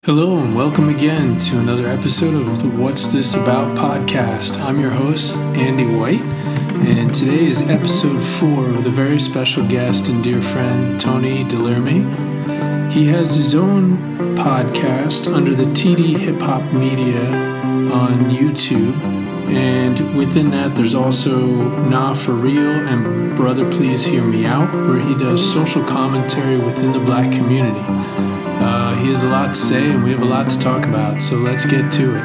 Hello and welcome again to another episode of the What's This About podcast. I'm your host, Andy White, and today is episode 4 with a very special guest and dear friend, Tony Delerme. He has his own podcast under the TD Hip Hop Media on YouTube, and within that there's also Nah For Real and Brother Please Hear Me Out, where he does social commentary within the black community. He has a lot to say, and we have a lot to talk about, so let's get to it.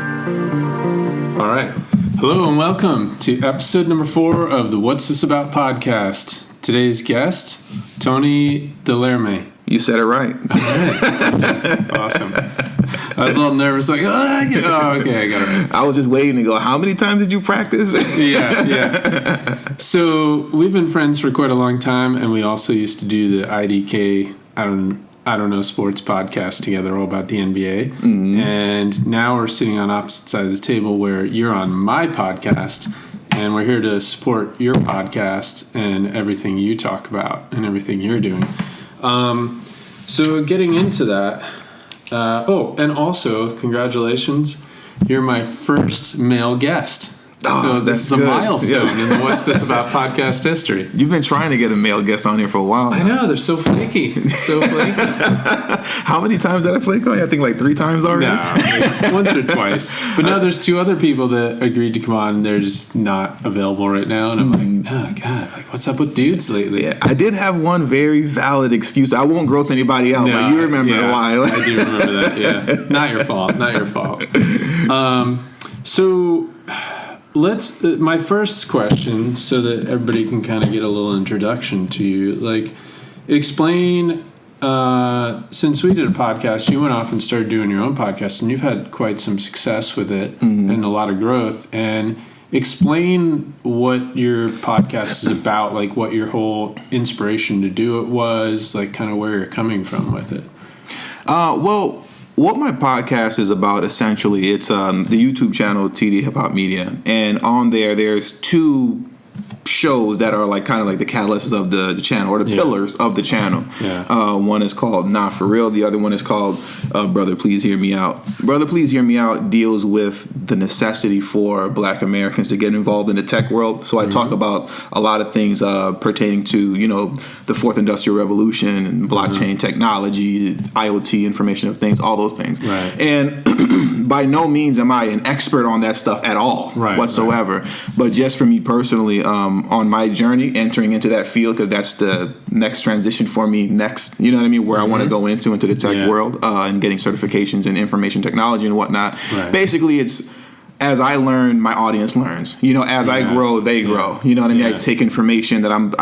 All right. Hello, and welcome to episode number 4 of the What's This About podcast. Today's guest, Tony Delerme. You said it right. All right. Awesome. I was a little nervous, like, okay, I got it right. I was just waiting to go, how many times did you practice? Yeah. So we've been friends for quite a long time, and we also used to do the IDK, I don't know, sports podcast together, all about the NBA. Mm-hmm. And now we're sitting on opposite sides of the table where you're on my podcast, and we're here to support your podcast and everything you talk about and everything you're doing. So getting into that, and also, congratulations, you're my first male guest. So this is a milestone in the What's This About podcast history. You've been trying to get a male guest on here for a while now. I know, they're so flaky. How many times did I flake on you? I think like 3 times already. No, once or twice. But no, there's 2 other people that agreed to come on. They're just not available right now. And I'm like, oh, God, like, what's up with dudes lately? Yeah, I did have one very valid excuse. I won't gross anybody out, but you remember why. I do remember that, yeah. Not your fault. So... my first question, so that everybody can kind of get a little introduction to you, like, explain, since we did a podcast, you went off and started doing your own podcast, and you've had quite some success with it, and a lot of growth, and explain what your podcast is about, like what your whole inspiration to do it was, like kind of where you're coming from with it. What my podcast is about, essentially, it's the YouTube channel TD Hip Hop Media, and on there's 2 shows that are like kind of like the catalysts of the channel, or the pillars of the channel. Yeah. One is called Nah For Real. The other one is called Brother Please Hear Me Out. Brother Please Hear Me Out deals with the necessity for Black Americans to get involved in the tech world. So I talk about a lot of things pertaining to, the 4th Industrial Revolution and blockchain technology, IoT, information of things, all those things. Right. And by no means am I an expert on that stuff at all whatsoever. Right. But just for me personally, on my journey entering into that field, because that's the next transition for me next, you know what I mean, where I want to go into the tech world, and getting certifications in information technology and whatnot. Right. Basically, it's as I learn, my audience learns. As I grow, they grow. You know what I mean? I take information that I'm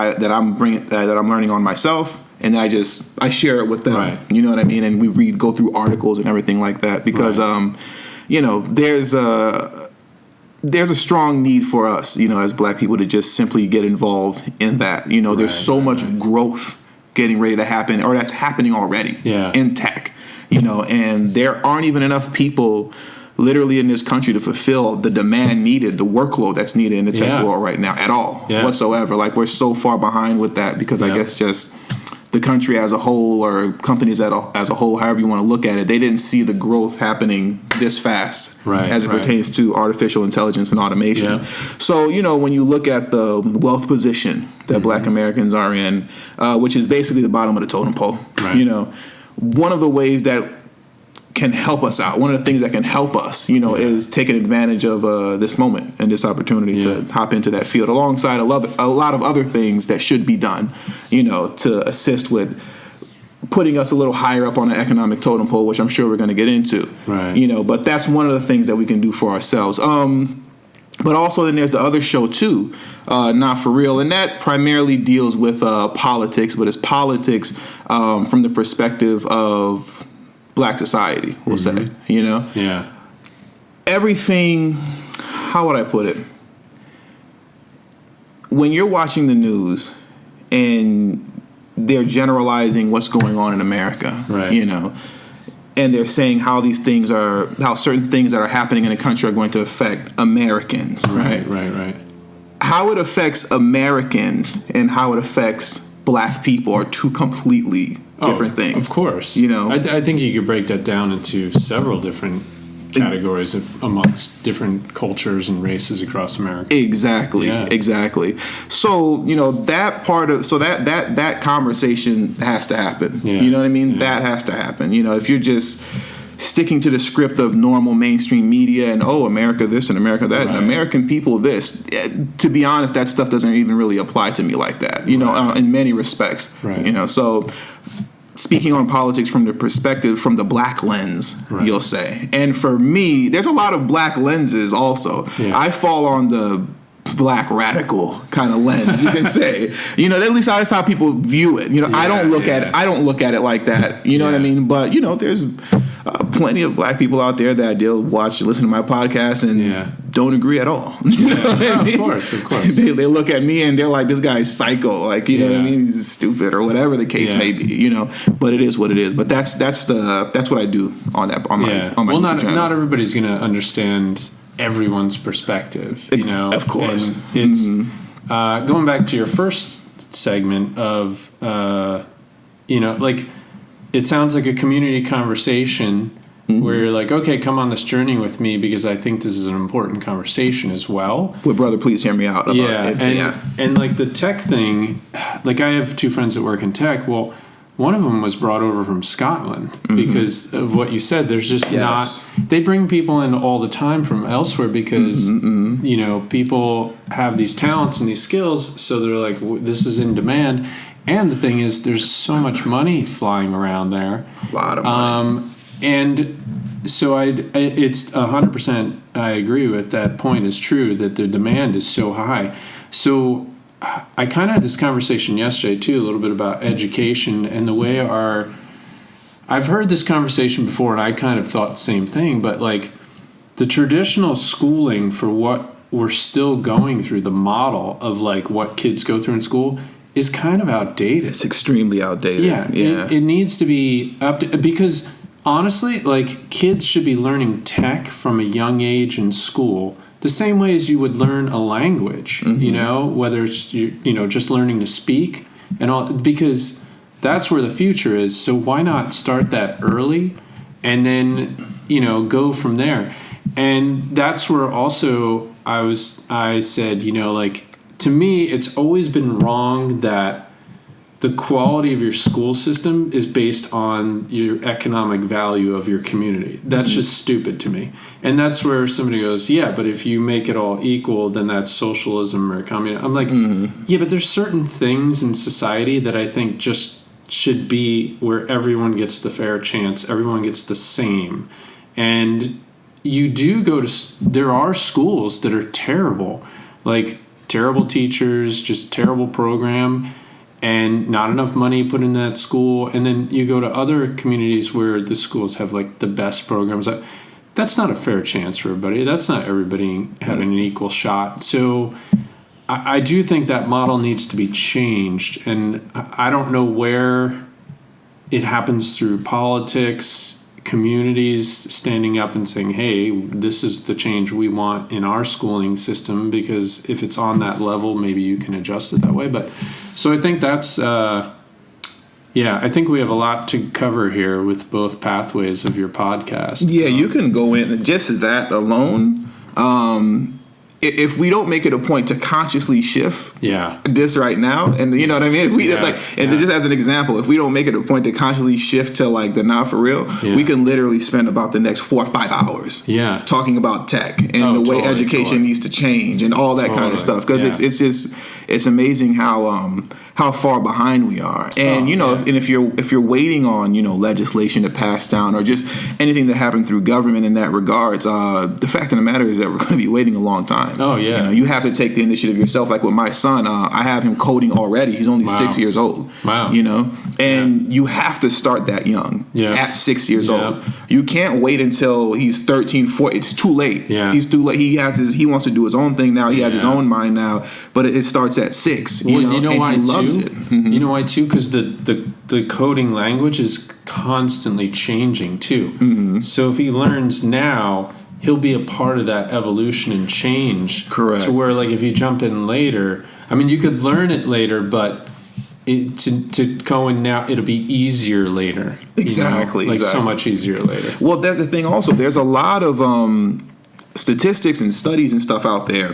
learning on myself, and I share it with them. Right. You know what I mean? And we go through articles and everything like that, because there's a strong need for us, as Black people, to just simply get involved in that. There's so much growth getting ready to happen, or that's happening already in tech, and there aren't even enough people literally in this country to fulfill the demand needed, the workload that's needed in the tech world right now at all whatsoever. Like, we're so far behind with that, because I guess just the country as a whole, or companies as a whole, however you want to look at it, they didn't see the growth happening this fast as it pertains to artificial intelligence and automation. Yeah. So, when you look at the wealth position that Black Americans are in, which is basically the bottom of the totem pole, one of the ways that can help us out, one of the things that can help us, is taking advantage of this moment and this opportunity to hop into that field alongside a lot of other things that should be done, to assist with putting us a little higher up on an economic totem pole, which I'm sure we're going to get into. Right. But that's one of the things that we can do for ourselves. But also then there's the other show too, Nah For Real, and that primarily deals with politics, but it's politics from the perspective of Black society, we'll say, Yeah. Everything, how would I put it? When you're watching the news and they're generalizing what's going on in America, and they're saying how certain things that are happening in the country are going to affect Americans, right? How it affects Americans and how it affects Black people are 2 completely different things. Of course. I think you could break that down into several different categories amongst different cultures and races across America. Exactly. So, that part of that conversation has to happen. Yeah. You know what I mean? Yeah. That has to happen. If you're just sticking to the script of normal mainstream media and America this and America that, and American people this, to be honest, that stuff doesn't even really apply to me like that. In many respects. Right. So speaking on politics from the perspective, from the black lens, you'll say. And for me, there's a lot of black lenses also. Yeah. I fall on the black radical kind of lens, you can say. At least that's how people view it. I don't look at it like that. You know what I mean? But there's plenty of black people out there that listen to my podcast and don't agree at all. Of course. They look at me and they're like, this guy's psycho. Like, you know what I mean? He's stupid or whatever the case may be. But it is what it is. But that's what I do on my YouTube channel. Not everybody's going to understand everyone's perspective. Of course. And it's going back to your first segment of it sounds like a community conversation where you're like, okay, come on this journey with me because I think this is an important conversation as well. Well, brother, please hear me out about it. And like the tech thing, like I have two friends that work in tech. Well, one of them was brought over from Scotland because of what you said. There's just not... They bring people in all the time from elsewhere because, people have these talents and these skills, so they're like, this is in demand. And the thing is, there's so much money flying around there. A lot of money. And so it's 100%, I agree with that point. Is true that the demand is so high. So I kind of had this conversation yesterday, too, a little bit about education and the way I've heard this conversation before, and I kind of thought the same thing, but like the traditional schooling for what we're still going through, the model of like what kids go through in school, is kind of outdated. It's extremely outdated. Yeah. It needs to be updated because honestly, like kids should be learning tech from a young age in school the same way as you would learn a language, whether it's, just learning to speak and all, because that's where the future is. So why not start that early and then, go from there? And that's where also I said, to me, it's always been wrong that the quality of your school system is based on your economic value of your community. That's just stupid to me. And that's where somebody goes, yeah, but if you make it all equal, then that's socialism or communism. I'm like, yeah, but there's certain things in society that I think just should be where everyone gets the fair chance, everyone gets the same. And you do there are schools that are terrible, like terrible teachers, just terrible program, and not enough money put into that school. And then you go to other communities where the schools have like the best programs. That's not a fair chance for everybody. That's not everybody having an equal shot. So I do think that model needs to be changed. And I don't know where it happens through politics, communities standing up and saying, hey, this is the change we want in our schooling system, because if it's on that level, maybe you can adjust it that way. But so I think that's I think we have a lot to cover here with both pathways of your podcast. You can go in just that alone. If we don't make it a point to consciously shift this right now, and you know what I mean? Just as an example, if we don't make it a point to consciously shift to like the not for real, we can literally spend about the next 4 or 5 hours talking about tech and the way education needs to change and all that kind of stuff. Because it's amazing how far behind we are. And and if you're waiting on legislation to pass down or just anything that happened through government in that regards, the fact of the matter is that we're going to be waiting a long time. You have to take the initiative yourself. Like with my son, I have him coding already. He's only 6 years old. And you have to start that young at 6 years old. You can't wait until he's 13, 14. It's too late. He's too late. He wants to do his own thing now. He has his own mind now, but it starts at 6. You know why he loves it. You know why too? Because the coding language is constantly changing too. So if he learns now, he'll be a part of that evolution and change. Correct. To where like if you jump in later, I mean you could learn it later, but to go in now, it'll be easier later. Exactly. Like so much easier later. Well, that's the thing also. There's a lot of statistics and studies and stuff out there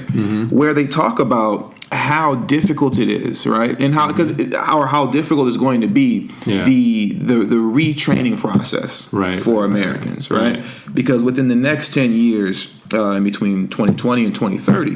where they talk about how difficult it is, right? And how difficult it's going to be the retraining process for Americans, right? Because within the next 10 years, in between 2020 and 2030,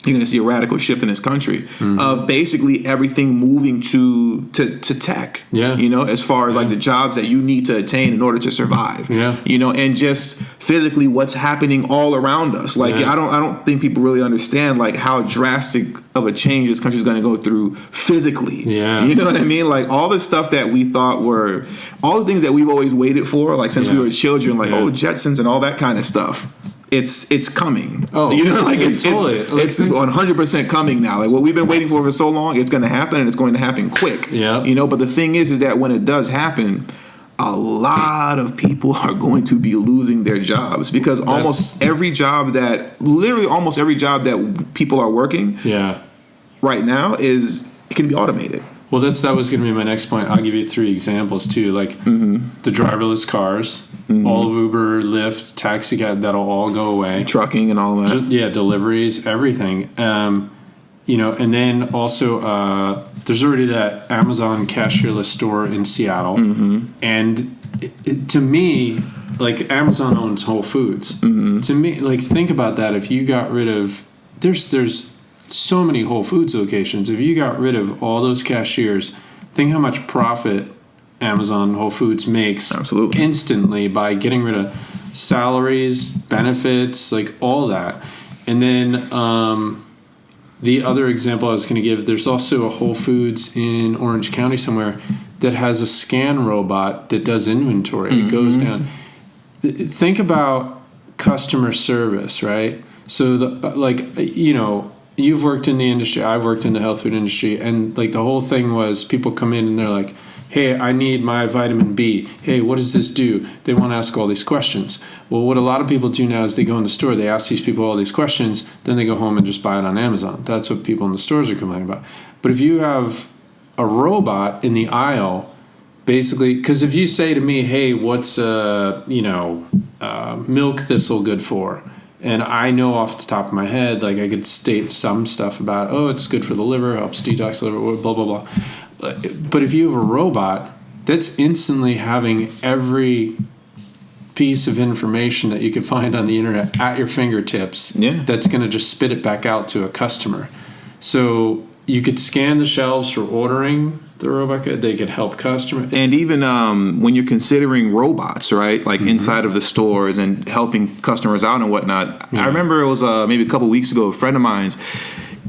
you're going to see a radical shift in this country of basically everything moving to tech. As far as like the jobs that you need to attain in order to survive. And just physically what's happening all around us. Like I don't think people really understand like how drastic of a change this country is going to go through physically. You know what I mean? Like all the stuff that we thought were all the things that we've always waited for, like since we were children, like Jetsons and all that kind of stuff. It's coming. It's 100% coming now. Like what we've been waiting for so long, it's going to happen, and it's going to happen quick. But the thing is that when it does happen, a lot of people are going to be losing their jobs because almost every job that people are working right now it can be automated. Well, that was going to be my next point. I'll give you 3 examples too, like the driverless cars, all of Uber, Lyft, taxi cab, that'll all go away. Trucking and all that. Deliveries, everything. And then also there's already that Amazon cashierless store in Seattle, and to me, like Amazon owns Whole Foods. To me, like think about that. If you got rid of there's so many Whole Foods locations. If you got rid of all those cashiers, think how much profit Amazon Whole Foods makes instantly by getting rid of salaries, benefits, like all that. And then the other example I was going to give, there's also a Whole Foods in Orange County somewhere that has a scan robot that does inventory. It goes down. Think about customer service, right? So you've worked in the industry, I've worked in the health food industry, and like the whole thing was people come in and they're like, hey, I need my vitamin B. Hey, what does this do? They want to ask all these questions. Well, what a lot of people do now is they go in the store, they ask these people all these questions, then they go home and just buy it on Amazon. That's what people in the stores are complaining about. But if you have a robot in the aisle, basically, because if you say to me, hey, what's milk thistle good for? And I know off the top of my head, like I could state some stuff about, it's good for the liver, helps detox the liver, blah, blah, blah. But if you have a robot, that's instantly having every piece of information that you can find on the internet at your fingertips. That's going to just spit it back out to a customer. So you could scan the shelves for ordering the robot. They could help customers. And even when you're considering robots, right, like inside of the stores and helping customers out and whatnot. I remember it was maybe a couple weeks ago, a friend of mine's,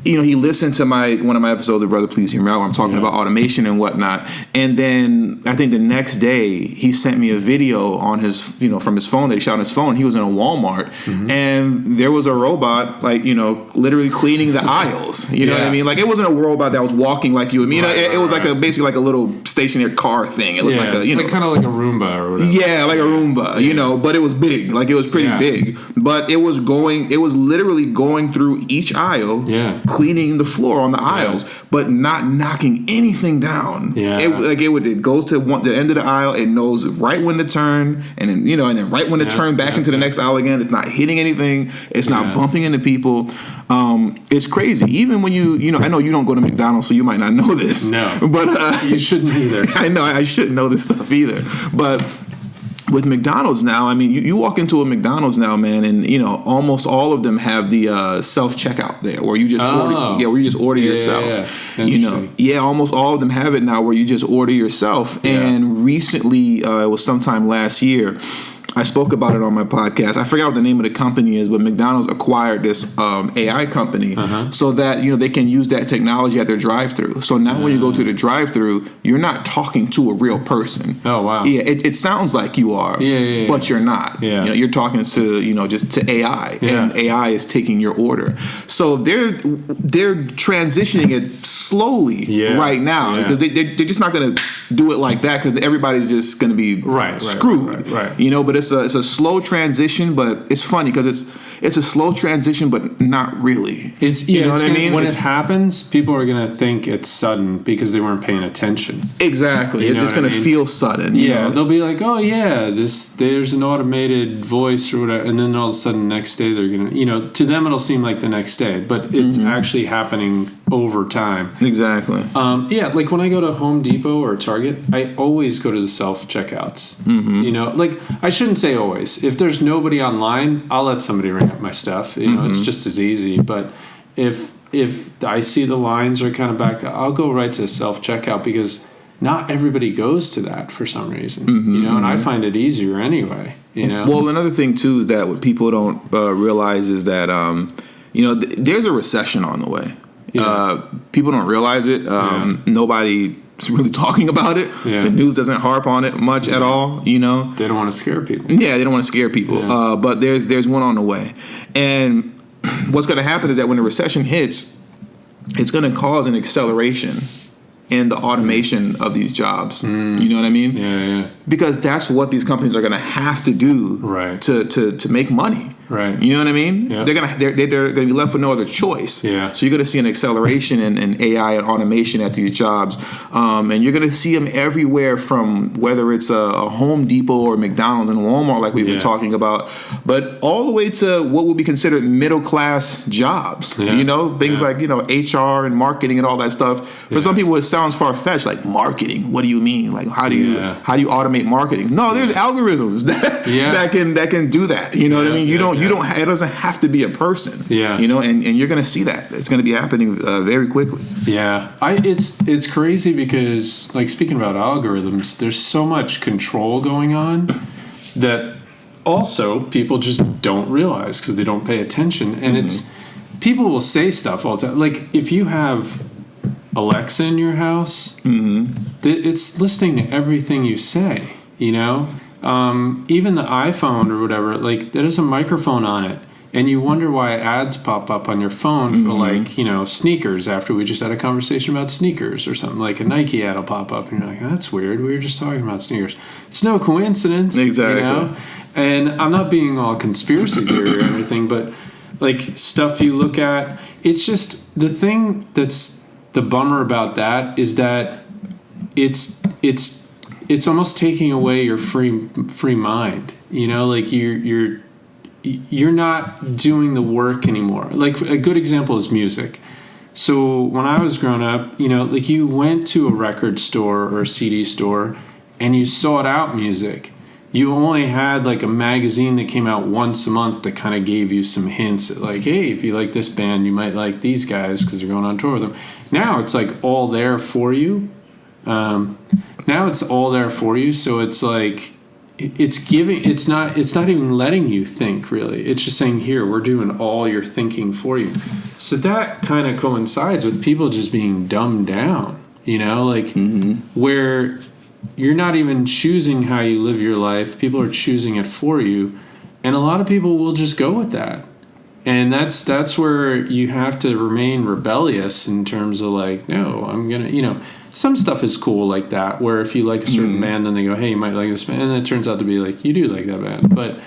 he listened to one of my episodes of Brother Please Hear Me Out where I'm talking about automation and whatnot. And then I think the next day he sent me a video on his, from his phone that he shot on his phone. He was in a Walmart and there was a robot, like, literally cleaning the aisles. You know what I mean? Like it wasn't a robot that was walking like you and me. It was like basically like a little stationary car thing. It looked like a, like kind of like a Roomba or whatever. Yeah, like a Roomba, but it was big. Like it was pretty big. But it was literally going through each aisle. Cleaning the floor on the aisles, but not knocking anything down. It goes to the end of the aisle. It knows right when to turn, and then and then right when to turn back into the next aisle again. It's not hitting anything. It's not bumping into people. It's crazy. Even when I know you don't go to McDonald's, so you might not know this. No, but you shouldn't either. I know I shouldn't know this stuff either, but. With McDonald's now, I mean, you walk into a McDonald's now, man, and almost all of them have the self checkout there, where you just order yourself. Almost all of them have it now, where you just order yourself. And recently, it was sometime last year, I spoke about it on my podcast. I forgot what the name of the company is, but McDonald's acquired this AI company so that they can use that technology at their drive-thru. So now when you go through the drive-thru, you're not talking to a real person. Oh wow! Yeah, it sounds like you are, but you're not. You're talking to just to AI, and AI is taking your order. So they're transitioning it slowly right now because they're just not going to do it like that because everybody's just going to be screwed. Right. You know, but it's a slow transition, but it's funny because it's a slow transition, but not really. You know what I mean? When it happens, people are going to think it's sudden because they weren't paying attention. Exactly. It's going to feel sudden. You know? They'll be like, oh yeah, there's an automated voice or whatever, and then all of a sudden next day they're going to, to them it'll seem like the next day, but it's actually happening over time. Exactly. Like when I go to Home Depot or Target, I always go to the self-checkouts. Like I shouldn't say always. If there's nobody online, I'll let somebody ring up my stuff. It's just as easy. But if I see the lines are kind of back, I'll go right to self-checkout because not everybody goes to that for some reason. And I find it easier anyway. Well, another thing too is that what people don't realize is that there's a recession on the way. People don't realize it. Nobody's really talking about it. The news doesn't harp on it much at all. They don't want to scare people. Yeah, they don't want to scare people. But there's one on the way, and what's going to happen is that when the recession hits, it's going to cause an acceleration in the automation of these jobs. You know what I mean? Yeah. Because that's what these companies are going to have to do to make money. Right. You know what I mean? Yeah. They're gonna be left with no other choice. Yeah. So you're gonna see an acceleration in AI and automation at these jobs, and you're gonna see them everywhere. From whether it's a Home Depot or McDonald's and Walmart, like we've been talking about, but all the way to what would be considered middle class jobs. Yeah. Things like HR and marketing and all that stuff. For some people, it sounds far fetched. Like marketing, what do you mean? Like how do you automate marketing? No, there's algorithms that can do that. You know what I mean? It doesn't have to be a person. Yeah. And you're going to see that. It's going to be happening very quickly. Yeah. It's crazy because, like, speaking about algorithms, there's so much control going on that also people just don't realize because they don't pay attention. And people will say stuff all the time. Like, if you have Alexa in your house, it's listening to everything you say, even the iPhone or whatever, like there is a microphone on it, and you wonder why ads pop up on your phone for sneakers after we just had a conversation about sneakers or something. Like a Nike ad will pop up, and you're like, oh, that's weird. We were just talking about sneakers. It's no coincidence, exactly. And I'm not being all conspiracy theory or anything, but like stuff you look at, it's just the thing that's the bummer about that is that it's almost taking away your free mind. Like you're not doing the work anymore. Like a good example is music. So when I was growing up, like you went to a record store or a CD store and you sought out music. You only had like a magazine that came out once a month that kind of gave you some hints at like, hey, if you like this band, you might like these guys because they're going on tour with them. Now it's like all there for you. Now it's all there for you, so it's like it's not even letting you think really. It's just saying, here, we're doing all your thinking for you. So that kind of coincides with people just being dumbed down, where you're not even choosing how you live your life. People are choosing it for you, and a lot of people will just go with that. And that's where you have to remain rebellious in terms of like, no, I'm gonna, some stuff is cool like that, where if you like a certain band, then they go, hey, you might like this band, and then it turns out to be like, you do like that band. But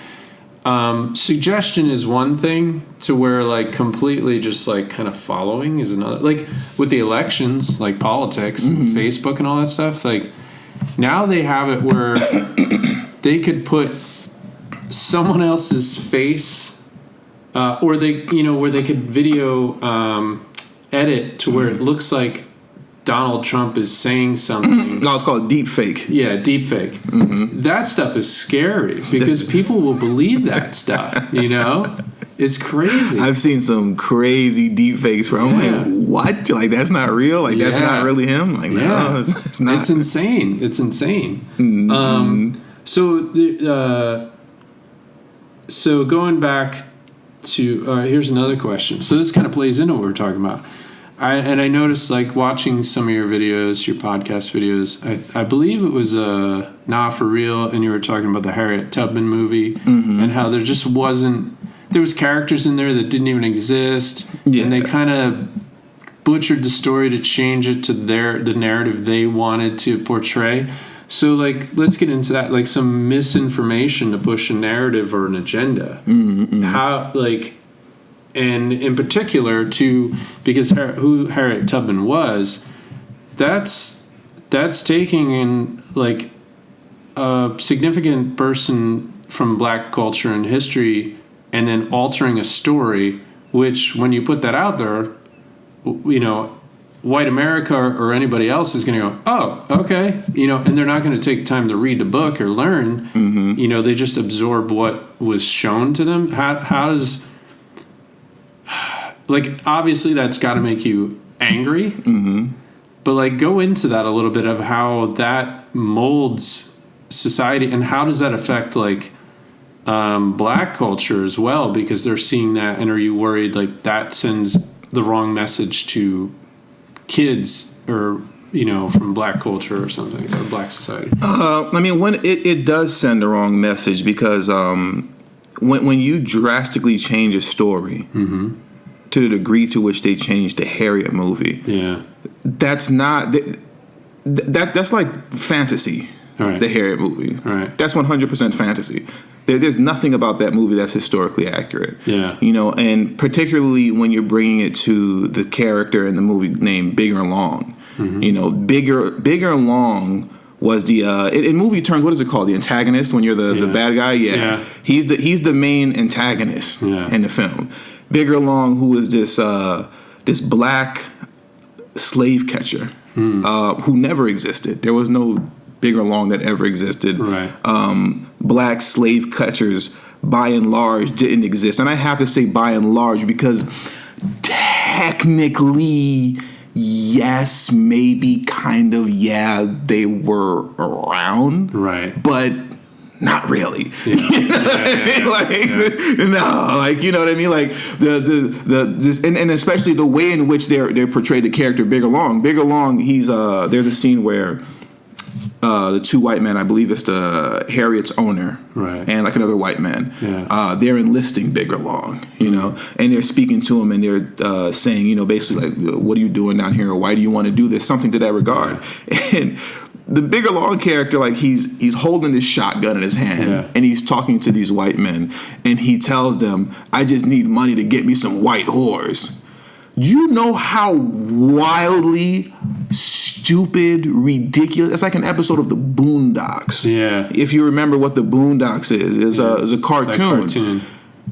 suggestion is one thing, to where like completely just like kind of following is another. Like with the elections, like politics, and Facebook and all that stuff, like now they have it where they could put someone else's face, or they, where they could video edit to where it looks like Donald Trump is saying something. No, it's called deep fake. Yeah, deep fake. That stuff is scary because people will believe that stuff, It's crazy. I've seen some crazy deep fakes where I'm like, what? Like, that's not real? Like, that's not really him? Like, no, it's not. It's insane. It's insane. So going back to, here's another question. So this kind of plays into what we're talking about. I noticed, like, watching some of your videos, your podcast videos, I believe it was Not For Real, and you were talking about the Harriet Tubman movie, and how there just wasn't, there was characters in there that didn't even exist, and they kind of butchered the story to change it to the narrative they wanted to portray. So, like, let's get into that. Like, some misinformation to push a narrative or an agenda. Mm-hmm. How, like, and in particular, because who Harriet Tubman was, that's taking in, like, a significant person from black culture and history and then altering a story, which, when you put that out there, you know, white America or anybody else is going to go, oh, okay, you know, and they're not going to take time to read the book or learn. Mm-hmm. You know, they just absorb what was shown to them. How does, like, obviously that's got to make you angry, mm-hmm. but, like, go into that a little bit of how that molds society and how does that affect, like, black culture as well, because they're seeing that, and are you worried, like, that sends the wrong message to kids or, you know, from black culture or something, or black society? I mean, when it does send the wrong message, because when you drastically change a story mm-hmm. to the degree to which they changed the Harriet movie, that's not that's like fantasy. Right. The Harriet movie, right? That's 100% fantasy. There's nothing about that movie that's historically accurate. Yeah, you know, and particularly when you're bringing it to the character in the movie named Bigger Long. Mm-hmm. You know, Bigger Long was the in movie terms, what is it called? The antagonist when you're the bad guy. Yeah. He's the main antagonist in the film. Bigger Long, who is this black slave catcher who never existed. There was no Bigger Long that ever existed. Right. Black slave catchers, by and large, didn't exist. And I have to say by and large because technically, yes, maybe, kind of, yeah, they were around. Right. But not really. Yeah. You know what I mean? Like, no, like, you know what I mean? Like this, and especially the way in which they portrayed the character Bigger Long. Bigger Long, he's there's a scene where the two white men, I believe it's the Harriet's owner, right, and like another white man, they're enlisting Bigger Long, you know, and they're speaking to him and they're saying, you know, basically like, what are you doing down here, or why do you want to do this, something to that regard. And the Bigger Long character, like, he's holding this shotgun in his hand and he's talking to these white men and he tells them, I just need money to get me some white whores. You know how wildly stupid, ridiculous. It's like an episode of the Boondocks. Yeah. If you remember what the Boondocks is a cartoon.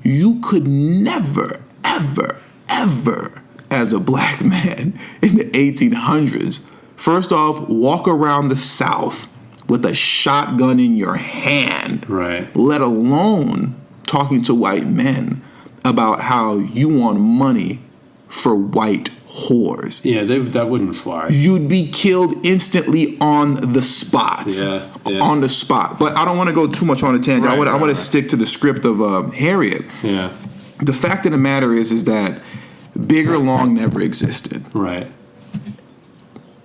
You could never, ever, ever, as a black man in the 1800s, first off, walk around the South with a shotgun in your hand. Right. Let alone talking to white men about how you want money for white whores. Yeah, that wouldn't fly. You'd be killed instantly on the spot. Yeah. On the spot. But I don't want to go too much on a tangent. Right, I want to stick to the script of Harriet. Yeah. The fact of the matter is that Bigger Long never existed. Right.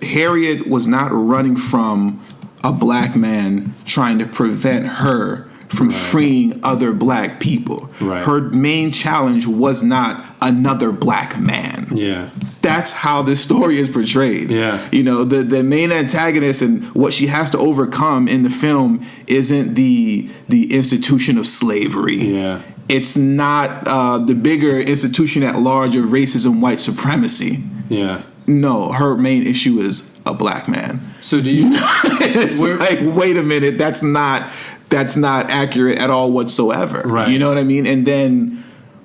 Harriet was not running from a black man trying to prevent her from freeing other black people. Right. Her main challenge was not another black man. Yeah. That's how this story is portrayed. Yeah. You know, the main antagonist and what she has to overcome in the film isn't the institution of slavery. Yeah. It's not the bigger institution at large of racism, white supremacy. Yeah. No, her main issue is a black man. So do you? It's like, wait a minute, that's not accurate at all whatsoever. Right. You know what I mean? And then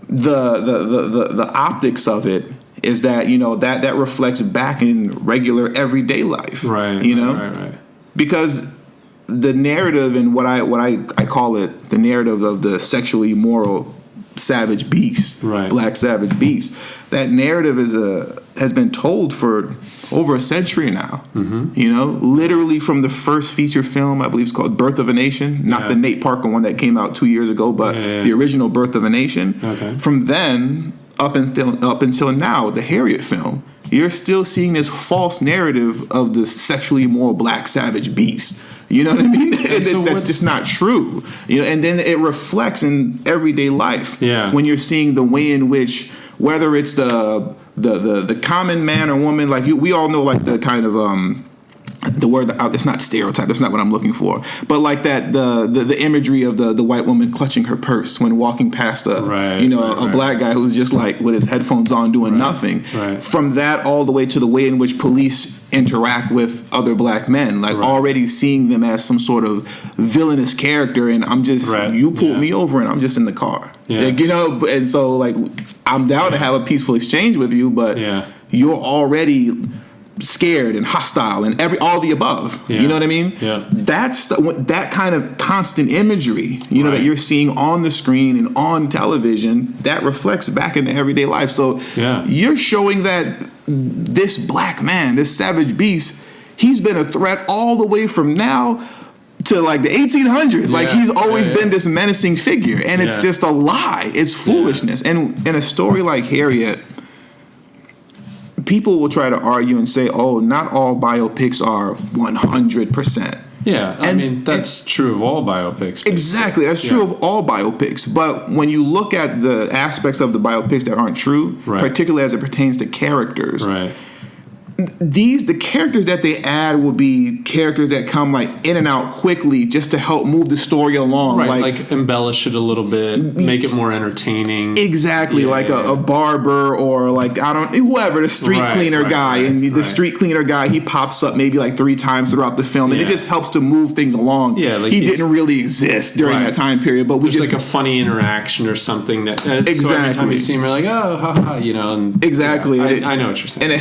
the optics of it is that, you know, that reflects back in regular everyday life. Right. You know? Right. Because the narrative and what I call it, the narrative of the sexually immoral savage beast, right, black savage beast, that narrative has been told for over a century now. Mm-hmm. You know, literally from the first feature film, I believe it's called Birth of a Nation, not the Nate Parker one that came out 2 years ago, but the original Birth of a Nation. Okay. From then up until now, the Harriet film, you're still seeing this false narrative of the sexually immoral black savage beast. You know what I mean? So that's just not true. You know, and then it reflects in everyday life. Yeah. When you're seeing the way in which, whether it's the the common man or woman, like we all know, like the kind of the word, it's not stereotype, that's not what I'm looking for, but like that the imagery of the white woman clutching her purse when walking past a black guy who's just like with his headphones on doing nothing. From that all the way to the way in which police interact with other black men, like already seeing them as some sort of villainous character, and I'm just you pulled me over and I'm just in the car, like, and so like I'm down to have a peaceful exchange with you, but you're already scared and hostile and all the above. You know what I mean? That's that kind of constant imagery, that you're seeing on the screen and on television, that reflects back into everyday life. So you're showing that this black man, this savage beast, he's been a threat all the way from now to like the 1800s. Like he's always been this menacing figure, and it's just a lie. It's foolishness. And in a story like Harriet, people will try to argue and say, oh, not all biopics are 100%. Yeah, I mean, that's true of all biopics. Basically. Exactly, that's true of all biopics. But when you look at the aspects of the biopics that aren't true, particularly as it pertains to characters, the characters that they add will be characters that come like in and out quickly just to help move the story along, like embellish it a little bit, make it more entertaining. Exactly, a barber or like whoever, the street cleaner guy, and the street cleaner guy, he pops up maybe like 3 times throughout the film, and it just helps to move things along. Like he didn't really exist during that time period, but there's like a funny interaction or something that so every time you see him, you're like, oh, haha, and exactly. I know what you're saying, and it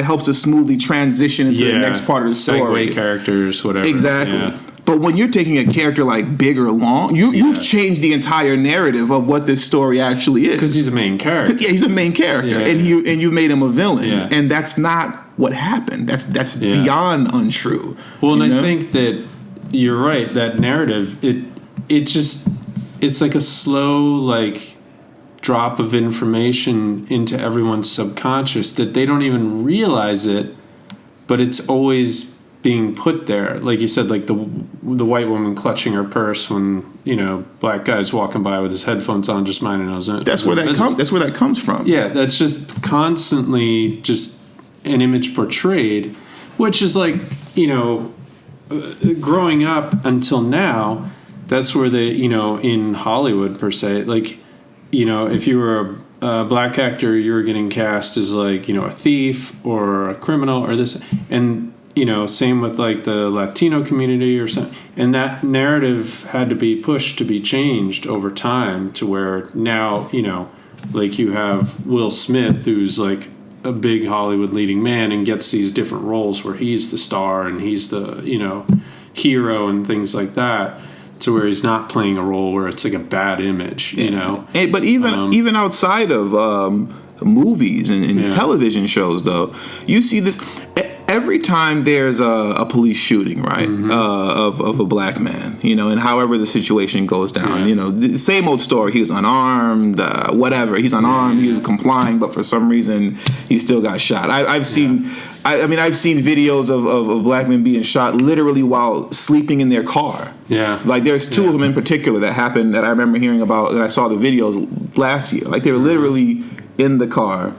helps to smoothly transition into the next part of the story. Segue characters, whatever. Exactly. But when you're taking a character like Big or Long, you've changed the entire narrative of what this story actually is. Because he's a main character. Yeah, he's a main character, and you made him a villain, and that's not what happened. That's beyond untrue. Well, and I think that you're right. That narrative, it's like a slow drop of information into everyone's subconscious that they don't even realize it, but it's always being put there. Like you said, like the white woman clutching her purse when black guy's walking by with his headphones on, just minding his own. That's where that comes from. Yeah, that's just constantly just an image portrayed, which is like growing up until now. That's where in Hollywood per se, like. If you were a black actor, you were getting cast as a thief or a criminal or this, and same with like the Latino community or something. And that narrative had to be pushed to be changed over time to where now like you have Will Smith, who's like a big Hollywood leading man and gets these different roles where he's the star and he's the hero and things like that. To where he's not playing a role where it's like a bad image, But even outside of movies and television shows, though, you see this every time there's a police shooting, right? Of a black man, and however the situation goes down, the same old story. He was unarmed, whatever. He's unarmed. He was complying, but for some reason he still got shot. I've seen videos of black men being shot literally while sleeping in their car. Yeah. Like there's 2 of them in particular that happened that I remember hearing about, and I saw the videos last year. Like they were literally in the car,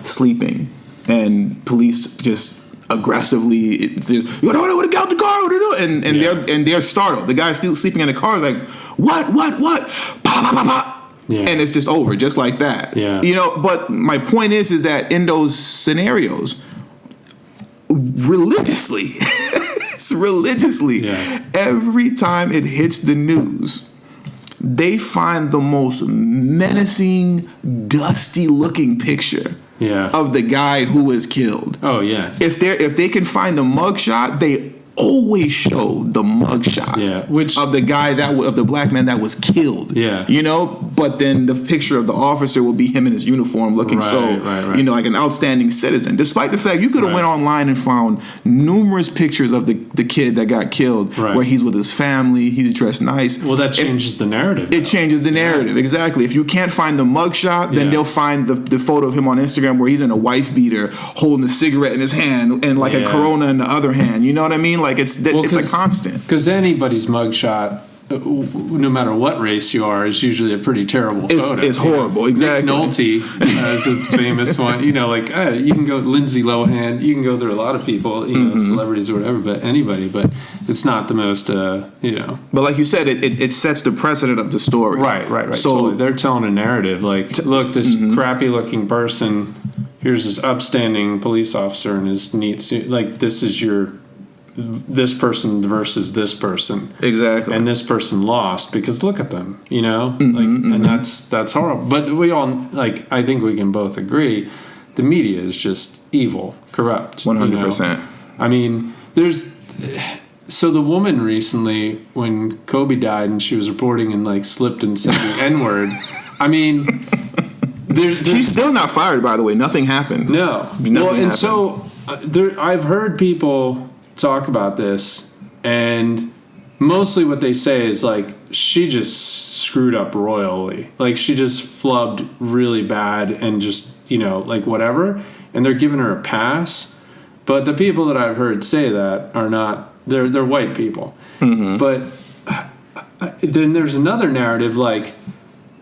sleeping, and police just aggressively, you don't know what to get out the car, and they're startled. The guy still sleeping in the car is like, what? Pa, pa, pa, pa. Yeah. And it's just over, just like that. Yeah. But my point is that in those scenarios, religiously, every time it hits the news, they find the most menacing, dusty-looking picture of the guy who was killed. Oh yeah. If they can find the mugshot, they always show the mugshot of the guy of the black man that was killed. Yeah. But then the picture of the officer will be him in his uniform looking like an outstanding citizen. Despite the fact you could have went online and found numerous pictures of the kid that got killed where he's with his family, he's dressed nice. Well, that changes the narrative. It changes the narrative, exactly. If you can't find the mugshot, then they'll find the photo of him on Instagram where he's in a wife beater holding a cigarette in his hand and like a Corona in the other hand. You know what I mean? Like it's a constant. Because anybody's mugshot no matter what race you are, is usually a pretty terrible photo. It's horrible, exactly. Nick Nolte is a famous one. You know, like you can go Lindsay Lohan. You can go through a lot of people, you know, celebrities or whatever, but anybody. But it's not the most, you know. But like you said, it sets the precedent of the story. Right. So totally. They're telling a narrative. Like, look, this crappy-looking person. Here's this upstanding police officer in his neat suit. Like, this person versus this person. Exactly. And this person lost because look at them, you know? And that's horrible. But we all, like, I think we can both agree, the media is just evil, corrupt. 100%. You know? I mean, so the woman recently, when Kobe died and she was reporting and, like, slipped and said the N-word, I mean... She's still not fired, by the way. Nothing happened. No. Nothing happened. So I've heard people talk about this, and mostly what they say is like she just screwed up royally. Like she just flubbed really bad and just, you know, like whatever, and they're giving her a pass. But the people that I've heard say that are not, they're white people. But then there's another narrative like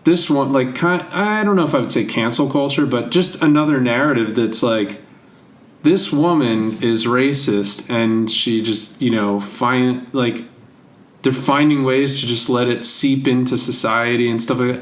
this one, like I don't know if I would say cancel culture, but just another narrative that's like, this woman is racist, and she just, you know, they're finding ways to just let it seep into society and stuff like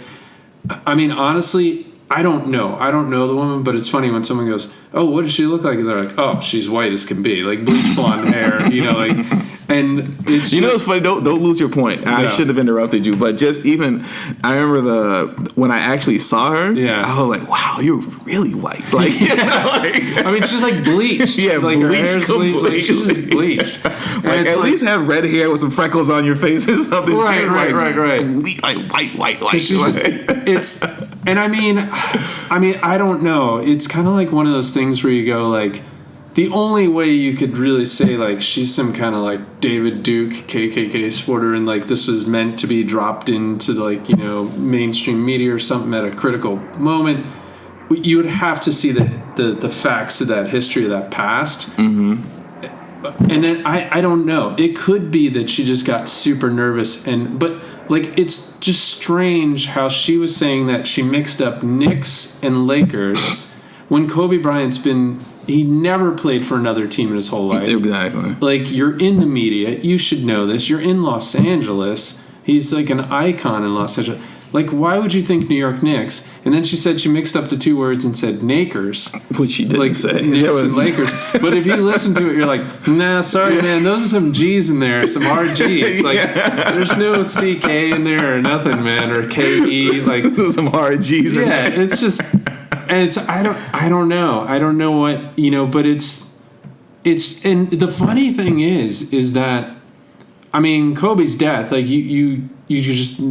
that. I mean, honestly, I don't know. I don't know the woman, but it's funny when someone goes, "Oh, what does she look like?" And they're like, "Oh, she's white as can be, like bleach blonde hair," you know, like. And it's it's funny. Don't lose your point. I shouldn't have interrupted you, but just even I remember when I actually saw her. Yeah. I was like, "Wow, you're really white." Like, you know, like I mean, she's like bleached. Yeah, like bleached, her hair's bleached. Like, she's just bleached. Like, at least have red hair with some freckles on your face or something. Right. Like white. It's and I mean, I don't know. It's kind of like one of those things where you go like. The only way you could really say, like, she's some kind of, like, David Duke KKK supporter and, like, this was meant to be dropped into, like, you know, mainstream media or something at a critical moment, you would have to see the facts of that history of that past. And then I don't know. It could be that she just got super nervous. But, like, it's just strange how she was saying that she mixed up Knicks and Lakers when Kobe Bryant's he never played for another team in his whole life. Exactly. Like, you're in the media. You should know this. You're in Los Angeles. He's like an icon in Los Angeles. Like, why would you think New York Knicks? And then she said she mixed up the two words and said Nakers. Which she didn't like, say. Knicks and Lakers. But if you listen to it, you're like, nah, sorry, man. Those are some G's in there. Some RGs. Like, there's no CK in there or nothing, man. Or KE. Like, some RGs in there. Yeah, it's just... And it's I don't know. I don't know what, you know, but it's and the funny thing is that I mean, Kobe's death, like you just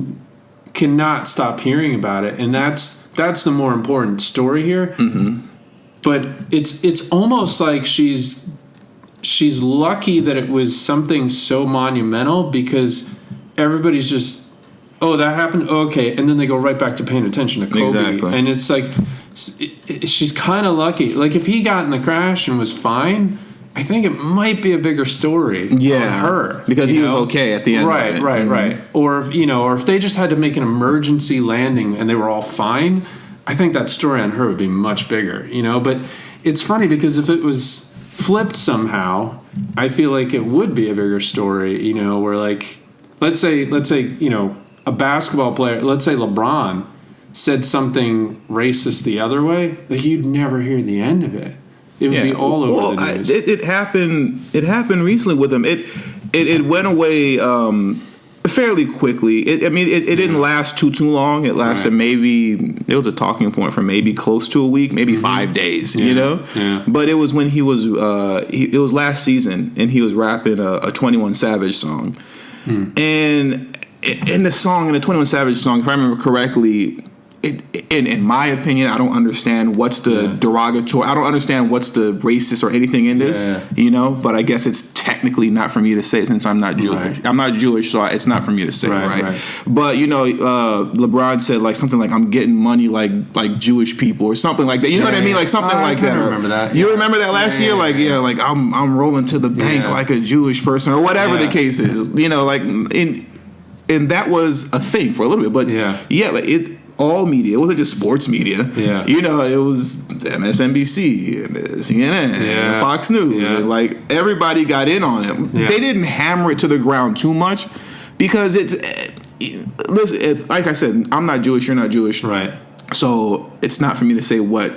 cannot stop hearing about it, and that's the more important story here. But it's almost like she's lucky that it was something so monumental because everybody's just, oh, that happened, okay, and then they go right back to paying attention to Kobe. Exactly. And it's like she's kind of lucky. Like, if he got in the crash and was fine, I think it might be a bigger story on her. Because he was okay at the end of it. Right. Or if they just had to make an emergency landing and they were all fine, I think that story on her would be much bigger, you know? But it's funny because if it was flipped somehow, I feel like it would be a bigger story, you know, where, like, let's say, you know, a basketball player, let's say LeBron, said something racist the other way, like, you'd never hear the end of it. It would be all over the news. It happened recently with him. It went away fairly quickly. It didn't last too long. It lasted it was a talking point for maybe close to a week, maybe 5 days, you know? Yeah. But it was when he was, it was last season, and he was rapping a 21 Savage song. And in the 21 Savage song, if I remember correctly, in my opinion, I don't understand what's the derogatory. I don't understand what's the racist or anything in this, you know. But I guess it's technically not for me to say since I'm not Jewish. Right. I'm not Jewish, so it's not for me to say, right? But you know, LeBron said like something like, "I'm getting money like Jewish people" or something like that. You know what I mean? Like something like that. I remember that. You remember that last year? Like like I'm rolling to the bank like a Jewish person or whatever the case is. You know, like and that was a thing for a little bit. But like all media. It wasn't just sports media. Yeah. You know, it was MSNBC, CNN, Fox News. And like everybody got in on it. Yeah. They didn't hammer it to the ground too much because listen, like I said, I'm not Jewish, you're not Jewish. Right. So it's not for me to say what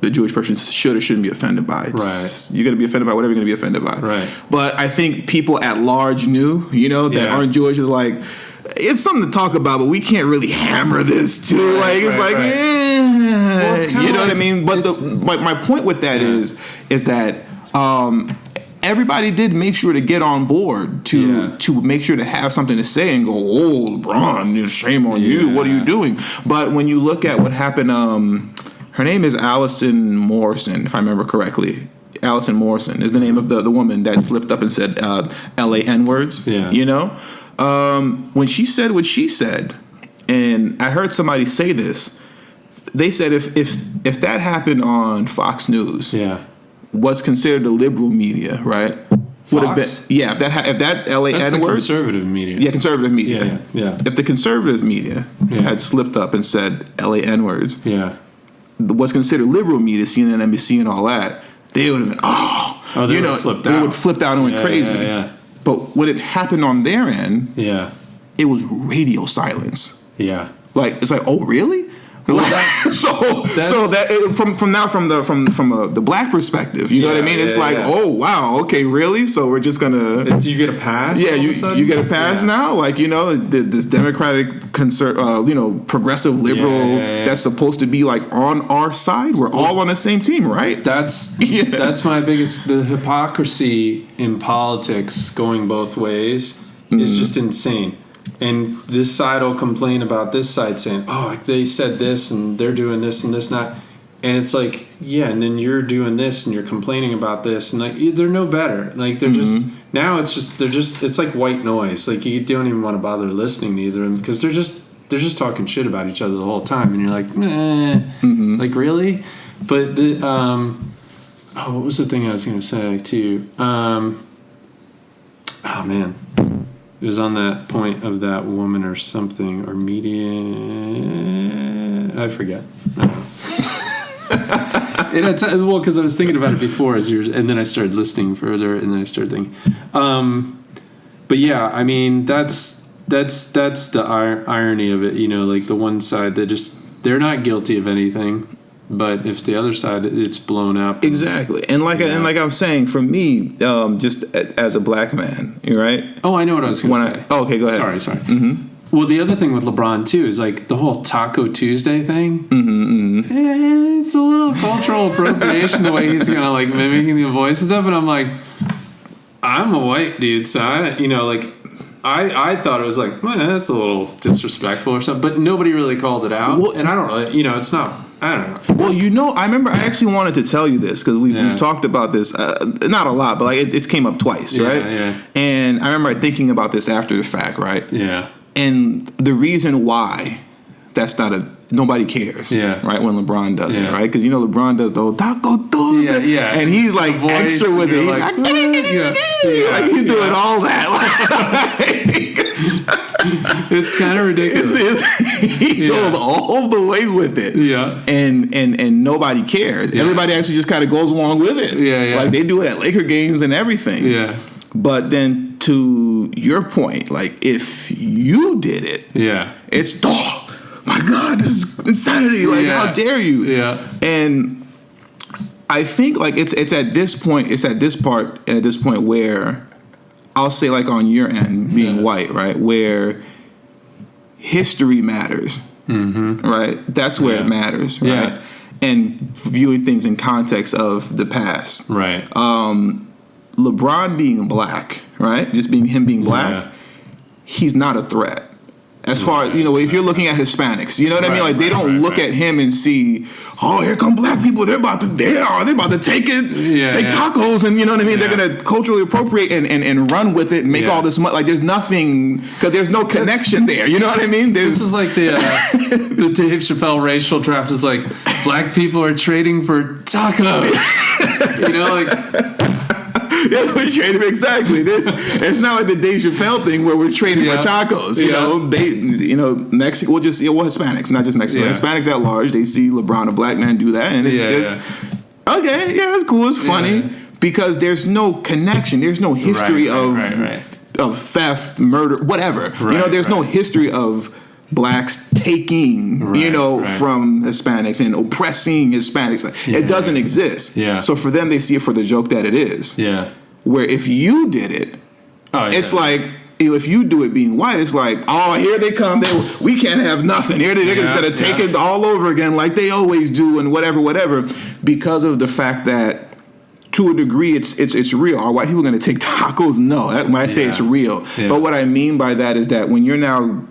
the Jewish person should or shouldn't be offended by. You're going to be offended by whatever you're going to be offended by. Right. But I think people at large knew, you know, that aren't Jewish is like, it's something to talk about, but we can't really hammer this too. Well, you know what I mean? But my point with that is that everybody did make sure to get on board to make sure to have something to say and go, oh, LeBron, shame on you. What are you doing? But when you look at what happened, her name is Allison Morrison, if I remember correctly. Allison Morrison is the name of the woman that slipped up and said L.A. N-words, you know? When she said what she said, and I heard somebody say this, they said if that happened on Fox News, what's considered the liberal media, right? Would have been if that LA N word, conservative media. Conservative media. Yeah. If the conservative media had slipped up and said LA N words, what's considered liberal media, CNN, NBC, and all that, they would have been they would flipped out. They would flipped out and went crazy. But when it happened on their end, it was radio silence. Yeah. Like it's like, oh really? Well, so that from the black perspective, you know what I mean? It's like, oh wow, okay, really? So we're just gonna you get a pass? Yeah, you get a pass now. Like this democratic progressive liberal that's supposed to be like on our side. We're all on the same team, right? That's my biggest. The hypocrisy in politics going both ways is just insane. And this side will complain about this side saying, oh, they said this and they're doing this and this not. And it's like, and then you're doing this and you're complaining about this. And like, they're no better. Like they're it's like white noise. Like you don't even want to bother listening to either of them because they're just talking shit about each other the whole time. And you're like, like really? But what was the thing I was going to say too? Oh man. It was on that point of that woman or something or media. I forget. I don't know. Well, because I was thinking about it before, and then I started listening further, and then I started thinking. But yeah, I mean that's the irony of it. You know, like the one side that they're not guilty of anything. But if the other side, it's blown up. Exactly. And like I'm saying, for me, just as a black man, right? Oh, I know what I was going to say. Okay, go ahead. Sorry. Mm-hmm. Well, the other thing with LeBron, too, is like the whole Taco Tuesday thing. It's a little cultural appropriation the way he's kind of like mimicking the voices of it. I'm like, I'm a white dude, so I thought it was like, that's a little disrespectful or something. But nobody really called it out. Well, and I don't really, it's not. I don't know. Well, I remember I actually wanted to tell you this because we've talked about this, not a lot, but like it came up twice, right? Yeah. And I remember thinking about this after the fact, right? Yeah. And the reason why that's nobody cares, right? When LeBron does it, right? Because LeBron does the whole Taco Tuesday, and he's like extra with it, like he's doing all that. It's kind of ridiculous. He goes all the way with it. Yeah. And nobody cares. Yeah. Everybody actually just kind of goes along with it. Yeah. Like they do it at Laker games and everything. Yeah. But then to your point, like if you did it, it's my God, this is insanity. Like how dare you? Yeah. And I think like it's at this point where I'll say like on your end, being white, right, where history matters, right? That's where it matters, right? Yeah. And viewing things in context of the past, right? LeBron being black, right? Just him being black, he's not a threat. As far as, if you're looking at Hispanics, you know what I mean? Like they don't look at him and see, oh, here come black people. They're about to take it, take tacos, and you know what I mean? They're going to culturally appropriate and run with it and make all this money. Like there's nothing, because there's no connection there. You know what I mean? This is like the Dave Chappelle racial draft is like, black people are trading for tacos. Yeah, we're trading exactly. It's not like the Dave Chappelle thing where we're trading for tacos. You know, Mexico. Well, Hispanics, not just Mexico. Hispanics at large, they see LeBron, a black man, do that, and it's okay. Yeah, it's cool. It's funny because there's no connection. There's no history of theft, murder, whatever. There's no history of blacks taking, from Hispanics and oppressing Hispanics. It doesn't exist. Yeah. So for them, they see it for the joke that it is. Yeah. Where if you did it, it's like, if you do it being white, it's like, oh, here they come. We can't have nothing. They're just going to take it all over again like they always do and whatever, because of the fact that to a degree it's real. Are white people going to take tacos? No. When I say it's real. Yeah. But what I mean by that is that when you're now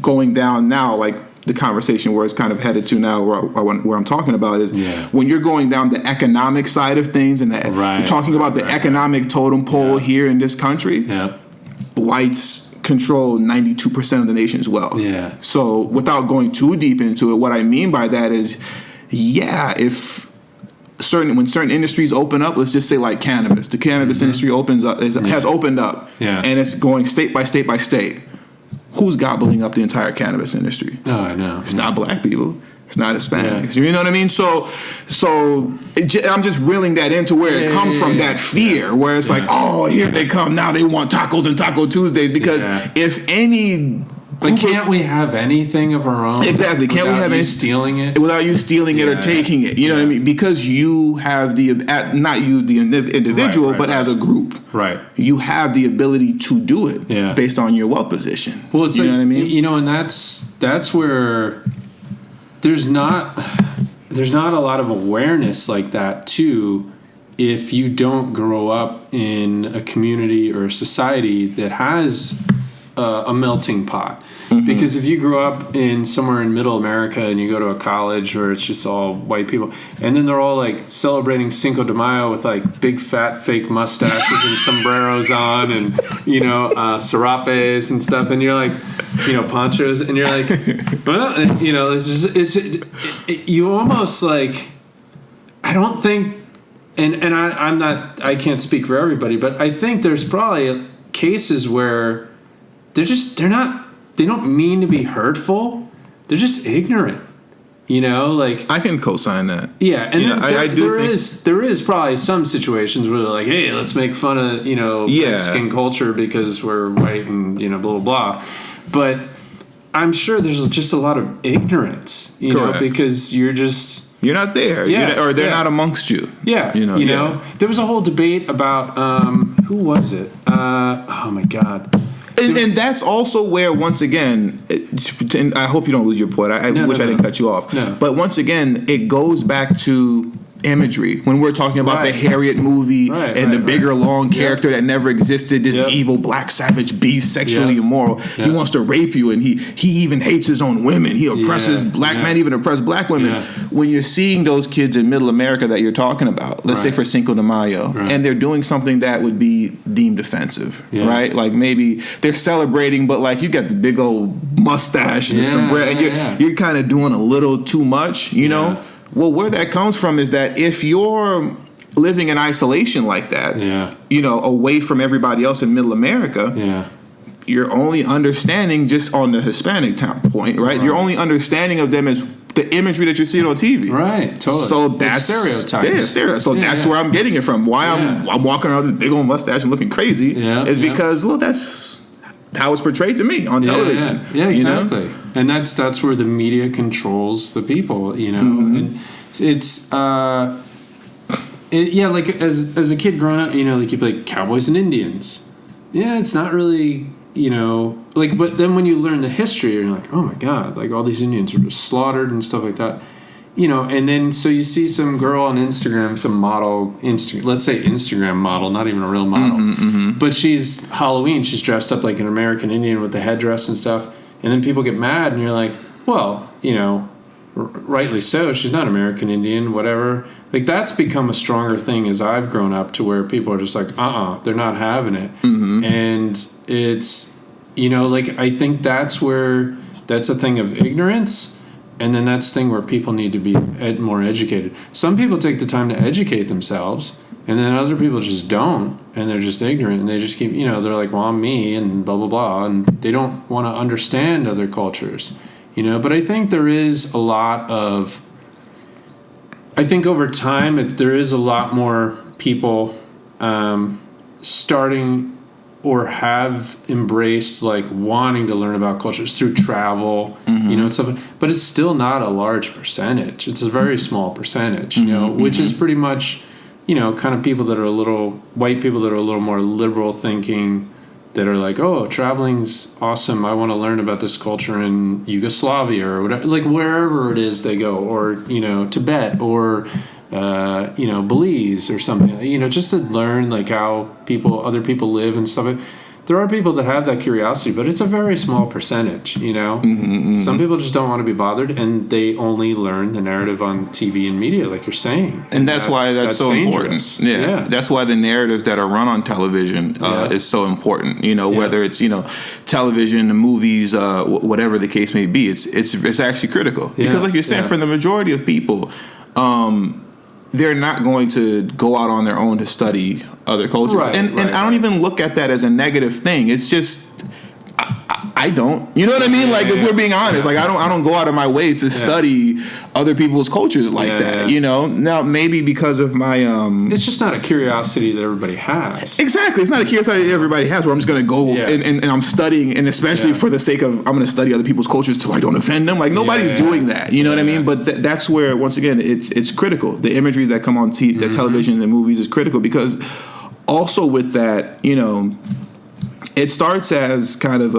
going down like the conversation where it's kind of headed to now where I'm talking about is when you're going down the economic side of things and you're talking about the economic totem pole here in this country, whites control 92% of the nation's wealth. Yeah. So without going too deep into it, what I mean by that is, if when certain industries open up, let's just say like cannabis, the cannabis industry has opened up, and it's going state by state by state. Who's gobbling up the entire cannabis industry? Oh, I know. It's not black people. It's not Hispanics. You know what I mean? So I'm just reeling that into where it comes from, that fear, where it's like, oh, here they come. Now they want tacos and Taco Tuesdays because if any... But can't we have anything of our own? Exactly. Can't we have any stealing it? Without you stealing it or taking it. You know what I mean? Because you have not you, the individual, but as a group. Right. You have the ability to do it based on your wealth position. Well, it's what I mean? And that's where there's not a lot of awareness like that too, if you don't grow up in a community or a society that has a melting pot. Mm-hmm. Because if you grow up in somewhere in middle America and you go to a college where it's just all white people, and then they're all like celebrating Cinco de Mayo with like big fat fake mustaches and sombreros on and serapes and stuff, and you're like, ponchos, and you're like, well, you almost like, I don't think, and I can't speak for everybody, but I think there's probably cases where they don't mean to be hurtful. They're just ignorant, like I can co-sign that. Yeah. And there is probably some situations where they're like, hey, let's make fun of, Mexican culture because we're white and, blah, blah, blah. But I'm sure there's just a lot of ignorance, because you're not there. Or they're not amongst you. Yeah. There was a whole debate about, who was it? Oh my God. And that's also where, once again, and I hope you don't lose your point. I wish I didn't cut you off. No. But once again, it goes back to imagery. When we're talking about the Harriet movie and the bigger, long character that never existed, this evil black savage beast, sexually immoral. He wants to rape you, and he even hates his own women. He oppresses black men, even oppress black women. Yeah. When you're seeing those kids in middle America that you're talking about, let's say for Cinco de Mayo, and they're doing something that would be deemed offensive, right? Like maybe they're celebrating, but like you got the big old mustache and some bread, and you're kind of doing a little too much, you know? Well, where that comes from is that if you're living in isolation like that, away from everybody else in Middle America, you're only understanding just on the Hispanic point, right? You're only understanding of them as the imagery that you're seeing on TV. Right, totally. So that's stereotypes. Yeah, stereotypes. So that's where I'm getting it from. Why I'm walking around with a big old mustache and looking crazy is because, well, that's how it's portrayed to me on television. Yeah, exactly. And that's where the media controls the people, and it's like as a kid growing up, like you'd be like cowboys and Indians. Yeah, it's not really, but then when you learn the history, you're like, oh my God, like all these Indians were just slaughtered and stuff like that. And then so you see some girl on Instagram, some model, let's say Instagram model, not even a real model, but she's Halloween, she's dressed up like an American Indian with the headdress and stuff, and then people get mad, and you're like, well, rightly so, she's not American Indian, whatever. Like that's become a stronger thing as I've grown up, to where people are just like, they're not having it, and it's, I think that's a thing of ignorance. And then that's the thing where people need to be more educated. Some people take the time to educate themselves, And then other people just don't, and they're just ignorant, and they just keep, they're like, well, I'm me, and blah, blah, blah, and they don't want to understand other cultures, But I think there is a lot of, I think over time, there is a lot more people starting or have embraced, like, wanting to learn about cultures through travel, and stuff. But it's still not a large percentage. It's a very small percentage, which is pretty much, kind of people that are white people that are a little more liberal thinking, that are like, oh, traveling's awesome. I want to learn about this culture in Yugoslavia or whatever, like wherever it is they go, or, Tibet or, Belize or something, just to learn like how other people live and stuff. There are people that have that curiosity, but it's a very small percentage, Some people just don't want to be bothered, and they only learn the narrative on TV and media, like you're saying. And that's why that's so dangerous. Important. Yeah. That's why the narratives that are run on television is so important, whether it's, television, movies, whatever the case may be. It's actually critical. Because like you're saying, for the majority of people, they're not going to go out on their own to study other cultures. And I don't even look at that as a negative thing. It's just, I don't. You know what I mean? Like, if we're being honest, like, I don't go out of my way to study other people's cultures like that, Now, maybe because of my... it's just not a curiosity that everybody has. Exactly. It's not a curiosity that everybody has, where I'm just going to go and I'm studying, and especially for the sake of, I'm going to study other people's cultures so I don't offend them. Like, nobody's doing that. You know what I mean? But that's where, once again, it's critical. The imagery that come on that television and movies is critical, because also with that, it starts as kind of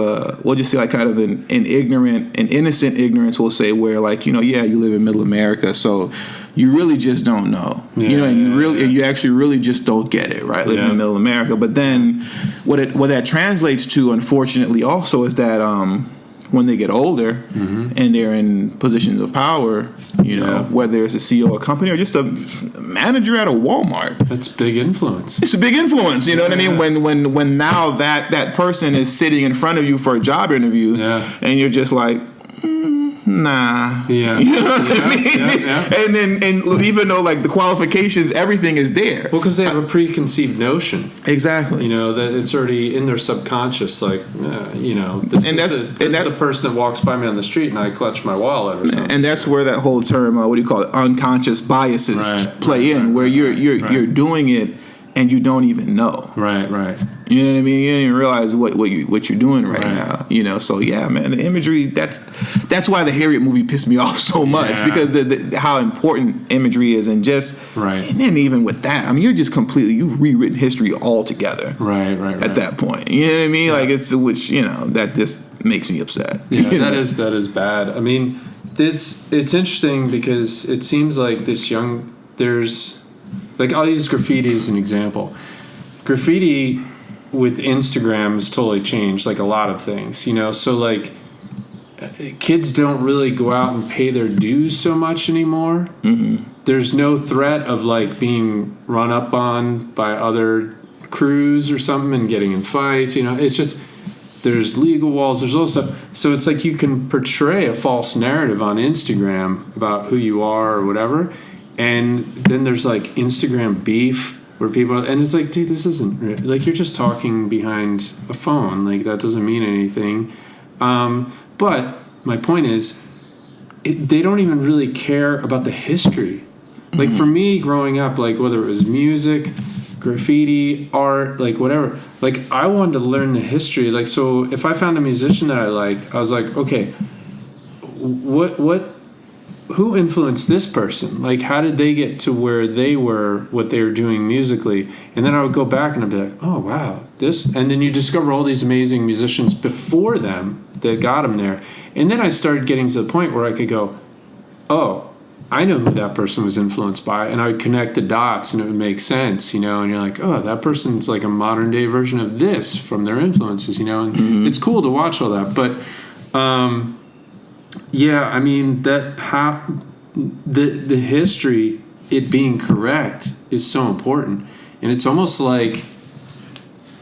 we'll just say like kind of an innocent ignorance, we'll say, where like, you live in middle America, so you really just don't know, and you actually really just don't get it, right? Living in middle America. But then what that translates to, unfortunately, also is that when they get older and they're in positions of power, whether it's a CEO of a company or just a manager at a Walmart. That's big influence. It's a big influence, you know what I mean? When now that person is sitting in front of you for a job interview and you're just like, nah. Yeah. You know what I mean? And even though like the qualifications, everything is there. Well, because they have a preconceived notion. Exactly. That it's already in their subconscious, like, this is the person that walks by me on the street and I clutch my wallet or something. And that's where that whole term, what do you call it, unconscious biases play in, where you're doing it and you don't even know. Right. You know what I mean? You don't even realize what you're doing right now. So yeah, man, the imagery, that's why the Harriet movie pissed me off so much, because the how important imagery is, and just and then even with that, I mean, you've rewritten history altogether. Right. At that point. You know what I mean? Like that just makes me upset. Yeah, that is bad. I mean, it's interesting because it seems like there's like, I'll use graffiti as an example. Graffiti with Instagram has totally changed, like, a lot of things, So, like, kids don't really go out and pay their dues so much anymore. There's no threat of, like, being run up on by other crews or something and getting in fights. It's just, there's legal walls, there's all stuff. So it's like you can portray a false narrative on Instagram about who you are or whatever. And then there's like Instagram beef where people, and it's like, dude, this isn't like, you're just talking behind a phone. Like, that doesn't mean anything. But my point is, they don't even really care about the history. Like, for me growing up, like, whether it was music, graffiti, art, like, whatever, like, I wanted to learn the history. Like, so if I found a musician that I liked, I was like, okay, who influenced this person? Like, how did they get to where they were, what they were doing musically? And then I would go back and I'd be like, oh, wow, this. And then you discover all these amazing musicians before them that got them there. And then I started getting to the point where I could go, oh, I know who that person was influenced by. And I would connect the dots and it would make sense, And you're like, oh, that person's like a modern day version of this from their influences, And it's cool to watch all that. But, yeah, I mean, that how the history, it being correct, is so important, and it's almost like,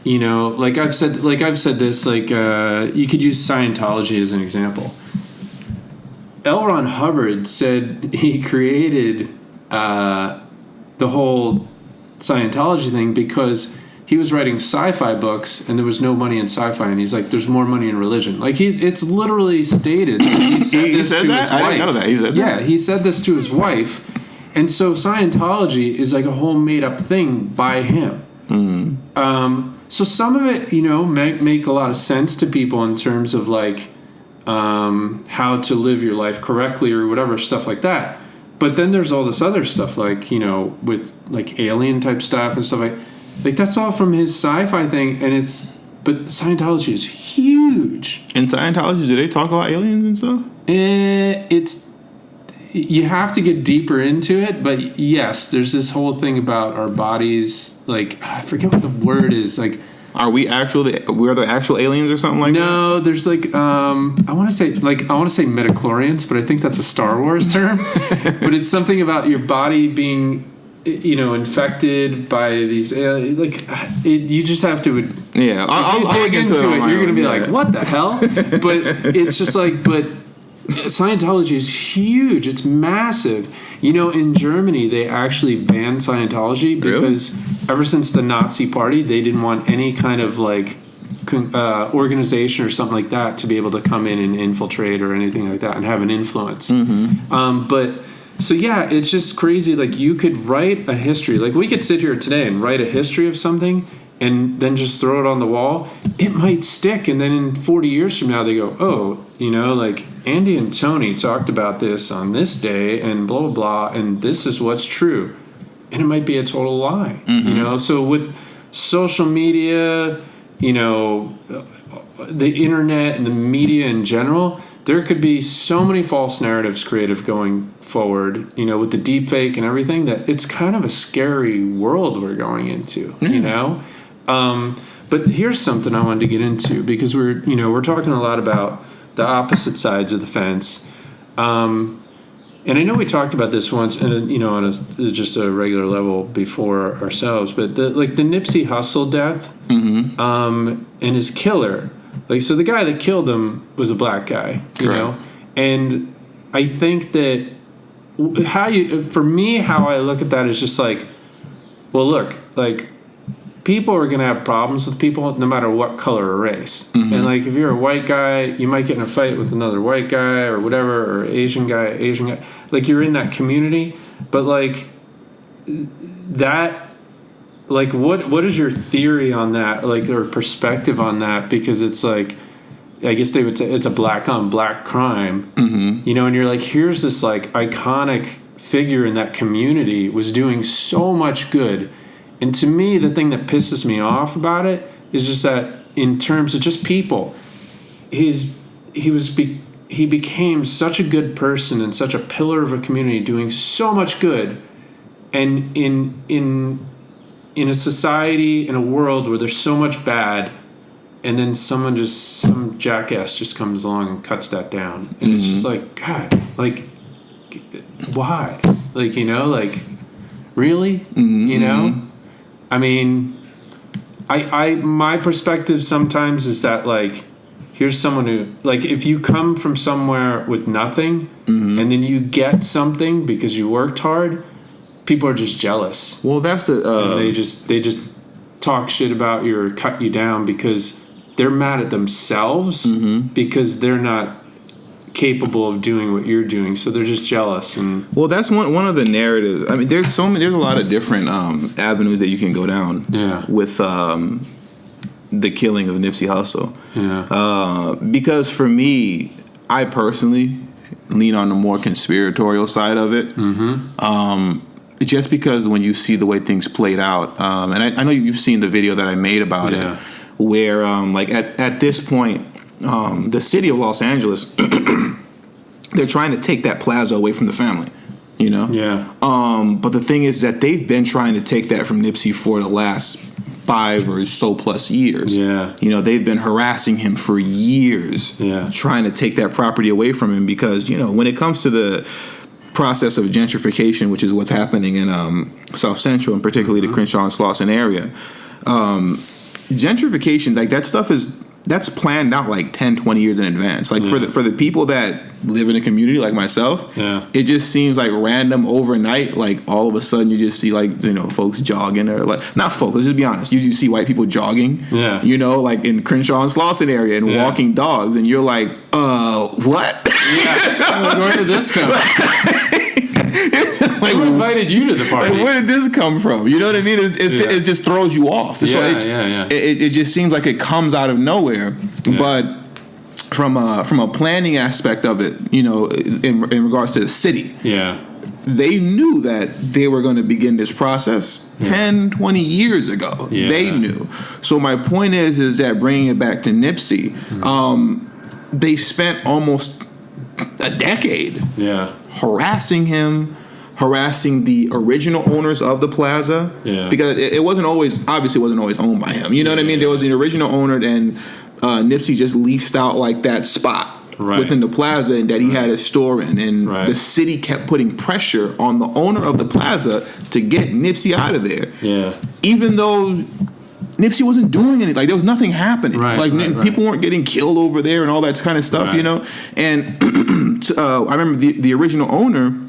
like I've said this, like, you could use Scientology as an example. L. Ron Hubbard said he created the whole Scientology thing because he was writing sci-fi books and there was no money in sci-fi, and he's like, there's more money in religion. Like it's literally stated. He said this to his wife. I didn't know that. He said that. Yeah, he said this to his wife, and so Scientology is like a whole made-up thing by him. So some of it, make a lot of sense to people in terms of like how to live your life correctly or whatever, stuff like that. But then there's all this other stuff like, with like alien type stuff and stuff like that's all from his sci-fi thing, but Scientology is huge. In Scientology, do they talk about aliens and stuff? You have to get deeper into it, but yes, there's this whole thing about our bodies. Like, I forget what the word is. Like, we're the actual aliens or something like that? No, there's like I want to say midichlorians, but I think that's a Star Wars term. But it's something about your body being, infected by these you just have to. Yeah, I'll dig into it. You're gonna be like, what the hell? But it's just like, Scientology is huge. It's massive. In Germany, they actually banned Scientology because ever since the Nazi Party, they didn't want any kind of like organization or something like that to be able to come in and infiltrate or anything like that and have an influence. So yeah, it's just crazy. Like you could write a history. Like we could sit here today and write a history of something and then just throw it on the wall. It might stick, and then in 40 years from now, they go, oh, like Andy and Tony talked about this on this day and blah, blah, blah, and this is what's true. And it might be a total lie, So with social media, the internet and the media in general, there could be so many false narratives creative going forward, with the deep fake and everything, that it's kind of a scary world we're going into, But here's something I wanted to get into because we're talking a lot about the opposite sides of the fence. And I know we talked about this once, on just a regular level before ourselves, but the Nipsey Hussle death, and his killer, so the guy that killed him was a black guy, know, and I think that how I look at that is just like, well, look, people are going to have problems with people no matter what color or race. And if you're a white guy, you might get in a fight with another white guy or whatever, or Asian guy. You're in that community. But that, what is your theory on that? Or perspective on that? Because it's I guess they would say it's a black on black crime, and you're like, here's this iconic figure in that community was doing so much good. And to me, the thing that pisses me off about it is just that in terms of just people, he became such a good person and such a pillar of a community doing so much good. And in a society, in a world where there's so much bad, and then some jackass just comes along and cuts that down. And it's just like, God, why? Really? I mean, my perspective sometimes is that here's someone who if you come from somewhere with nothing and then you get something because you worked hard, people are just jealous. Well, that's the and they just talk shit about you or cut you down because they're mad at themselves because they're not capable of doing what you're doing, so they're just jealous. And that's one of the narratives. I mean, there's a lot of different avenues that you can go down with the killing of Nipsey Hussle. Because for me, I personally lean on the more conspiratorial side of it. Just because when you see the way things played out, and I know you've seen the video that I made about it, where at this point, the city of Los Angeles, they're trying to take that plaza away from the family, But the thing is that they've been trying to take that from Nipsey for the last 5 or so plus years. They've been harassing him for years, trying to take that property away from him because, when it comes to the process of gentrification, which is what's happening in South Central and particularly the Crenshaw and Slauson area, gentrification, that stuff is that's planned out like 10, 20 years in advance. Like for the people that live in a community like myself, it just seems like random overnight. Like all of a sudden you just see like, you know, folks jogging or like, not folks, let's just be honest. You see white people jogging, you know, like in Crenshaw and Slauson area and walking dogs. And you're like, what? Yeah. Where did this come from? Like, who invited you to the party? Like, where did this come from? You know what I mean? It just throws you off. It just seems like it comes out of nowhere. Yeah. But from a planning aspect of it, you know, in regards to the city, they knew that they were going to begin this process 10, 20 years ago. Yeah. They knew. So my point is that bringing it back to Nipsey, they spent almost a decade harassing him, harassing the original owners of the plaza, because it wasn't always owned by him. You know what I mean? There was an original owner, and Nipsey just leased out like that spot within the plaza, and that he had his store in, and the city kept putting pressure on the owner of the plaza to get Nipsey out of there. Yeah, even though Nipsey wasn't doing anything. Like, there was nothing happening. People weren't getting killed over there and all that kind of stuff, you know? And I remember the original owner,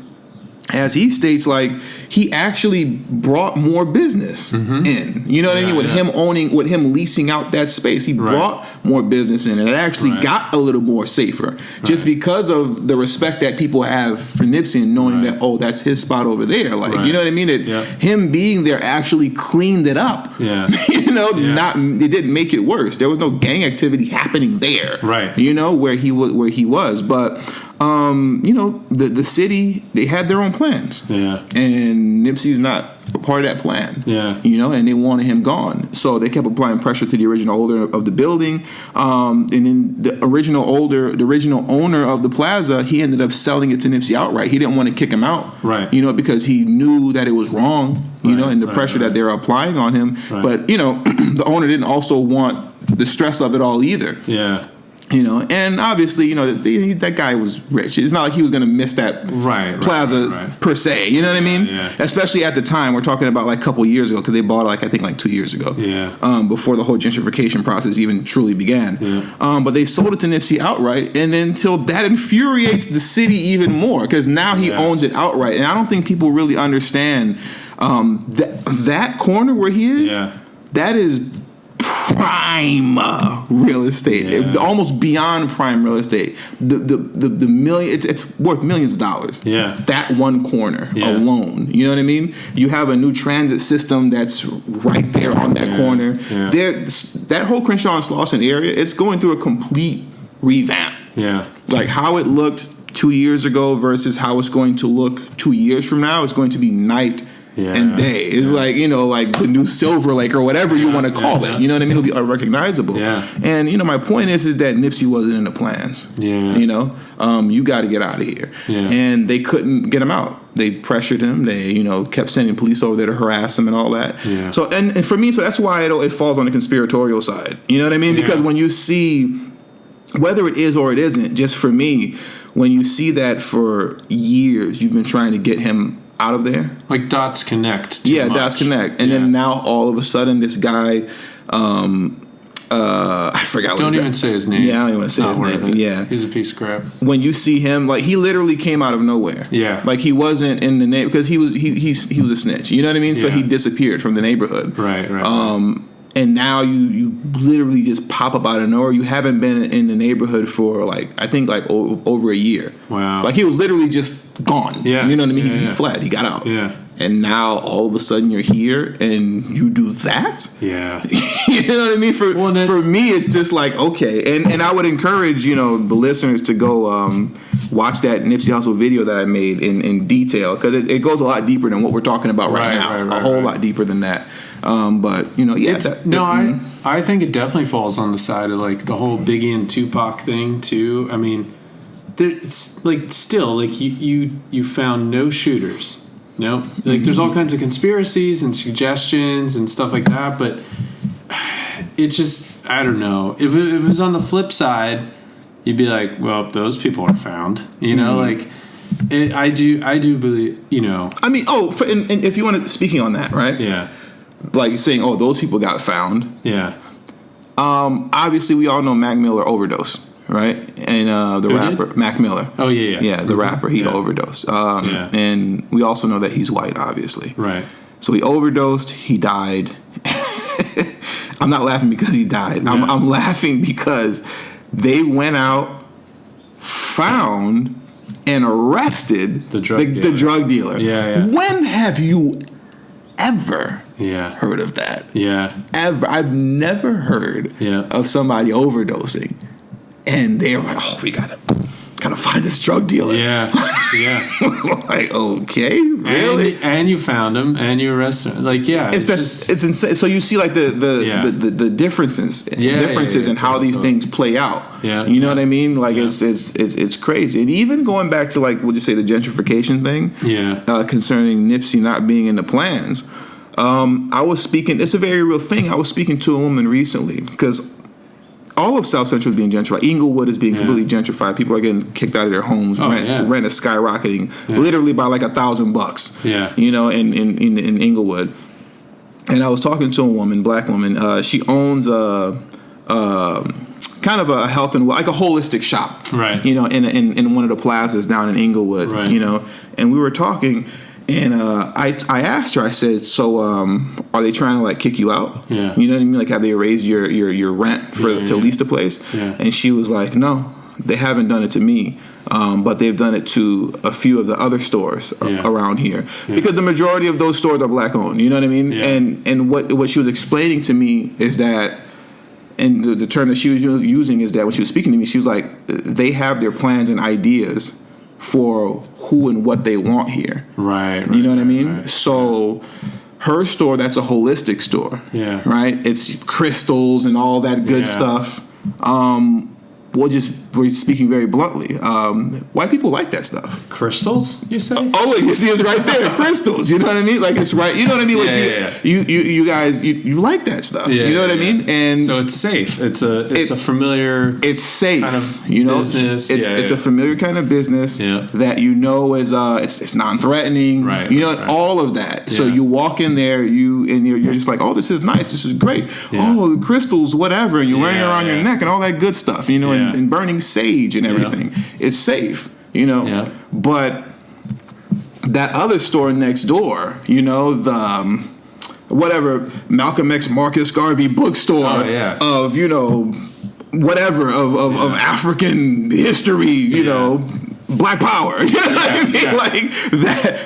as he states, like, he actually brought more business in. You know what I mean? With him leasing out that space, he brought more business in, and it actually got a little more safer, just because of the respect that people have for Nipsey and knowing that, oh, that's his spot over there. Like, you know what I mean? Him being there actually cleaned it up. Yeah. You know, it didn't make it worse. There was no gang activity happening there. Right. You know, where he was, but. You know, the city, they had their own plans. Yeah. And Nipsey's not a part of that plan. Yeah. You know, and they wanted him gone. So they kept applying pressure to the original owner of the building. And then the original owner of the plaza, he ended up selling it to Nipsey outright. He didn't want to kick him out. Right. You know, because he knew that it was wrong, you know, and the pressure that they were applying on him. Right. But, you know, the owner didn't also want the stress of it all either. Yeah. You know, and obviously, you know, that guy was rich. It's not like he was going to miss that plaza per se. You know what I mean? Yeah. Especially at the time, we're talking about like a couple years ago, because they bought it, I think 2 years ago. Yeah. Before the whole gentrification process even truly began. Yeah. But they sold it to Nipsey outright, and then until that infuriates the city even more, because now he owns it outright, and I don't think people really understand that corner where he is. Yeah. That is prime real estate, almost beyond prime real estate. The million, it's worth millions of dollars. Yeah, that one corner alone. You know what I mean? You have a new transit system that's right there on that corner. Yeah. That whole Crenshaw and Slauson area, it's going through a complete revamp. Yeah, like how it looked 2 years ago versus how it's going to look 2 years from now. It's going to be night and day. It's like, you know, like the new Silver Lake or whatever you want to call it. You know what I mean? It'll be unrecognizable. Yeah. And, you know, my point is that Nipsey wasn't in the plans. Yeah. You know, you got to get out of here. Yeah. And they couldn't get him out. They pressured him. They, you know, kept sending police over there to harass him and all that. Yeah. So, and for me, so that's why it falls on the conspiratorial side. You know what I mean? Because when you see, whether it is or it isn't, just for me, when you see that for years, you've been trying to get him out of there, like dots connect. Dots connect, and then now all of a sudden, this guy, I forgot. Don't even say his name. Yeah, I don't even want to say his name. Yeah, he's a piece of crap. When you see him, like, he literally came out of nowhere. Yeah, like he wasn't in the neighborhood because he was a snitch. You know what I mean? So he disappeared from the neighborhood. Right. And now you literally just pop up out of nowhere. You haven't been in the neighborhood for I think over a year. Wow. Like, he was literally just gone. Yeah. You know what I mean? He fled. He got out. Yeah. And now all of a sudden you're here and you do that? Yeah. You know what I mean? For me, it's just like, okay. And I would encourage, you know, the listeners to go watch that Nipsey Hussle video that I made in detail, because it goes a lot deeper than what we're talking about right now. A whole lot deeper than that. But, you know, I think it definitely falls on the side of like the whole Biggie and Tupac thing too. I mean, it's like still like you found no shooters. No, like there's all kinds of conspiracies and suggestions and stuff like that, but it's just, I don't know. If it was on the flip side, you'd be like, well, those people are found. You know, like I do believe. You know, I mean, and if you want to, speaking on that, right? Yeah. Like you're saying, those people got found. Yeah. Obviously, we all know Mac Miller overdosed, right? And the rapper Mac Miller. Oh yeah. Yeah, the rapper. He overdosed. And we also know that he's white, obviously. Right. So he overdosed. He died. I'm not laughing because he died. Yeah. I'm laughing because they went out, found, and arrested the drug dealer. Yeah. When have you ever heard of that? Yeah. Ever. I've never heard of somebody overdosing. And they were like, oh, we gotta find this drug dealer. Yeah. Like, okay, really? And you found him, and you arrested him. Like, it's insane. So you see, like the differences in how these things play out. Yeah, you know what I mean? Like it's crazy. And even going back to, like, would you say the gentrification thing? Yeah. Concerning Nipsey not being in the plans. I was speaking. It's a very real thing. I was speaking to a woman recently because all of South Central is being gentrified. Inglewood is being completely gentrified. People are getting kicked out of their homes. Rent is skyrocketing, literally by like $1,000. Yeah, you know, in Inglewood. And I was talking to a woman, black woman. She owns a kind of a health and like a holistic shop, right? You know, in one of the plazas down in Inglewood, right. You know. And we were talking. And I asked her, I said, so are they trying to, like, kick you out? Yeah. You know what I mean? Like, have they raised your rent to lease the place? Yeah. And she was like, no, they haven't done it to me. But they've done it to a few of the other stores around here. Yeah. Because the majority of those stores are black owned. You know what I mean? Yeah. And what she was explaining to me is that, and the term that she was using is that when she was speaking to me, she was like, they have their plans and ideas for who and what they want here. Right. You know what I mean? Right. So her store, that's a holistic store. Yeah. Right? It's crystals and all that good stuff. We're speaking very bluntly. White people like that stuff. Crystals, you say? Oh, you see, it's right there. Crystals. You know what I mean? Like, it's right. You know what I mean? Like you guys, you like that stuff. Yeah, you know what I mean? And so it's safe. It's a familiar. It's safe. Kind of business. It's a familiar kind of business that you know is it's non-threatening. Right. You know all of that. Yeah. So you walk in there, you're just like, oh, this is nice. This is great. Yeah. Oh, the crystals, whatever, and you're wearing it around your neck and all that good stuff. You know, and burning sage and everything. It's safe, you know. Yeah. But that other store next door, you know, the whatever Malcolm X Marcus Garvey bookstore of, you know, whatever of African history, you know, Black Power. You know what I mean? Yeah. Like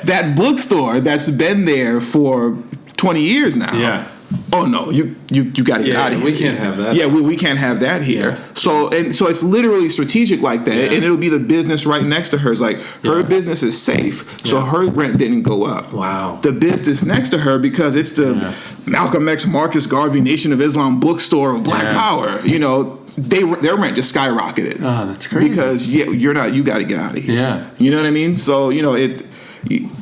that bookstore that's been there for 20 years now. Yeah. Oh no, you got to get out of here. We can't have that. Yeah, we can't have that here. Yeah. So it's literally strategic like that, and it'll be the business right next to her. It's like her business is safe, so her rent didn't go up. Wow. The business next to her, because it's the Malcolm X Marcus Garvey Nation of Islam bookstore of Black Power. You know, their rent just skyrocketed. Oh, that's crazy. Because you got to get out of here. Yeah. You know what I mean? So you know it.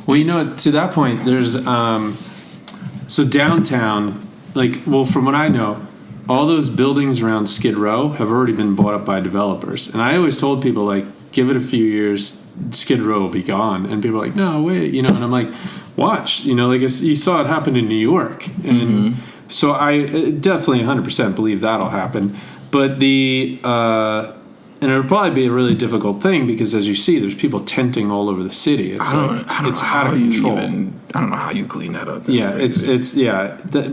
Well, you know, to that point, there's so downtown. From what I know, all those buildings around Skid Row have already been bought up by developers. And I always told people, like, give it a few years, Skid Row will be gone. And people are like, no, wait, you know. And I'm like, watch, you know, like you saw it happen in New York. And so I definitely 100% believe that'll happen. But and it'll probably be a really difficult thing because, as you see, there's people tenting all over the city. It's out of control. I don't know how you clean that up.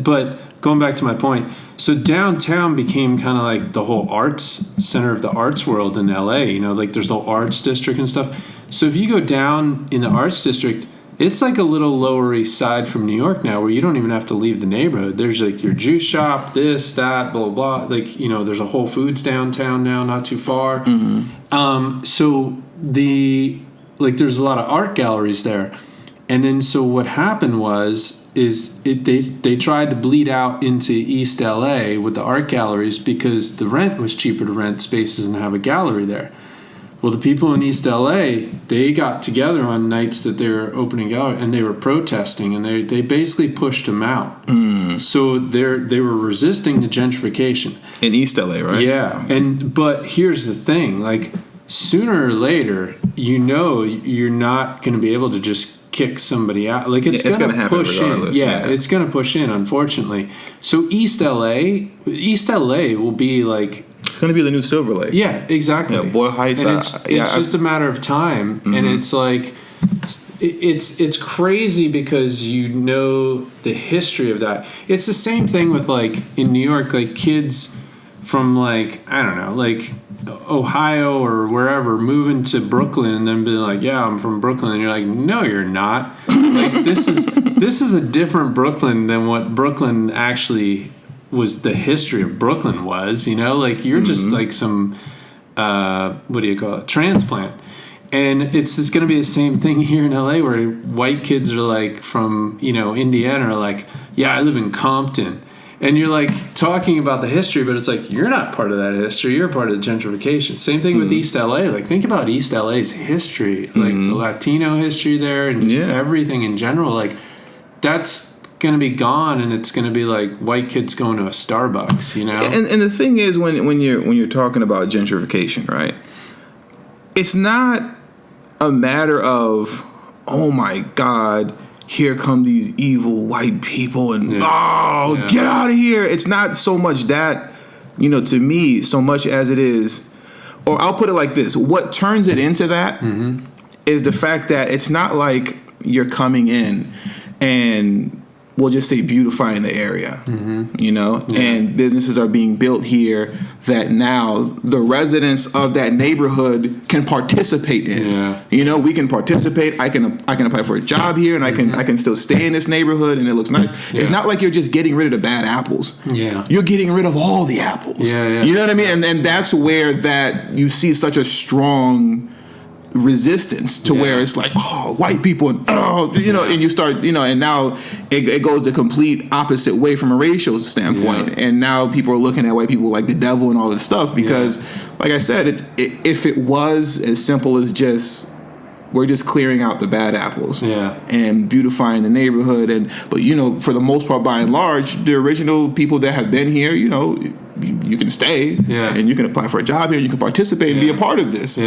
But going back to my point, so downtown became kind of like the whole arts center of the arts world in LA. You know, like there's the whole arts district and stuff. So if you go down in the arts district, it's like a little Lower East Side from New York now, where you don't even have to leave the neighborhood. There's like your juice shop, this, that, blah, blah, blah. Like, you know, there's a Whole Foods downtown now, not too far. So there's a lot of art galleries there. And then so what happened they tried to bleed out into East LA with the art galleries because the rent was cheaper to rent spaces and have a gallery there. Well, the people in East LA, they got together on nights that they were opening out and they were protesting, and they basically pushed them out. So they were resisting the gentrification in East LA, right? Yeah, but here's the thing: like sooner or later, you know, you're not going to be able to just kick somebody out. Like it's going to push in. Yeah, it's going to push in, unfortunately. So East LA will be like, it's going to be the new Silver Lake. Yeah, exactly. Yeah, Boyle Heights. And it's just a matter of time, and it's like it's crazy because you know the history of that. It's the same thing with like in New York, like kids from like I don't know, like Ohio or wherever moving to Brooklyn and then being like, yeah, I'm from Brooklyn, and you're like, no, you're not. Like this is a different Brooklyn than what Brooklyn actually was. The history of Brooklyn was, you know, like you're just like some what do you call it, transplant. And it's going to be the same thing here in LA where white kids are like from, you know, Indiana are like, yeah, I live in Compton. And you're like talking about the history, but it's like, you're not part of that history. You're part of the gentrification. Same thing with East LA. Like, think about East LA's history, like the Latino history there and everything in general. Like, that's going to be gone, and it's going to be like white kids going to a Starbucks, you know? And the thing is, when you're talking about gentrification, right? It's not a matter of, oh my God, here come these evil white people and get out of here. It's not so much that, you know, to me, so much as it is, or I'll put it like this, what turns it into that is the fact that it's not like you're coming in and we'll just say beautifying the area, you know, and businesses are being built here that now the residents of that neighborhood can participate in. You know, we can participate. I can apply for a job here, and I can still stay in this neighborhood, and it looks nice. It's not like you're just getting rid of the bad apples. You're getting rid of all the apples. You know what I mean? And that's where that you see such a strong resistance to where it's like, oh, white people, and you know, and you start, you know, and now it goes the complete opposite way from a racial standpoint, and now people are looking at white people like the devil and all this stuff because, like I said, if it was as simple as just we're just clearing out the bad apples and beautifying the neighborhood, but you know, for the most part, by and large, the original people that have been here, you know, you can stay and you can apply for a job here, you can participate and be a part of this.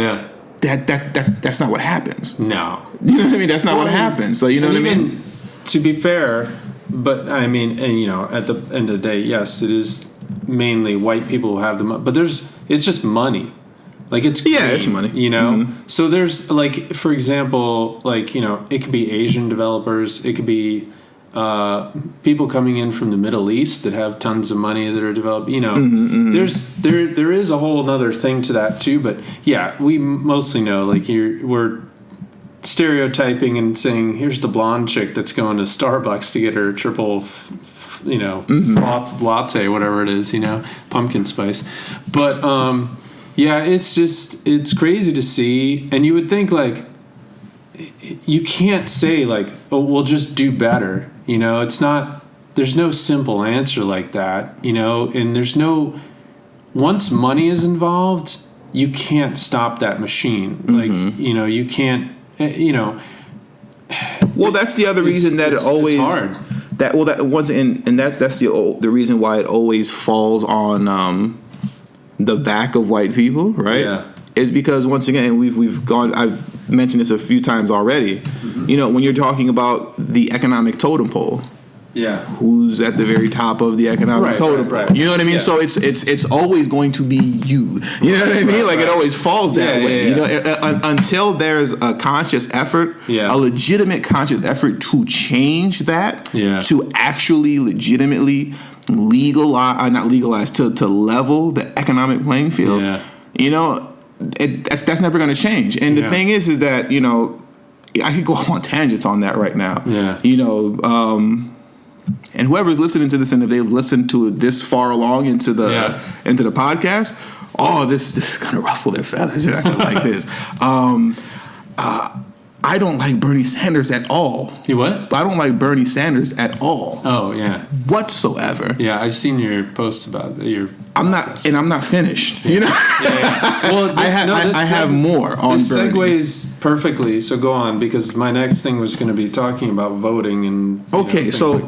That's not what happens. No. You know what I mean? That's not what happens. So, you know what I mean? To be fair, but I mean, and you know, at the end of the day, yes, it is mainly white people who have the money, but it's just money. Like it's green, it's money. You know? So there's like, for example, like, you know, it could be Asian developers, it could be people coming in from the Middle East that have tons of money that are developed, you know, there is a whole other thing to that too. But yeah, we mostly know like we're stereotyping and saying, here's the blonde chick that's going to Starbucks to get her triple, you know, froth latte, whatever it is, you know, pumpkin spice. But yeah, it's crazy to see. And you would think like, you can't say like, oh, we'll just do better. You know, it's not, there's no simple answer like that, you know, and there's no, once money is involved, you can't stop that machine. Like, you know, you can't, you know. Well, that's the other reason that it always, it's hard. That's the reason why it always falls on the back of white people, right? Yeah. Is because once again, I've mentioned this a few times already. You know, when you're talking about the economic totem pole, who's at the very top of the economic totem pole? You know what I mean? Yeah. So it's always going to be you. You know what I mean? Like it always falls that way. You know, until there's a conscious effort, a legitimate conscious effort to change that, to actually legitimately to level the economic playing field. You know. That's never going to change. And the thing is that, you know, I could go on tangents on that right now. You know, and whoever's listening to this, and if they've listened to it this far along into the podcast, this is going to ruffle their feathers. You're not going to like this. I don't like Bernie Sanders at all. You what? I don't like Bernie Sanders at all. Oh, yeah. Whatsoever. Yeah, I've seen your posts about that. I'm not finished. You know. Well, I have more on this Bernie. Segues perfectly. So go on, because my next thing was going to be talking about voting and. Okay, so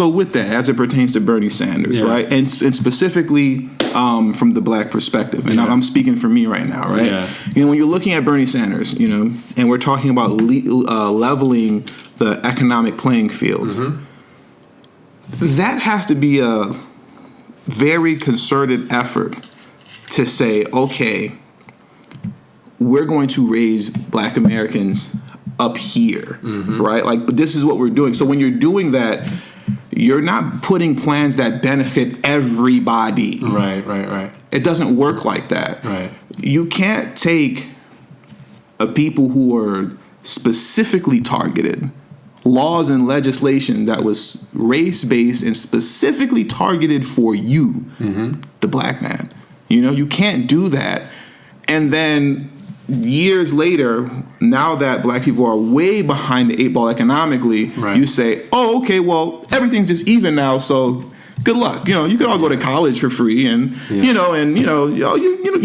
with that, as it pertains to Bernie Sanders, right, and specifically from the black perspective, and I'm speaking for me right now, right? You know, when you're looking at Bernie Sanders, you know, and we're talking about leveling the economic playing field. Mm-hmm. That has to be a very concerted effort to say, okay, we're going to raise Black Americans up here, mm-hmm. right? Like, but this is what we're doing. So when you're doing that, you're not putting plans that benefit everybody. Right. It doesn't work like that. Right. You can't take a people who are specifically targeted, laws and legislation that was race-based and specifically targeted for you, mm-hmm. the Black man. You can't do that. And then years later, now that Black people are way behind the 8 ball economically, right. you say, oh, okay, well, everything's just even now, so good luck. You can all go to college for free, and you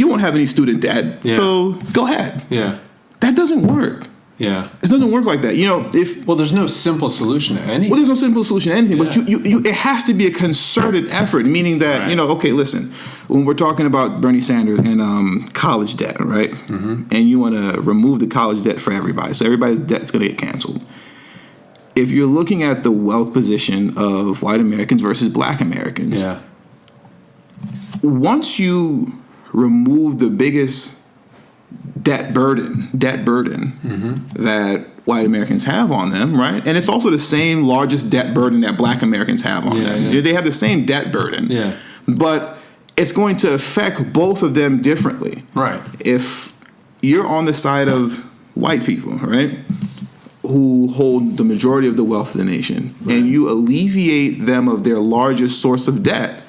won't have any student debt. Yeah. So go ahead. Yeah. That doesn't work. Yeah. It doesn't work like that. There's no simple solution to anything. Well, there's no simple solution to anything, but it has to be a concerted effort, meaning that, right. Okay, listen, when we're talking about Bernie Sanders and college debt, right? Mm-hmm. And you want to remove the college debt for everybody, so everybody's debt's going to get canceled. If you're looking at the wealth position of white Americans versus Black Americans, yeah. once you remove the biggest debt burden mm-hmm. that white Americans have on them, right? And it's also the same largest debt burden that Black Americans have on them. Yeah. They have the same debt burden. Yeah. But it's going to affect both of them differently. Right. If you're on the side of white people, right, who hold the majority of the wealth of the nation, right. and you alleviate them of their largest source of debt,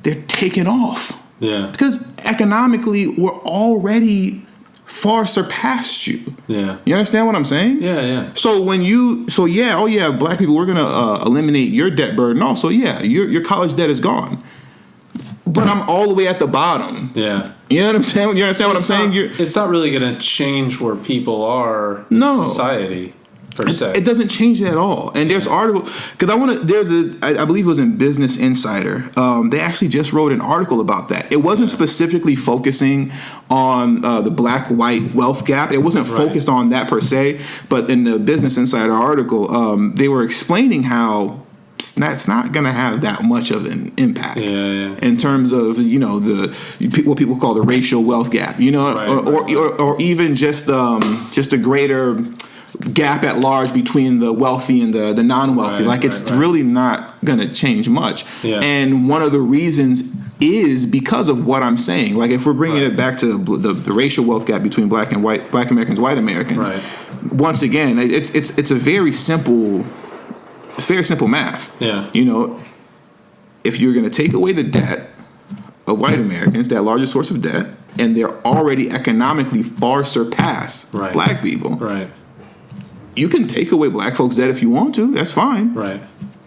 they're taken off. Yeah. Because economically, we're already far surpassed you. Yeah. You understand what I'm saying? Yeah. So Black people, we're going to eliminate your debt burden. Also, your college debt is gone. But I'm all the way at the bottom. Yeah. You know what I'm saying? You understand what I'm saying? It's not really going to change where people are in society. It doesn't change that at all. And there's article because I believe it was in Business Insider. They actually just wrote an article about that. It wasn't specifically focusing on the black-white wealth gap. It wasn't focused on that per se. But in the Business Insider article, they were explaining how that's not going to have that much of an impact in terms of what people call the racial wealth gap. Or even just a greater gap at large between the wealthy and the non-wealthy. It's really not going to change much. Yeah. And one of the reasons is because of what I'm saying. Like if we're bringing it back to the racial wealth gap between Black Americans, white Americans. Right. Once again, it's a very simple. It's very simple math. Yeah. If you're going to take away the debt of white Americans, that largest source of debt, and they're already economically far surpass Black people. Right. You can take away Black folks' debt if you want to. That's fine. Right.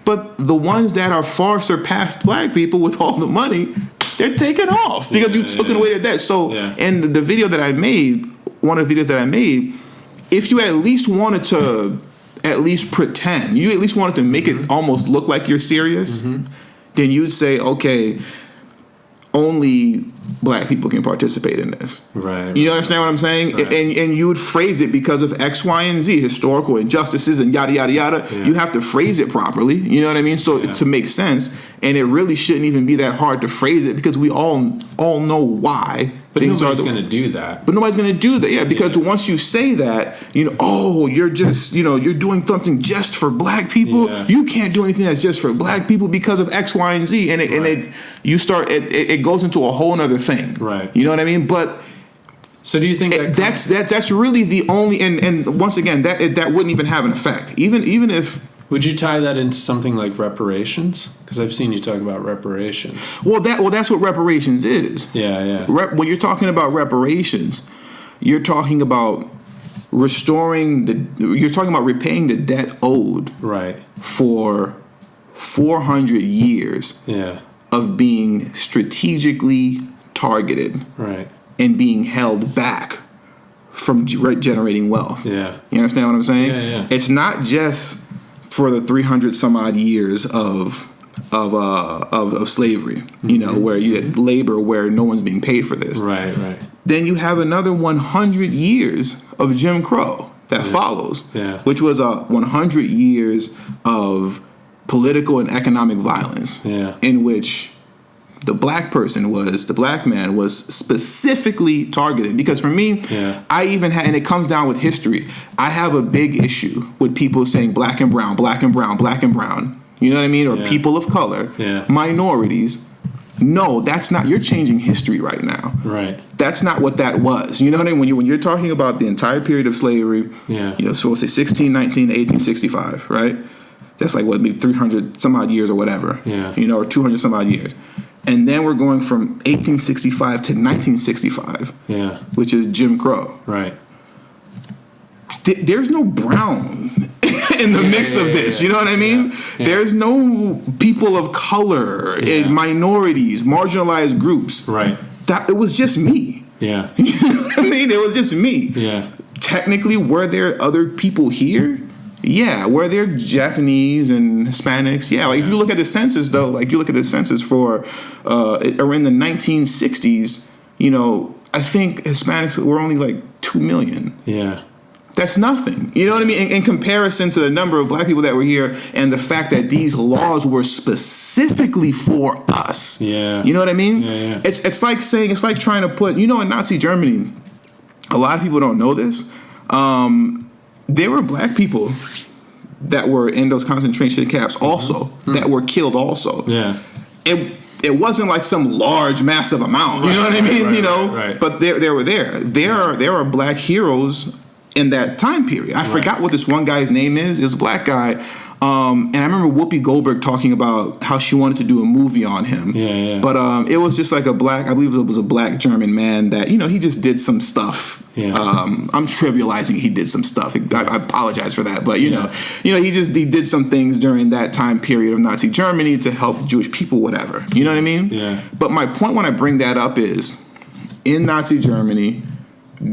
But the ones that are far surpassed Black people with all the money, they're taken off because you took away their debt. So, in the video that I made, one of the videos that I made, if you at least wanted to pretend, you at least wanted to make it almost look like you're serious, then you'd say, okay, only Black people can participate in this. Right. You understand what I'm saying? Right. And you would phrase it because of X, Y, and Z, historical injustices and yada, yada, yada. Yeah. You have to phrase it properly. You know what I mean? So to make sense. And it really shouldn't even be that hard to phrase it because we all know why. But nobody's going to do that. But nobody's going to do that, because once you say that, you're just, you're doing something just for Black people. Yeah. You can't do anything that's just for Black people because of X, Y, and Z. And it goes into a whole other thing. Right. You know what I mean? But so do you think that's really the only and once again that wouldn't even have an effect. Even if. Would you tie that into something like reparations? Because I've seen you talk about reparations. Well, that's what reparations is. Yeah. When you're talking about reparations, you're talking about repaying the debt owed. Right. For 400 years. Yeah. Of being strategically targeted. Right. And being held back from generating wealth. Yeah. You understand what I'm saying? Yeah. It's not just for the 300 some odd years of slavery, where you had labor where no one's being paid for this. Right. Then you have another 100 years of Jim Crow. that follows, which was 100 years of political and economic violence, in which the black man was specifically targeted. Because for me, I even had, and it comes down with history, I have a big issue with people saying black and brown, black and brown, black and brown. You know what I mean? Or people of color, minorities. No, that's not. You're changing history right now. Right. That's not what that was. You know what I mean? When you're talking about the entire period of slavery, so we'll say 1619 to 1865, right? That's like what, maybe 300 some odd years or whatever. Or 200 some odd years. And then we're going from 1865 to 1965, which is Jim Crow. Right. There's no brown in the mix of this. You know what I mean? There's no people of color and minorities, marginalized groups. Right. It was just me. Yeah. You know what I mean? It was just me. Yeah. Technically, were there other people here? Yeah. Were there Japanese and Hispanics? Yeah. Like if you look at the census, though, like you look at the census for around the 1960s, I think Hispanics were only like 2 million. Yeah. That's nothing. You know what I mean? In comparison to the number of black people that were here and the fact that these laws were specifically for us. Yeah. You know what I mean? Yeah. It's like trying to put, in Nazi Germany, a lot of people don't know this. There were black people that were in those concentration camps also, that were killed also. Yeah. It wasn't like some large, massive amount. You know what I mean? Right. But they were there. There are black heroes in that time period. I forgot what this one guy's name is. It's a black guy. And I remember Whoopi Goldberg talking about how she wanted to do a movie on him. Yeah. But it was just like I believe it was a black German man that, he just did some stuff. Yeah. I'm trivializing he did some stuff. I apologize for that. But, he did some things during that time period of Nazi Germany to help Jewish people, whatever. You know what I mean? Yeah. But my point when I bring that up is, in Nazi Germany,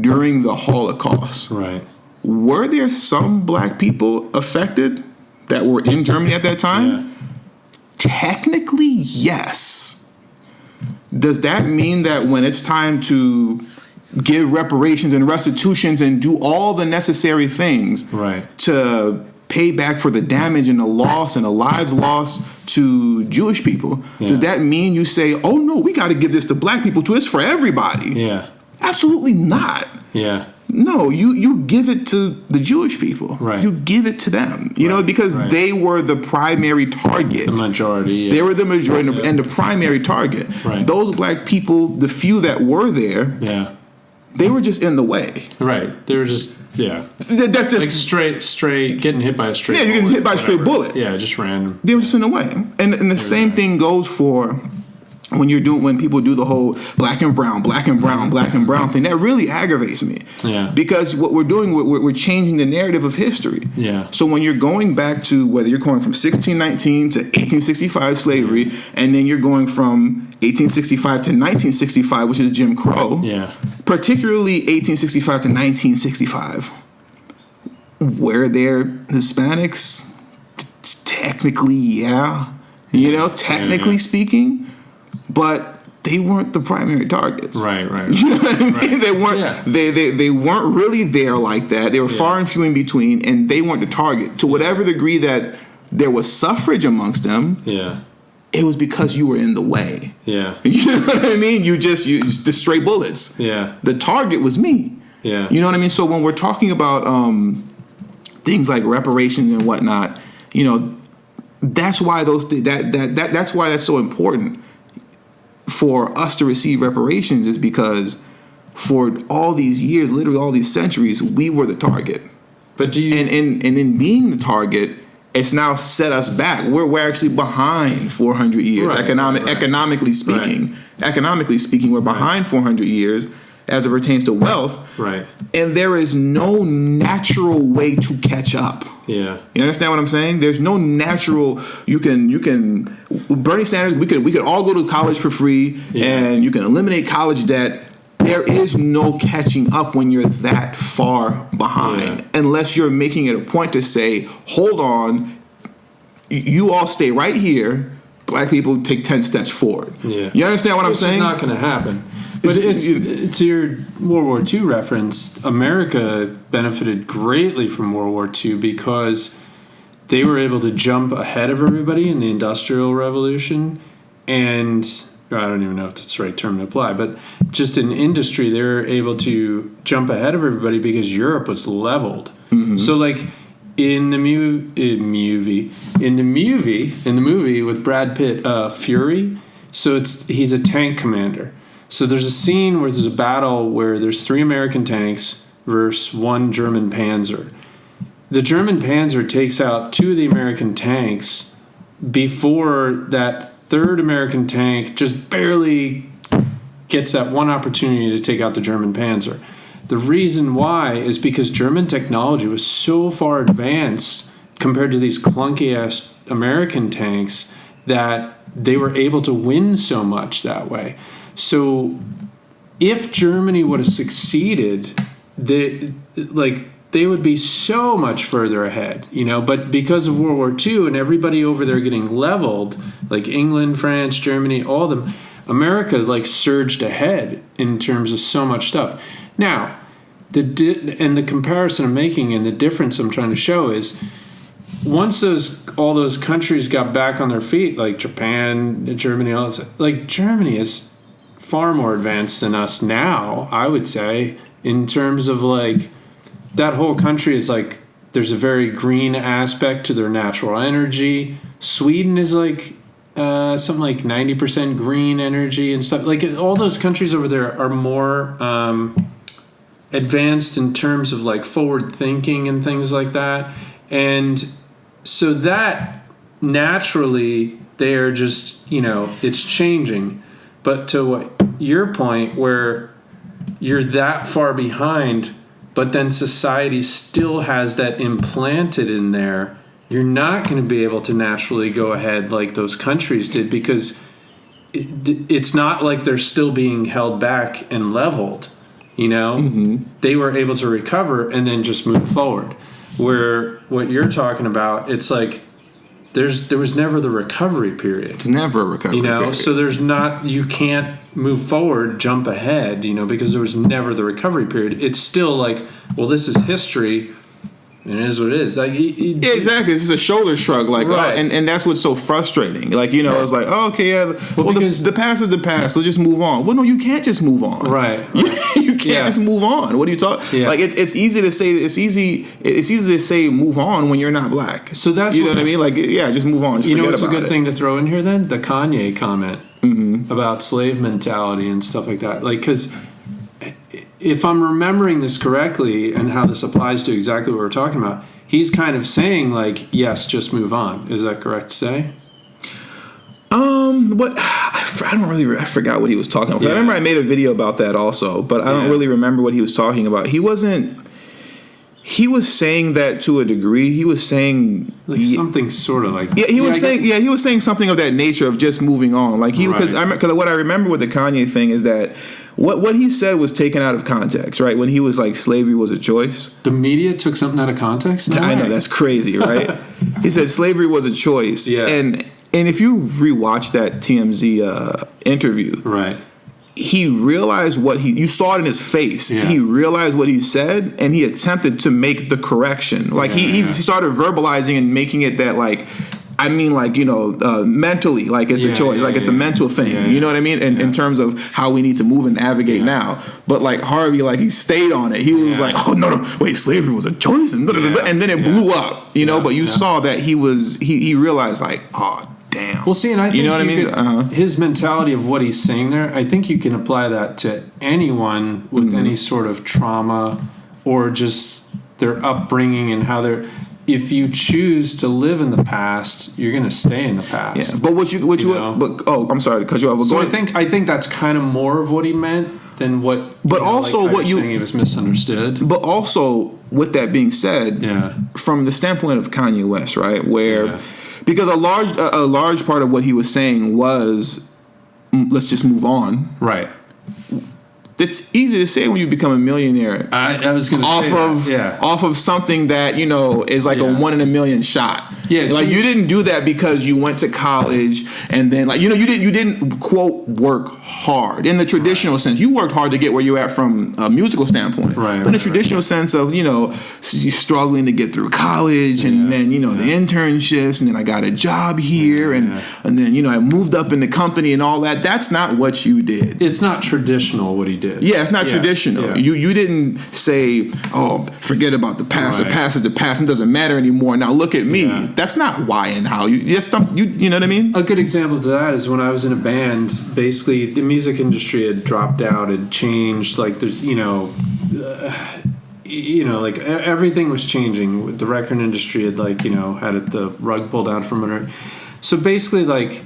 during the Holocaust, right, were there some black people affected that were in Germany at that time? Yeah. Technically, yes. Does that mean that when it's time to give reparations and restitutions and do all the necessary things to pay back for the damage and the loss and the lives lost to Jewish people, does that mean you say, oh no, we got to give this to black people too? It's for everybody. Yeah. Absolutely not. Yeah. No, you give it to the Jewish people. Right. You give it to them. Because they were the primary target. The majority. Yeah. They were the majority and the primary target. Right. Those black people, the few that were there, they were just in the way. Right. They were just That's just like straight getting hit by a straight. Yeah, you're getting hit by a straight bullet. Yeah, just random. They were just in the way. And the same thing goes for when people do the whole black and brown thing. That really aggravates me. Yeah. Because what we're doing, we're changing the narrative of history. Yeah. So when you're going back to whether you're going from 1619 to 1865 slavery, and then you're going from 1865 to 1965, which is Jim Crow. Yeah. Particularly 1865 to 1965. Were there Hispanics? Technically, yeah. Technically speaking. But they weren't the primary targets. Right. You know what I mean? They weren't. Yeah. They weren't really there like that. They were far and few in between, and they weren't the target. To whatever degree that there was suffrage amongst them, it was because you were in the way. Yeah. You know what I mean? You used the stray bullets. Yeah. The target was me. Yeah. You know what I mean? So when we're talking about things like reparations and whatnot, that's why that's why that's so important. For us to receive reparations is because for all these years, literally all these centuries, we were the target. But do you and in being the target, it's now set us back. We're actually behind 400 years economically speaking. Right. Economically speaking, we're behind 400 years as it pertains to wealth. Right. And there is no natural way to catch up. Yeah. You understand what I'm saying? There's no natural. You can Bernie Sanders. We could all go to college for free, and you can eliminate college debt. There is no catching up when you're that far behind, unless you're making it a point to say, "Hold on, you all stay right here. Black people take 10 steps forward." Yeah. You understand what I'm saying? It's not going to happen. But it's to your World War II reference, America benefited greatly from World War II because they were able to jump ahead of everybody in the Industrial Revolution, and I don't even know if that's the right term to apply, but just in industry, they were able to jump ahead of everybody because Europe was leveled. Mm-hmm. So, like in the movie with Brad Pitt, Fury. So he's a tank commander. So there's a scene where there's a battle where there's 3 American tanks versus 1 German Panzer. The German Panzer takes out 2 of the American tanks before that 3rd American tank just barely gets that one opportunity to take out the German Panzer. The reason why is because German technology was so far advanced compared to these clunky-ass American tanks that they were able to win so much that way. So if Germany would have succeeded, they would be so much further ahead, but because of World War II and everybody over there getting leveled, like England, France, Germany, all of them, America surged ahead in terms of so much stuff. Now, the comparison I'm making and the difference I'm trying to show is once all those countries got back on their feet, like Japan, Germany, all that, Germany is far more advanced than us now, I would say, in terms of that whole country is there's a very green aspect to their natural energy. Sweden is something like 90% green energy and stuff. All those countries over there are more advanced in terms of forward thinking and things like that. And so that naturally they're just, it's changing. But to your point where you're that far behind, but then society still has that implanted in there, you're not going to be able to naturally go ahead like those countries did because it's not like they're still being held back and leveled, Mm-hmm. They were able to recover and then just move forward. Where what you're talking about, it's there was never the recovery period. There's never a recovery period. So you can't move forward, jump ahead, because there was never the recovery period. It's still this is history, and it is what it is. Yeah, exactly. This is a shoulder shrug, right. And that's what's so frustrating. It's okay, yeah. Because the past is the past. So just move on. Well, no, you can't just move on. Right. You can't just move on. What are you talking? Yeah. It's easy to say. It's easy to say move on when you're not black. So that's what I mean. Just move on. Just what's a good thing to throw in here then? The Kanye comment about slave mentality and stuff like that. Because if I'm remembering this correctly and how this applies to exactly what we're talking about, he's kind of saying yes, just move on. Is that correct to say? But I forgot what he was talking about. Yeah. I remember I made a video about that also, but I don't really remember what he was talking about. He was saying that to a degree. He was saying something sort of like he was saying something of that nature of just moving on. Because what I remember with the Kanye thing is that what he said was taken out of context, right? When he was slavery was a choice. The media took something out of context? I know, that's crazy, right? He said slavery was a choice. Yeah. And if you rewatch that TMZ interview, right, he realized you saw it in his face. Yeah. He realized what he said, and he attempted to make the correction. He started verbalizing and making it that mentally, it's a choice, it's a mental thing. Yeah. You know what I mean? In terms of how we need to move and navigate now. But Harvey, he stayed on it. He was oh no, wait, slavery was a choice, and then it blew up. But you saw that he realized oh. Damn. Well, see, and I think his mentality of what he's saying there, I think you can apply that to anyone with any sort of trauma or just their upbringing and how they're. If you choose to live in the past, you're going to stay in the past. Yeah, but I'm sorry to cut you off. So I think that's kind of more of what he meant than what. But also, what you saying he was misunderstood. But also, with that being said, from the standpoint of Kanye West, right, where. Yeah. Because a large part of what he was saying was, let's just move on. Right. It's easy to say when you become a millionaire. I was going to say off of something that is a 1 in a million shot. Yeah, like you didn't do that because you went to college and then like you didn't quote work hard in the traditional sense. You worked hard to get where you're at from a musical standpoint. Right. But in the traditional sense of you're struggling to get through college and then the internships and then I got a job here and then I moved up in the company and all that. That's not what you did. It's not traditional what he did. Yeah, it's not traditional. Yeah. You didn't say, "Oh, forget about the past. The past is the past and doesn't matter anymore. Now look at me." Yeah. That's not why and how. You know what I mean? A good example to that is when I was in a band, basically the music industry had dropped out, had changed. Like there's, like everything was changing. The record industry had had the rug pulled out from under. So basically like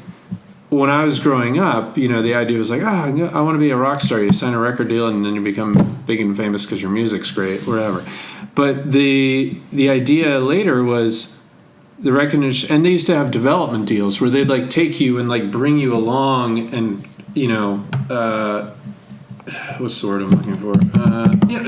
when I was growing up, the idea was like, I want to be a rock star. You sign a record deal and then you become big and famous because your music's great, whatever. But the idea later was the record industry, and they used to have development deals where they'd like take you and like bring you along and what's the word I'm looking for?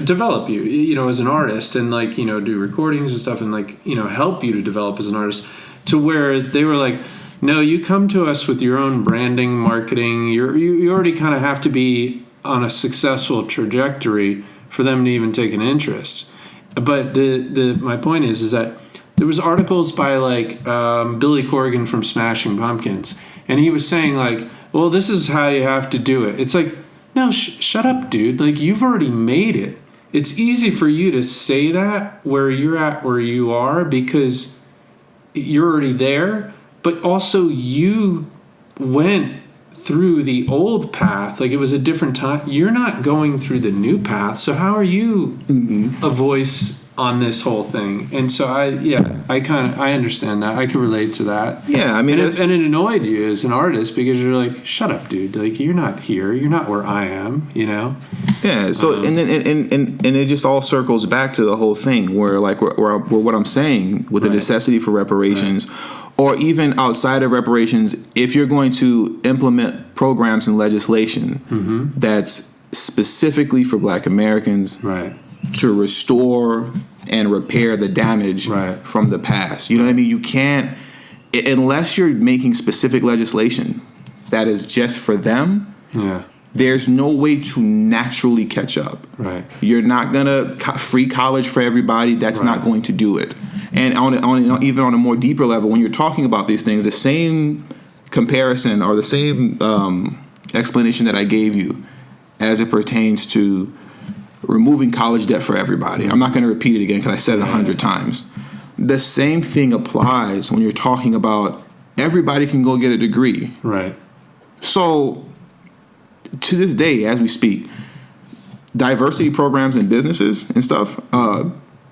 Develop you, as an artist and like do recordings and stuff and like help you to develop as an artist to where they were like, no, you come to us with your own branding, marketing. You already kind of have to be on a successful trajectory for them to even take an interest. But my point is that there was articles by like Billy Corgan from Smashing Pumpkins, and he was saying like, well, this is how you have to do it. It's like, no, shut up, dude. Like you've already made it. It's easy for you to say that where you're at, where you are, because you're already there. But also you went through the old path. Like it was a different time. You're not going through the new path. So how are you a voice on this whole thing? And so I understand that. I can relate to that. Yeah, I mean, and it annoyed you as an artist because you're like, shut up, dude. Like you're not here. You're not where I am. Yeah. So and it just all circles back to the whole thing where like where what I'm saying with the necessity for reparations. Right. Or even outside of reparations, if you're going to implement programs and legislation that's specifically for Black Americans to restore and repair the damage from the past. You know what I mean? You can't, unless you're making specific legislation that is just for them, there's no way to naturally catch up. Right. You're not going to free college for everybody. That's not going to do it. And even on a more deeper level, when you're talking about these things, the same comparison or the same explanation that I gave you as it pertains to removing college debt for everybody. I'm not going to repeat it again because I said it 100 times. The same thing applies when you're talking about everybody can go get a degree. Right. So to this day, as we speak, diversity programs in businesses and stuff,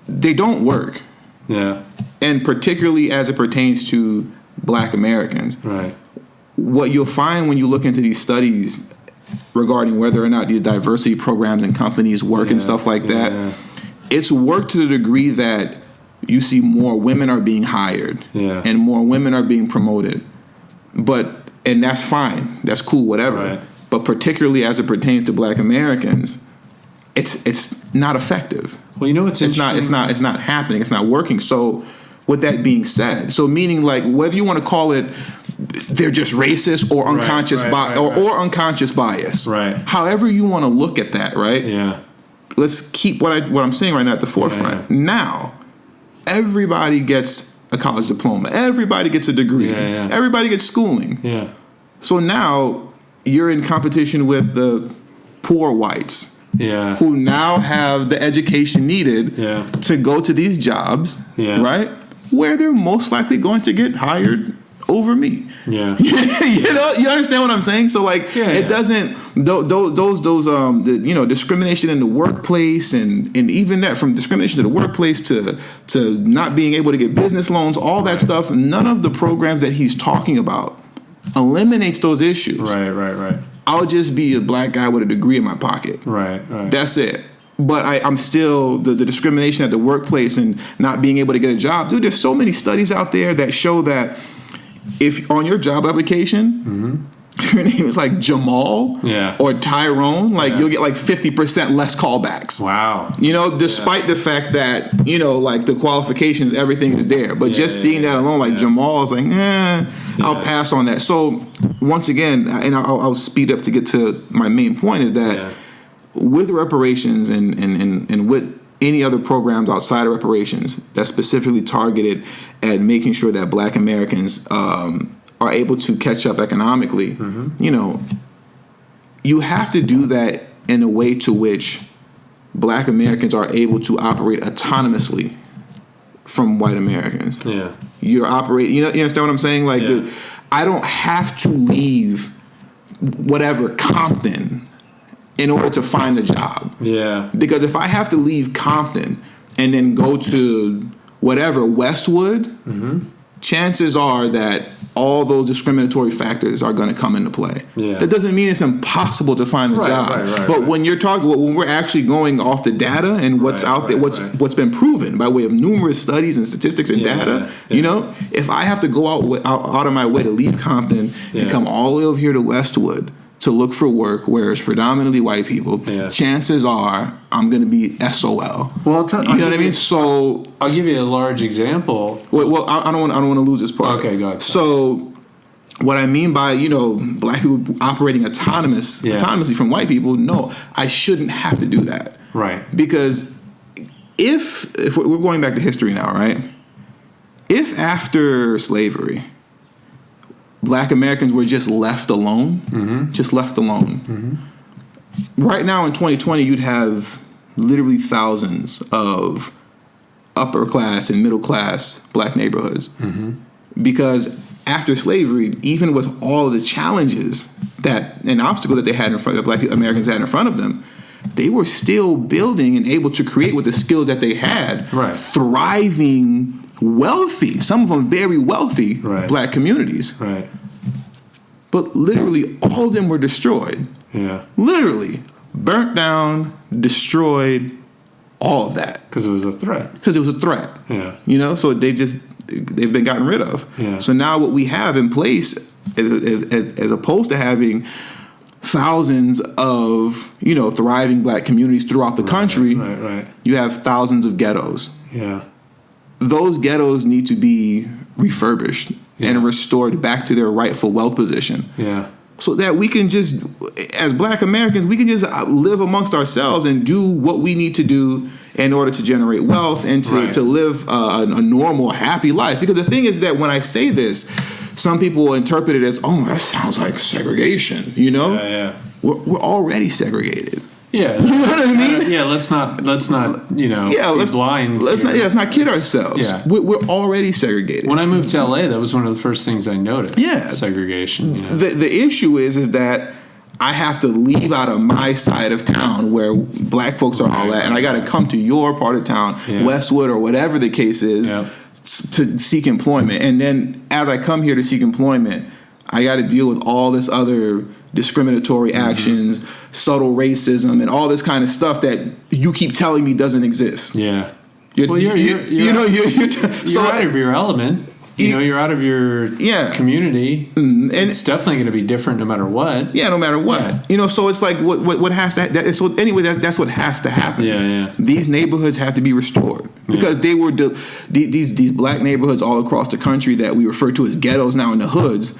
they don't work. Yeah. And particularly as it pertains to Black Americans. Right. What you'll find when you look into these studies regarding whether or not these diversity programs and companies work and stuff like that, it's worked to the degree that you see more women are being hired and more women are being promoted. And that's fine. That's cool, whatever. Right. But particularly as it pertains to Black Americans, it's not effective. Well, what's interesting? It's not happening. It's not working. So, with that being said, meaning like whether you want to call it they're just racist or unconscious or unconscious bias. Right. However you want to look at that, right? Yeah. Let's keep what I'm saying right now at the forefront. Yeah. Now, everybody gets a college diploma. Everybody gets a degree. Yeah. Everybody gets schooling. Yeah. So now you're in competition with the poor whites. Yeah. Who now have the education needed to go to these jobs, right? Where they're most likely going to get hired over me. Yeah. You understand what I'm saying? So like it doesn't those discrimination in the workplace and even that from discrimination to the workplace to not being able to get business loans, all that stuff, none of the programs that he's talking about eliminates those issues. Right. I'll just be a Black guy with a degree in my pocket. Right. That's it. But I'm still the discrimination at the workplace and not being able to get a job. Dude, there's so many studies out there that show that if on your job application, your name is like Jamal or Tyrone, like you'll get like 50% less callbacks. Wow. Despite the fact that, like the qualifications, everything is there. But just seeing that alone, like Jamal is like, I'll pass on that. So once again, and I'll speed up to get to my main point, is that with reparations and with any other programs outside of reparations that's specifically targeted at making sure that Black Americans are able to catch up economically, you have to do that in a way to which Black Americans are able to operate autonomously from white Americans. Yeah. You're operating, you understand what I'm saying? Like, I don't have to leave whatever Compton in order to find a job. Yeah. Because if I have to leave Compton and then go to whatever, Westwood, chances are that all those discriminatory factors are going to come into play. Yeah. That doesn't mean it's impossible to find a job. But when you're talking, when we're actually going off the data and what's out there, what's been proven by way of numerous studies and statistics and data, if I have to go out of my way to leave Compton and come all the way over here to Westwood to look for work where it's predominantly white people, chances are I'm going to be SOL. Well, you know what I mean? So I'll give you a large example. Well, I don't want to lose this part. Okay, go ahead. So what I mean by Black people operating autonomously from white people, no, I shouldn't have to do that. Right. Because if we're going back to history now, right? If after slavery, Black Americans were just left alone, right now in 2020, you'd have literally thousands of upper class and middle class Black neighborhoods. Because after slavery, even with all of the challenges and obstacles that they had in front of Black Americans had in front of them, they were still building and able to create with the skills that they had, thriving, wealthy, some of them very wealthy Black communities. Right. But literally all of them were destroyed. Yeah. Literally burnt down, destroyed, all of that. Because it was a threat. Yeah. So they've been gotten rid of. Yeah. So now what we have in place as opposed to having thousands of, thriving Black communities throughout the country, you have thousands of ghettos. Yeah. Those ghettos need to be refurbished and restored back to their rightful wealth position. Yeah. So that we can just, as Black Americans, we can just live amongst ourselves and do what we need to do in order to generate wealth and to live a normal, happy life. Because the thing is that when I say this, some people interpret it as, oh, that sounds like segregation, Yeah. We're already segregated. Yeah, you know what I mean. Yeah, let's not be blind. Let's not kid ourselves. Yeah, we're already segregated. When I moved to LA, that was one of the first things I noticed. Yeah, segregation. The issue is that I have to leave out of my side of town where Black folks are all at, and I got to come to your part of town, Westwood or whatever the case is, to seek employment. And then as I come here to seek employment, I got to deal with all this other discriminatory actions, subtle racism, and all this kind of stuff that you keep telling me doesn't exist. Yeah. You're out of your element. You're out of your community. And it's definitely going to be different no matter what. Yeah, no matter what. Yeah. So it's like what has to. So anyway, that's what has to happen. Yeah. These neighborhoods have to be restored because they were these Black neighborhoods all across the country that we refer to as ghettos now in the hoods.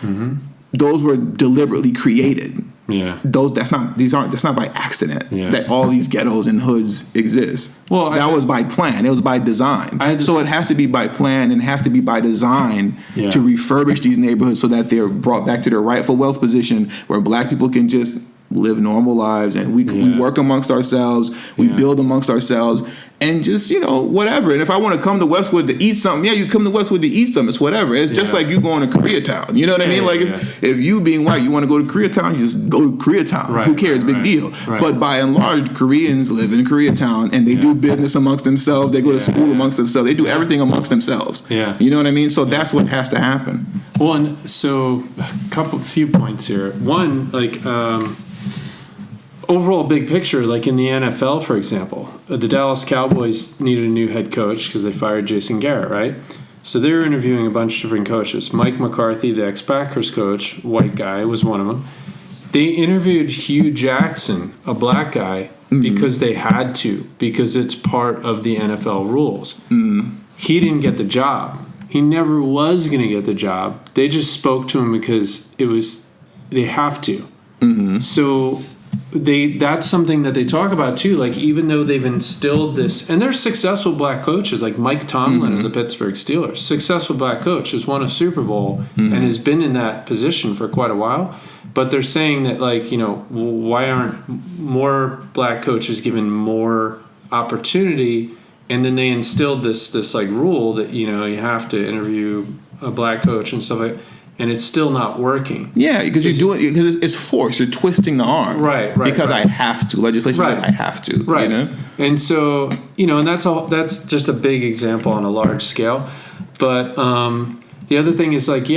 Those were deliberately created. Yeah. That's not by accident that all these ghettos and hoods exist. Well, that was by plan. It was by design. So it has to be by plan and it has to be by design to refurbish these neighborhoods so that they're brought back to their rightful wealth position where Black people can just live normal lives and we work amongst ourselves, we build amongst ourselves, and just, whatever. And if I want to come to Westwood to eat something, you come to Westwood to eat something. It's whatever. It's just like you going to Koreatown. You know what I mean? Like if you being white, you want to go to Koreatown, you just go to Koreatown. Right, who cares? Big deal. Right. But by and large, Koreans live in Koreatown and they do business amongst themselves. They go to school amongst themselves. They do everything amongst themselves. Yeah. You know what I mean? So that's what has to happen. Well, and so few points here. One, overall big picture, like in the NFL, for example, the Dallas Cowboys needed a new head coach because they fired Jason Garrett, right? So they were interviewing a bunch of different coaches. Mike McCarthy, the ex-Packers coach, white guy, was one of them. They interviewed Hugh Jackson, a black guy, because they had to, because it's part of the NFL rules. He didn't get the job. He never was going to get the job. They just spoke to him because they have to. So that's something that they talk about too. Like, even though they've instilled this, and there's successful black coaches like Mike Tomlin of the Pittsburgh Steelers, successful black coach, has won a Super Bowl and has been in that position for quite a while. But they're saying that, like, you know, why aren't more black coaches given more opportunity? And then they instilled this like rule that, you know, you have to interview a black coach and stuff like that. And it's still not working. Yeah, because it's forced. You're twisting the arm. Right. Because I have to. Legislation says I have to. Right. You know? And so, you know, and that's just a big example on a large scale. But the other thing is, like,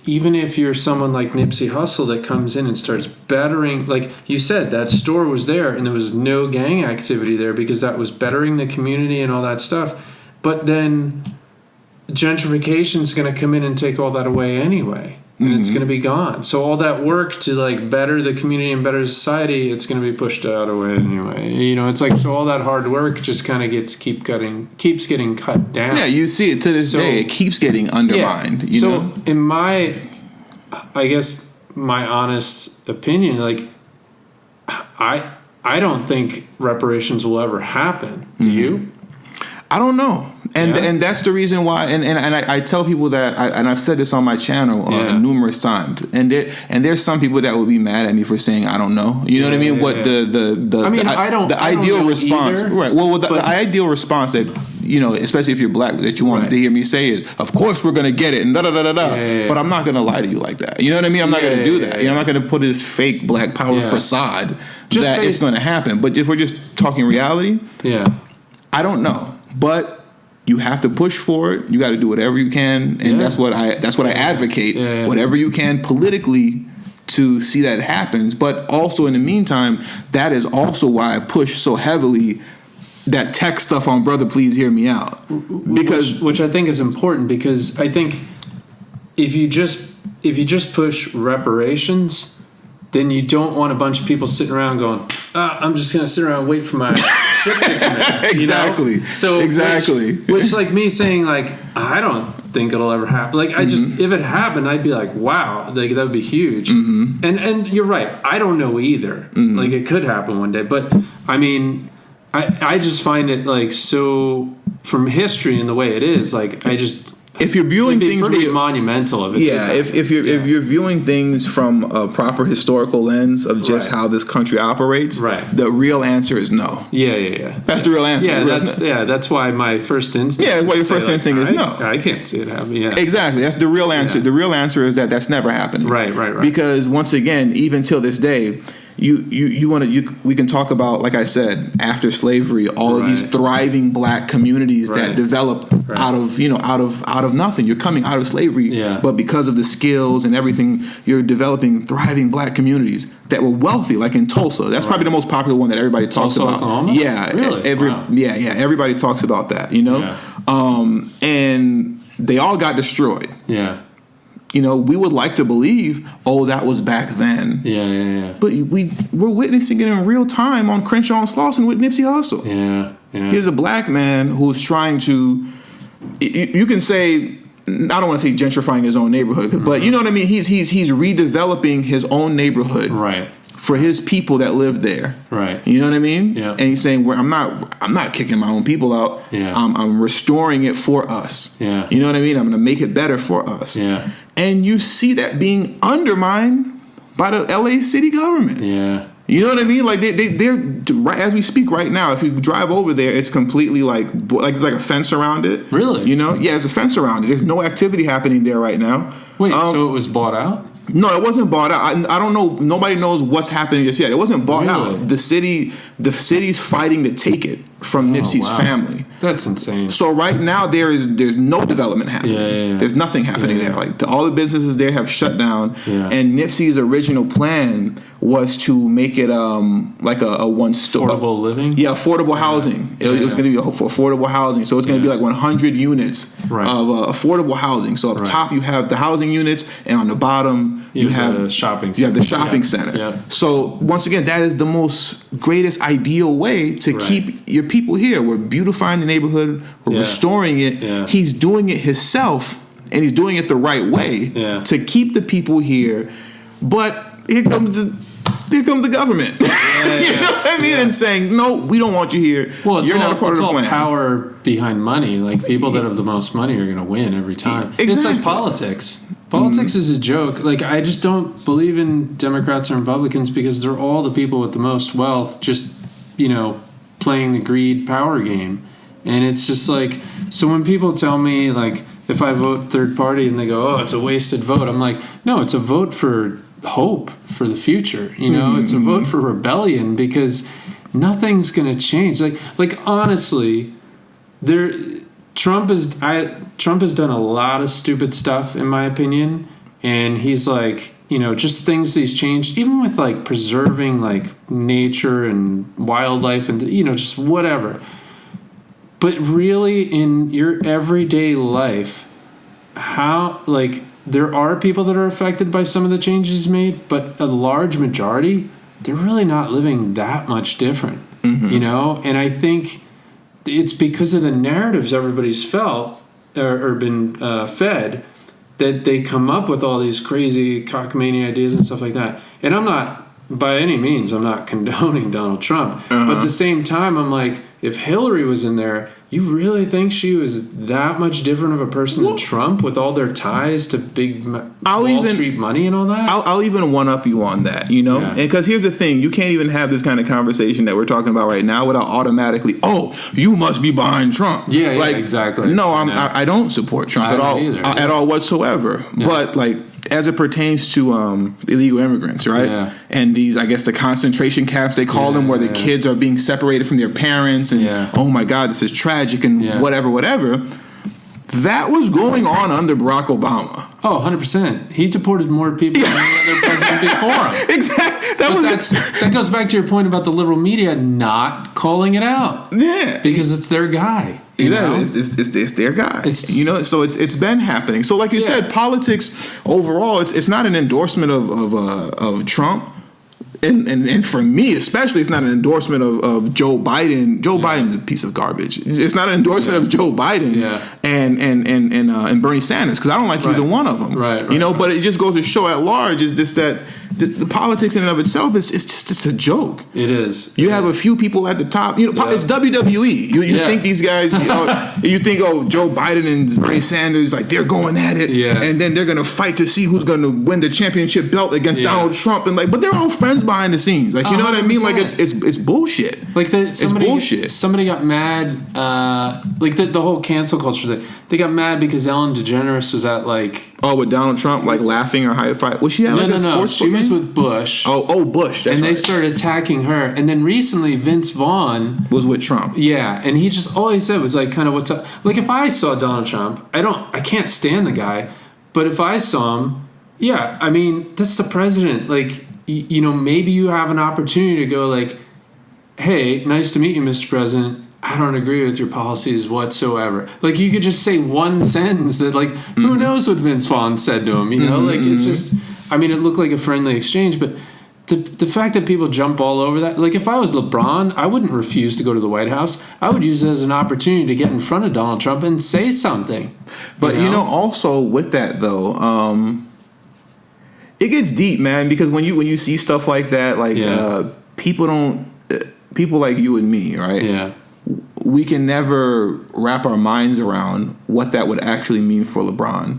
even if you're someone like Nipsey Hussle that comes in and starts bettering, like you said, that store was there and there was no gang activity there because that was bettering the community and all that stuff. But then gentrification is going to come in and take all that away anyway, and it's going to be gone. So all that work to, like, better the community and better society, it's going to be pushed out away anyway. You know, it's like, so all that hard work just kind of keeps getting cut down. Yeah, you see it to this day. It keeps getting undermined. Yeah. You know? In my honest opinion, like, I don't think reparations will ever happen. Do you? I don't know. And that's the reason why, and I tell people that, and I've said this on my channel numerous times, and there's some people that would be mad at me for saying I don't know. You know what I mean? What the ideal response, either, right? Well, the ideal response that, you know, especially if you're black, that you want to hear me say is, of course we're gonna get it, and da da da da da. But I'm not gonna lie to you like that. You know what I mean? I'm not gonna do that. You know, I'm not gonna put this fake black power facade that it's gonna happen. But if we're just talking reality, I don't know, but you have to push for it. You got to do whatever you can, and that's what I advocate. Whatever you can politically to see that it happens. But also in the meantime, that is also why I push so heavily that tech stuff on Brother Please Hear Me Out, because which I think is important, because I think if you just push reparations, then you don't want a bunch of people sitting around going, I'm just going to sit around and wait for my shit to come in. Exactly. You know? So exactly. Which like me saying, like, I don't think it'll ever happen. Like, I just, if it happened, I'd be like, wow, like, that would be huge. And you're right. I don't know either. Like, it could happen one day. But, I mean, I just find it, like, so, from history and the way it is, like, I just... If you're viewing things pretty monumental of it. Yeah, if you're viewing things from a proper historical lens of just how this country operates, the real answer is no. Yeah. That's the real answer. That's why my first instinct. Yeah, well, your first instinct is no. I can't see it happening. Yeah, exactly. That's the real answer. The real answer is that's never happening. Right. Because once again, even till this day, we can talk about, like I said, after slavery, all of these thriving black communities that developed out of nothing. You're coming out of slavery, but because of the skills and everything, you're developing thriving black communiures that were wealthy, like in Tulsa. That's probably the most popular one that everybody talks about. Oklahoma? Yeah, really? Everybody talks about that. You know, and they all got destroyed. Yeah. You know, we would like to believe, that was back then. Yeah. But we're witnessing it in real time on Crenshaw and Slauson with Nipsey Hussle. Yeah. Here's a black man who's trying to, you can say, I don't want to say gentrifying his own neighborhood, but you know what I mean? He's redeveloping his own neighborhood. For his people that live there. Right. You know what I mean? Yeah. And he's saying, I'm not kicking my own people out. Yeah. I'm restoring it for us. Yeah. You know what I mean? I'm going to make it better for us. Yeah. And you see that being undermined by the LA city government. Yeah. You know what I mean? Like they're as we speak right now. If you drive over there, it's completely like it's like a fence around it. Really? You know? Yeah, there's a fence around it. There's no activity happening there right now. Wait, so it was bought out? No, it wasn't bought out. I don't know. Nobody knows what's happening just yet. It wasn't bought out. The city's fighting to take it. from Nipsey's family. That's insane. So right now there's no development happening. There's nothing happening there. Like all the businesses there have shut down. And Nipsey's original plan was to make it like a one-store affordable living. Yeah, affordable housing. It was going to be affordable housing. So it's going to be like 100 units of affordable housing. So up top you have the housing units, and on the bottom you have the shopping center. Yeah, the shopping center. So once again, that is the most greatest ideal way to keep your people here. We're beautifying the neighborhood. We're restoring it. He's doing it himself, and he's doing it the right way to keep the people here. But here comes the government. You know what I mean? And saying, no, we don't want you here. Well, you're not a part of the plan. It's all power behind money. Like, people that have the most money are going to win every time. Exactly. It's like politics. Politics is a joke. Like, I just don't believe in Democrats and Republicans because they're all the people with the most wealth just, playing the greed power game. And it's just like, so when people tell me, like, if I vote third party and they go, oh, it's a wasted vote, I'm like, no, it's a vote for hope for the future. It's a vote for rebellion because nothing's going to change. Like honestly, Trump has done a lot of stupid stuff in my opinion, and he's like, just things he's changed, even with like preserving like nature and wildlife and just whatever. But really, in your everyday life, how like there are people that are affected by some of the changes he's made, but a large majority, they're really not living that much different, And I think it's because of the narratives everybody's felt or been fed that they come up with all these crazy cockamamie ideas and stuff like that. And I'm not, by any means, I'm not condoning Donald Trump. But at the same time, I'm like, if Hillary was in there, you really think she was that much different of a person than Trump with all their ties to big Wall Street money and all that? I'll even one-up you on that, And because here's the thing, you can't even have this kind of conversation that we're talking about right now without automatically, you must be behind Trump. Yeah, exactly. No, I don't support Trump at all whatsoever. Yeah. But like, as it pertains to illegal immigrants, right? Yeah. And these, I guess, the concentration camps, they call them, where the kids are being separated from their parents, and oh my God, this is tragic, and whatever. That was going on under Barack Obama. Oh, 100%. He deported more people than any other president before him. Exactly. That goes back to your point about the liberal media not calling it out. Yeah. Because it's their guy. It's their guy. So it's been happening. So like you said, politics overall, it's not an endorsement of Trump. And for me especially, it's not an endorsement of Joe Biden. Joe Biden's a piece of garbage. It's not an endorsement of Joe Biden and Bernie Sanders, because I don't like either one of them. But it just goes to show at large is this that the politics in and of itself is just a joke. It is. You have a few people at the top. It's WWE. You think these guys, you think, Joe Biden and Bernie Sanders, like they're going at it, and then they're gonna fight to see who's gonna win the championship belt against Donald Trump, and but they're all friends behind the scenes. Like, you know what I mean? Like it's bullshit. Like it's bullshit. Somebody got mad. Like the whole cancel culture thing. They got mad because Ellen DeGeneres was at with Donald Trump laughing or high five. Was she at a sports? She was with Bush. Bush. That's they started attacking her. And then recently Vince Vaughn was with Trump. Yeah, and he just all he said was kind of what's up. Like, if I saw Donald Trump, I can't stand the guy, but if I saw him, I mean, that's the president. Like, maybe you have an opportunity to go hey, nice to meet you, Mr. President. I don't agree with your policies whatsoever. Like, you could just say one sentence that, who knows what Vince Vaughn said to him, It's just, I mean, it looked like a friendly exchange, but the fact that people jump all over that, if I was LeBron, I wouldn't refuse to go to the White House. I would use it as an opportunity to get in front of Donald Trump and say something. But, also with that, though, it gets deep, man, because when you see stuff like that, people like you and me, right? Yeah. We can never wrap our minds around what that would actually mean for LeBron.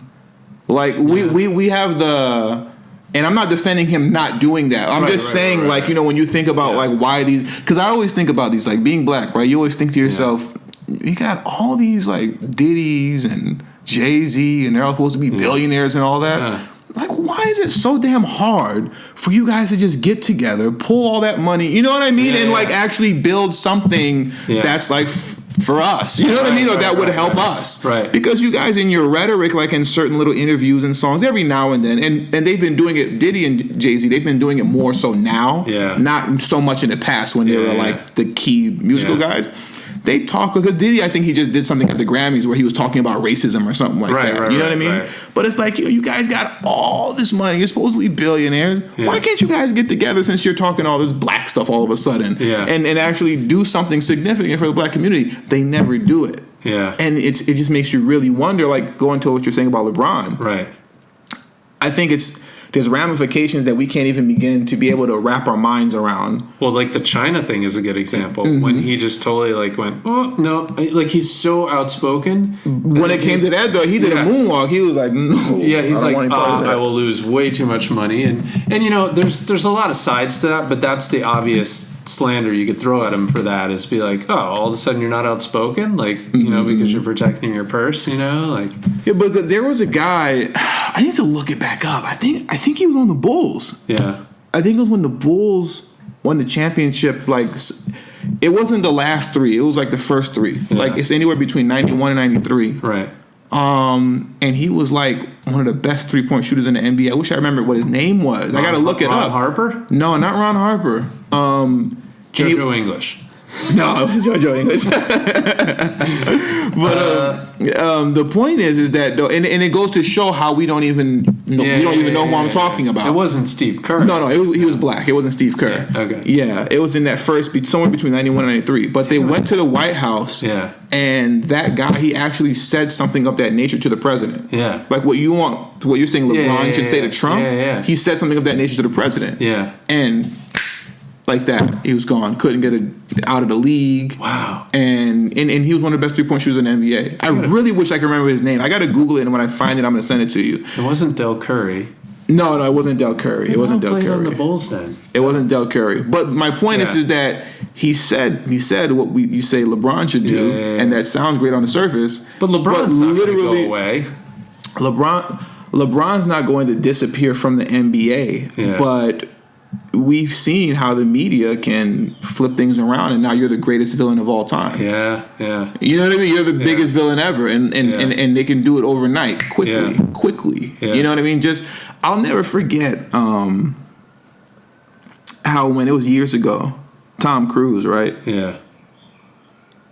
We have the, and I'm not defending him not doing that. I'm just saying, when you think about why these, because I always think about these, being black, right? You always think to yourself, you got all these Diddy's and Jay-Z, and they're all supposed to be billionaires and all that. Yeah. Why why is it so damn hard for you guys to just get together, pull all that money, you know what I mean, and like actually build something that's like for us, you know what I mean, or that would help us, right? Because you guys in your rhetoric, like in certain little interviews and songs, every now and then, and they've been doing it, Diddy and Jay-Z, they've been doing it more so now, not so much in the past when they were like the key musical guys. They talk, because Diddy, I think he just did something at the Grammys where he was talking about racism or something like that. You know what I mean? Right. But it's like, you guys got all this money. You're supposedly billionaires. Yeah. Why can't you guys get together since you're talking all this black stuff all of a sudden and actually do something significant for the black community? They never do it. Yeah. And it just makes you really wonder, like going to what you're saying about LeBron. Right. I think there's ramifications that we can't even begin to be able to wrap our minds around. Well, like the China thing is a good example. When he just totally like went, oh, no. Like he's so outspoken. When it came to that, though, he did a moonwalk. He was like, no. Yeah, he's like, I will lose way too much money. And there's a lot of sides to that, but that's the obvious slander you could throw at him for that is be like, oh, all of a sudden you're not outspoken, like, because you're protecting your purse, like. Yeah, but there was a guy, I need to look it back up. I think he was on the Bulls. Yeah. I think it was when the Bulls won the championship, like, it wasn't the last three, it was like the first three. Yeah. Like, it's anywhere between 91 and 93. Right. And he was like one of the best 3-point shooters in the NBA. I wish I remember what his name was. I gotta look it up. Ron Harper? No, not Ron Harper. JoJo English. No, it was JoJo English. But the point is that though, and it goes to show how we don't even know, know who I'm talking about. It wasn't Steve Kerr. No, he was black. It wasn't Steve Kerr. Yeah, okay. Yeah, it was in that somewhere between 91 and 93. But they went to the White House. Yeah. And that guy, he actually said something of that nature to the president. Yeah. Like what you're saying LeBron should say to Trump. Yeah. He said something of that nature to the president. Yeah. And like that, he was gone. Couldn't get out of the league. Wow. And he was one of the best 3-point shooters in the NBA. I really wish I could remember his name. I got to Google it, and when I find it, I'm going to send it to you. It wasn't Del Curry. No, it wasn't Del Curry. It wasn't Del Curry. On the Bulls then. It wasn't Del Curry. But my point is that he said what you say LeBron should do, and that sounds great on the surface. But LeBron's not going to go away. LeBron's not going to disappear from the NBA, but we've seen how the media can flip things around, and now you're the greatest villain of all time. Yeah. You know what I mean? You're the biggest villain ever, and they can do it overnight, quickly. Yeah. You know what I mean? I'll never forget how when it was years ago, Tom Cruise, right? Yeah.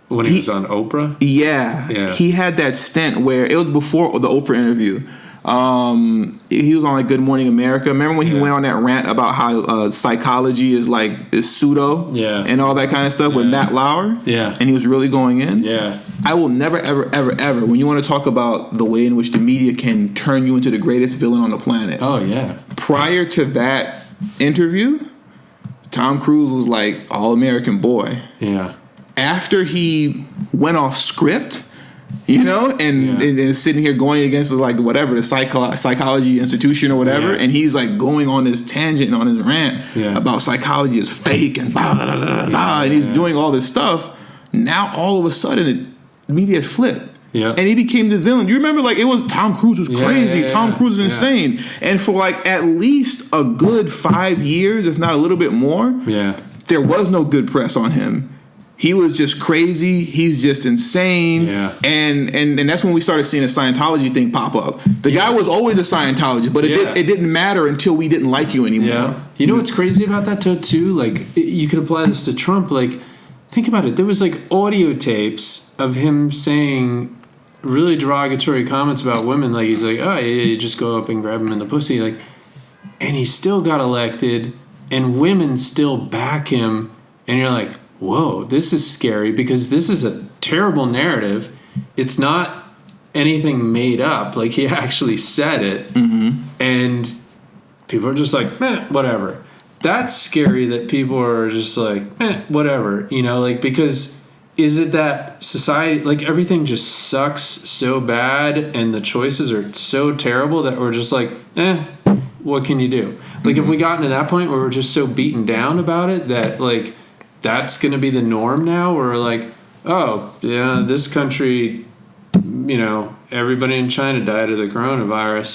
When he was on Oprah? Yeah. He had that stint where it was before the Oprah interview. He was on like Good Morning America. Remember when he went on that rant about how psychology is pseudo and all that kind of stuff with Matt Lauer? Yeah. And he was really going in? Yeah. I will never, ever, ever, ever, when you want to talk about the way in which the media can turn you into the greatest villain on the planet. Oh, yeah. Prior to that interview, Tom Cruise was like all-American boy. Yeah. After he went off script, and sitting here going against the psychology institution or whatever, and he's like going on this tangent and on his rant about psychology is fake and blah, blah, blah, blah, blah, and he's doing all this stuff. Now all of a sudden the media flipped. Yeah. And he became the villain. You remember, it was Tom Cruise was crazy. Tom Cruise is insane. And for at least a good 5 years, if not a little bit more, there was no good press on him. He was just crazy. He's just insane. Yeah. And that's when we started seeing a Scientology thing pop up. The guy was always a Scientologist, but it didn't matter until we didn't like you anymore. Yeah. You know what's crazy about that too? You could apply this to Trump. Think about it. There was audio tapes of him saying really derogatory comments about women. He's like, oh, yeah, you just go up and grab him in the pussy. And he still got elected, and women still back him. And you're like, whoa, this is scary because this is a terrible narrative. It's not anything made up. He actually said it. Mm-hmm. And people are just like, whatever. That's scary that people are just like, whatever. Because is it that society, everything just sucks so bad and the choices are so terrible that we're just like, what can you do? If we gotten to that point where we're just so beaten down about it that, that's going to be the norm now, or this country, everybody in China died of the coronavirus,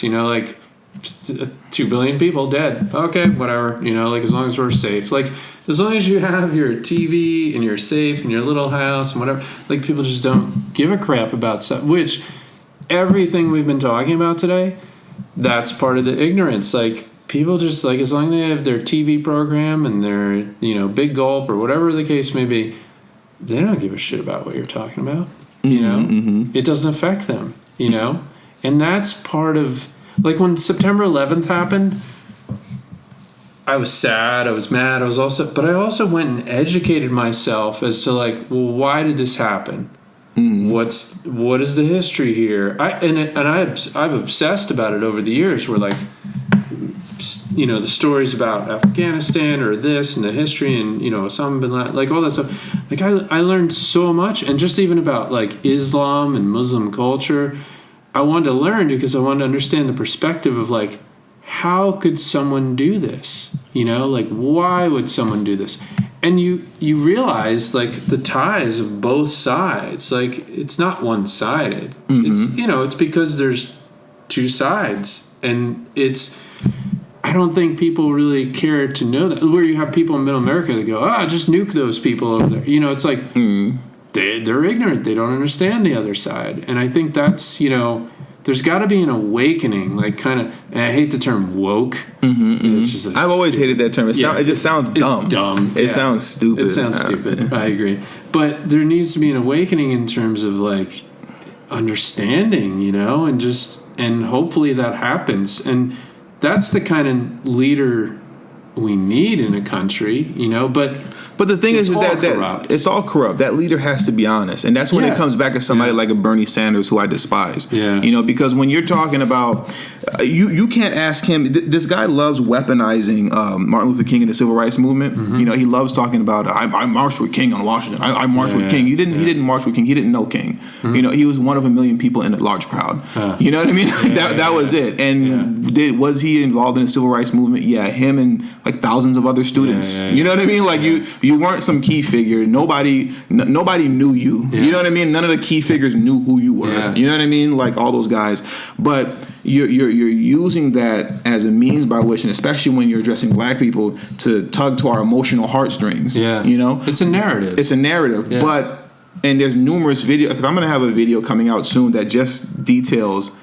2 billion people dead. Okay, whatever. Like as long as we're safe. Like as long as you have your TV and you're safe in your little house and whatever. Like people just don't give a crap about stuff. Which everything we've been talking about today, that's part of the ignorance. Like people just like as long as they have their TV program and their Big Gulp or whatever the case may be, they don't give a shit about what you're talking about. It doesn't affect them. And that's part of. Like when September 11th happened, I was sad, I was mad, but I also went and educated myself as to like, well, why did this happen? What is the history here? I've obsessed about it over the years. Where like, the stories about Afghanistan or this and the history and Osama bin Laden, like all that stuff. Like I learned so much, and just even about like Islam and Muslim culture. I wanted to learn because I wanted to understand the perspective of like, how could someone do this? Like why would someone do this? And you realize like the ties of both sides. Like it's not one-sided. It's because there's two sides, and I don't think people really care to know that. Where you have people in Middle America that go, just nuke those people over there. It's like. They're ignorant. They don't understand the other side. And I think that's, there's got to be an awakening, like kind of, and I hate the term woke. It's just I've always hated that term. It just sounds dumb. It's dumb. It sounds stupid. It sounds stupid. I agree. But there needs to be an awakening in terms of like understanding, and hopefully that happens. And that's the kind of leader we need in a country, but the thing is that it's all corrupt. That leader has to be honest, and that's when it comes back to somebody like a Bernie Sanders, who I despise. Because when you're talking about, you can't ask him. This guy loves weaponizing Martin Luther King and the Civil Rights Movement. He loves talking about I marched with King on Washington. I marched with King. He didn't march with King. He didn't know King. He was one of a million people in a large crowd. You know what I mean? That was it. And was he involved in the Civil Rights Movement? Yeah, him and like thousands of other students. You know what I mean? Like you weren't some key figure. Nobody knew you. You know what I mean? None of the key figures knew who you were. You know what I mean? Like all those guys. But you're using that as a means by which, and especially when you're addressing black people, to tug to our emotional heartstrings. It's a narrative. But and there's numerous videos. Because I'm going to have a video coming out soon that just details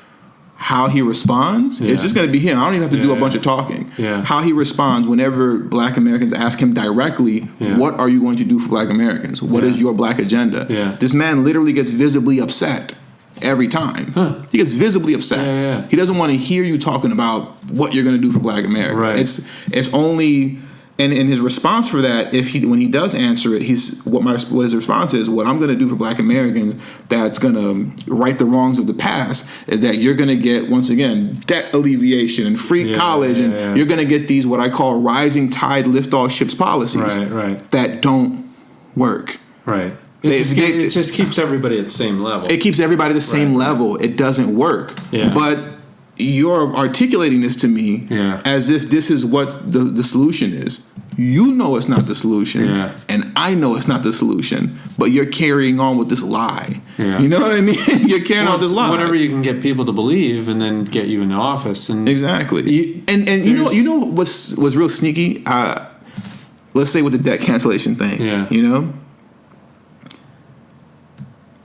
how he responds. It's just going to be him. I don't even have to do a bunch of talking. How he responds whenever black Americans ask him directly, what are you going to do for black Americans? What is your black agenda? This man literally gets visibly upset every time. He gets visibly upset. He doesn't want to hear you talking about what you're going to do for black America. It's only... And in his response for that, when he does answer it, what his response is, what I'm going to do for black Americans that's going to right the wrongs of the past is that you're going to get, once again, debt alleviation and free college, and you're going to get these what I call rising tide lift all ships policies that don't work. It just keeps everybody at the same level. It keeps everybody at the same level. It doesn't work. But you're articulating this to me as if this is what the solution is. You know it's not the solution, and I know it's not the solution, but you're carrying on with this lie. You know what I mean? You're carrying on with this lie. Whatever you can get people to believe, and then get you in the office. And exactly. You know what's real sneaky? Let's say with the debt cancellation thing.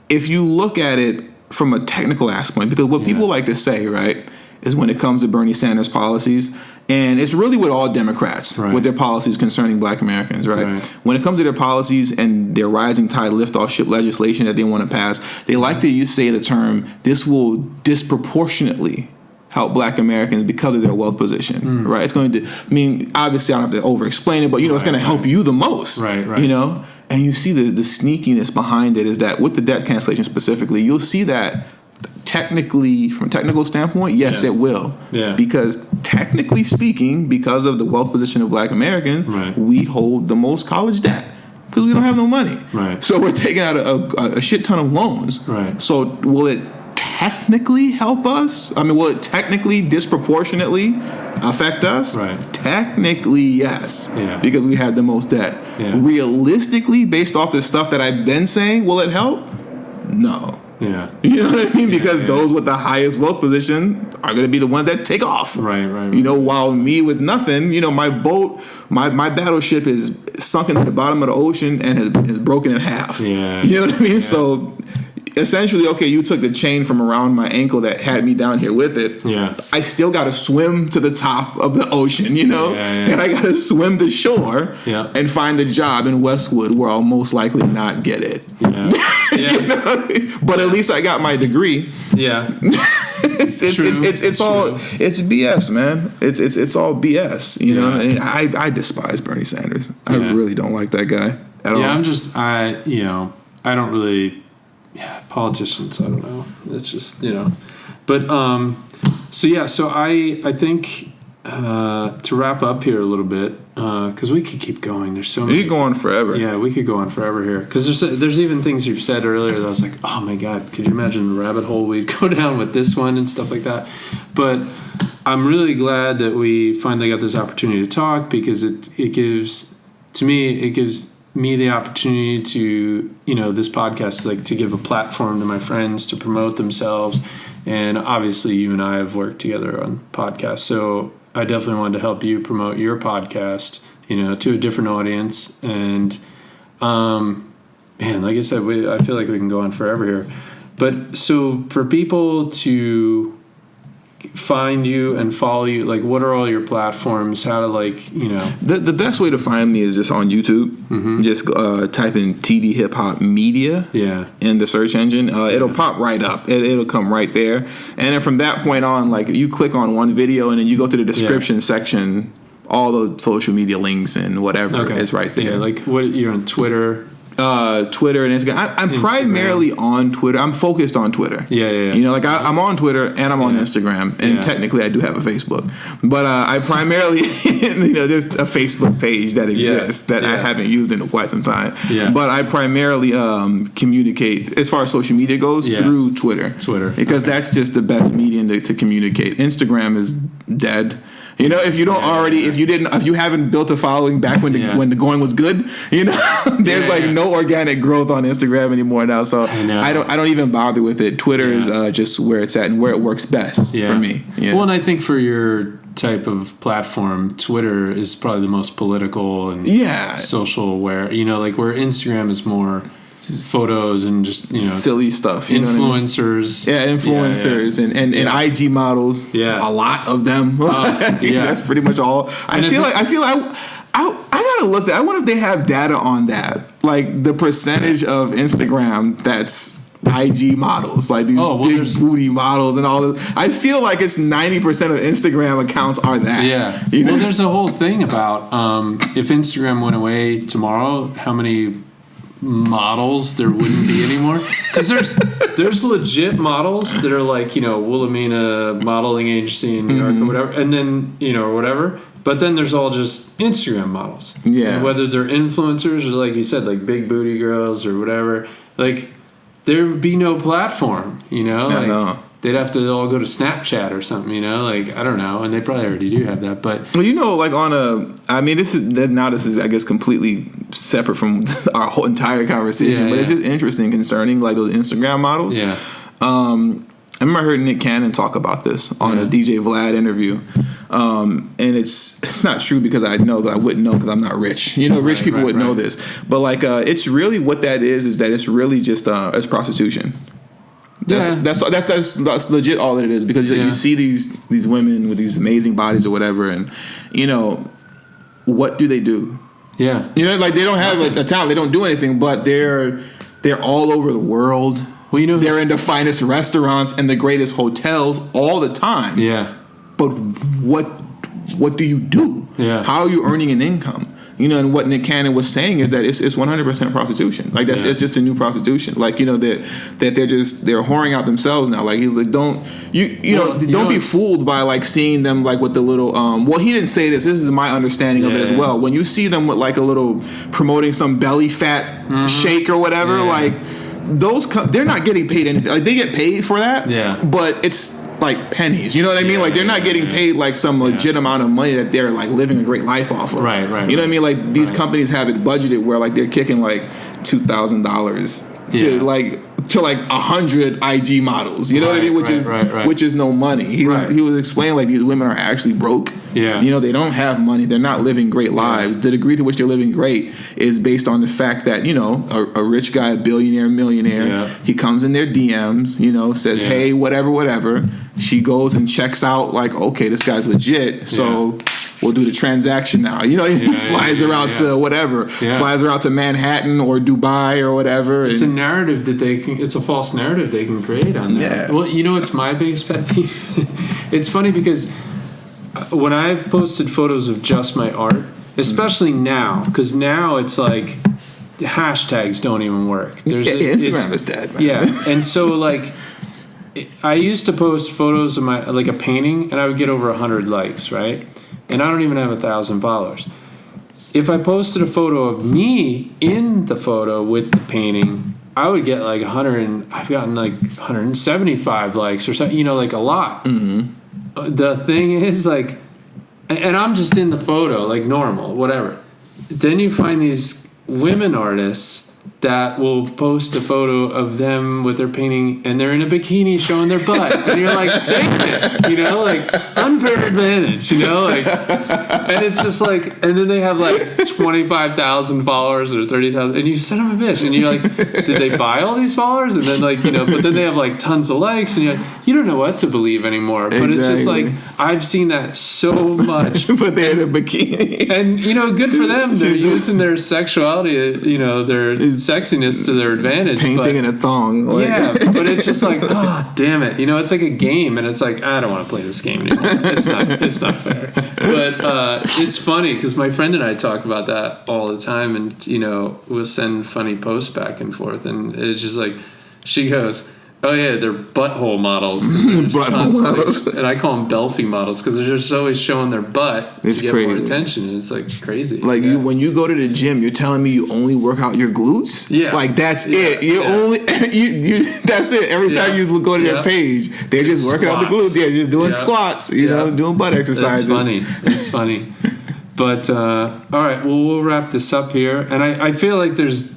If you look at it from a technical aspect, because what people like to say, right, is when it comes to Bernie Sanders policies, and it's really with all Democrats, with their policies concerning black Americans, right? When it comes to their policies and their rising tide lift all ship legislation that they want to pass, they like to say the term, this will disproportionately help black Americans because of their wealth position, right? It's going to, obviously I don't have to over-explain it, but, it's going to help you the most, And you see the sneakiness behind it is that with the debt cancellation specifically, you'll see that technically, from a technical standpoint, yes, it will. Because technically speaking, because of the wealth position of black Americans, we hold the most college debt because we don't have no money. So we're taking out a shit ton of loans. So will it technically help us? Will it technically disproportionately affect us? Technically, yes. Because we have the most debt. Realistically, based off the stuff that I've been saying, will it help? No. Yeah. You know what I mean? Because those with the highest wealth position are going to be the ones that take off. Right. You know, while me with nothing, you know, my boat, my battleship is sunken to the bottom of the ocean and is broken in half. Yeah. You know what I mean? Yeah. So essentially, okay, you took the chain from around my ankle that had me down here with it. Yeah. I still got to swim to the top of the ocean, you know? And I got to swim to shore and find a job in Westwood where I'll most likely not get it. Yeah. You know? But at least I got my degree. Yeah. It's all BS, man. It's all BS, you know? And I despise Bernie Sanders. I really don't like that guy at all. Yeah, I don't really... Yeah, politicians, I don't know. It's just, you know. But, so I think to wrap up here a little bit, because we could keep going. There's so many. We could go on forever. Yeah, we could go on forever here. Because there's even things you've said earlier that I was like, oh my God, could you imagine the rabbit hole we'd go down with this one and stuff like that. But I'm really glad that we finally got this opportunity to talk, because it gives me the opportunity to, you know, this podcast is like to give a platform to my friends to promote themselves. And obviously you and I have worked together on podcasts. So I definitely wanted to help you promote your podcast, you know, to a different audience. And, man, like I said, I feel like we can go on forever here. But so for people to find you and follow you, like, what are all your platforms? How to, like, you know, the best way to find me is just on YouTube. Just type in TD Hip Hop Media in the search engine. It'll pop right up. It'll come right there, and then from that point on, like, you click on one video and then you go to the description section, all the social media links and whatever is right there. Like, what, you're on Twitter? Twitter and Instagram. I'm primarily on Twitter. I'm focused on Twitter. You know, like I'm on Twitter and I'm on Instagram, and technically I do have a Facebook, but I primarily, you know, there's a Facebook page that exists that I haven't used in quite some time. But I primarily communicate, as far as social media goes, through Twitter, because that's just the best medium to communicate. Instagram is dead. You know, if you don't if you haven't built a following back when the going was good, you know, there's no organic growth on Instagram anymore now. So I don't even bother with it. Twitter is just where it's at and where it works best for me. Well, and I think for your type of platform, Twitter is probably the most political and social aware. You know, like where Instagram is more photos and just, you know, silly stuff, influencers. Influencers and IG models. A lot of them. That's pretty much all. I feel like I gotta look at. I wonder if they have data on that, like the percentage of Instagram that's IG models, like these big booty models and all of. I feel like it's 90% of Instagram accounts are that. You know? Well, there's a whole thing about if Instagram went away tomorrow, how many models there wouldn't be anymore, because there's legit models that are like, you know, Wilhelmina modeling agency in New York or whatever, and then, you know, or whatever, but then there's all just Instagram models, and whether they're influencers or, like you said, like big booty girls or whatever, like there would be no platform, you know, they'd have to all go to Snapchat or something, you know, like, I don't know, and they probably already do have that, but... Well, you know, like this is, I guess, completely separate from our whole entire conversation, but it's just interesting concerning, like, those Instagram models. I remember I heard Nick Cannon talk about this on a DJ Vlad interview, and it's not true because I know that I wouldn't know because I'm not rich. You know, rich people would know this, but like, it's really what that is that it's really just it's prostitution. That's legit all that it is, because you see these women with these amazing bodies or whatever, and you know, what do they do? You know, like they don't have a talent, they don't do anything, but they're all over the world. Well, you know, they're in the finest restaurants and the greatest hotels all the time. But what do you do? How are you earning an income? You know, and what Nick Cannon was saying is that it's 100% prostitution. Like it's just a new prostitution. Like, you know, that they're whoring out themselves now. Like he's like, don't be fooled by like seeing them like with the little well, he didn't say this. This is my understanding of it as well. When you see them with like a little promoting some belly fat shake or whatever, like those they're not getting paid anything. Like they get paid for that. But it's like pennies, you know what I mean? Like they're not getting paid like some legit amount of money that they're like living a great life off of. You know what I mean? Like these companies have it budgeted where like they're kicking like $2,000 to like to like 100 IG models. You know what I mean? Which is no money. He was explaining like these women are actually broke. Yeah. You know, they don't have money. They're not living great lives. The degree to which they're living great is based on the fact that, you know, a rich guy, a billionaire, millionaire, he comes in their DMs, you know, says, hey, whatever. She goes and checks out like, okay, this guy's legit. So we'll do the transaction now. You know, he flies her out to whatever. Yeah. Flies her out to Manhattan or Dubai or whatever. It's a narrative that it's a false narrative they can create on that. Yeah. Well, you know what's my biggest pet peeve? It's funny because when I've posted photos of just my art, especially now, because now it's like the hashtags don't even work. Instagram is dead, man. Yeah, and so like I used to post photos of my like a painting, and I would get over 100 likes, right? And I don't even have 1,000 followers. If I posted a photo of me in the photo with the painting, I would get like 100, and I've gotten like 175 likes or something, you know, like a lot. Mm-hmm. The thing is, like, and I'm just in the photo, like normal, whatever. Then you find these women artists that will post a photo of them with their painting, and they're in a bikini showing their butt, and you're like, damn it, you know, like unfair advantage, you know, like, and it's just like, and then they have like 25,000 followers or 30,000, and you son of a bitch, and you're like, did they buy all these followers? And then like, you know, but then they have like tons of likes, and you're like, you don't know what to believe anymore. But It's just like, I've seen that so much. But they're in a bikini, and you know, good for them. They're using their sexuality, you know, their sexiness to their advantage. Painting in a thong. Like. Yeah, but it's just like, oh, damn it. You know, it's like a game, and it's like, I don't want to play this game anymore. It's not fair. But it's funny because my friend and I talk about that all the time, and, you know, we'll send funny posts back and forth, and it's just like, she goes, oh yeah, they're butthole models. Butthole models. And I call them Belfie models because they're just always showing their butt to get more attention. It's like crazy. Like when you go to the gym, you're telling me you only work out your glutes? Yeah. Like that's it. You only that's it. Every time you go to their page, they're just working out the glutes. They're just doing squats, you know, doing butt exercises. It's funny. But all right, well, we'll wrap this up here. And I feel like there's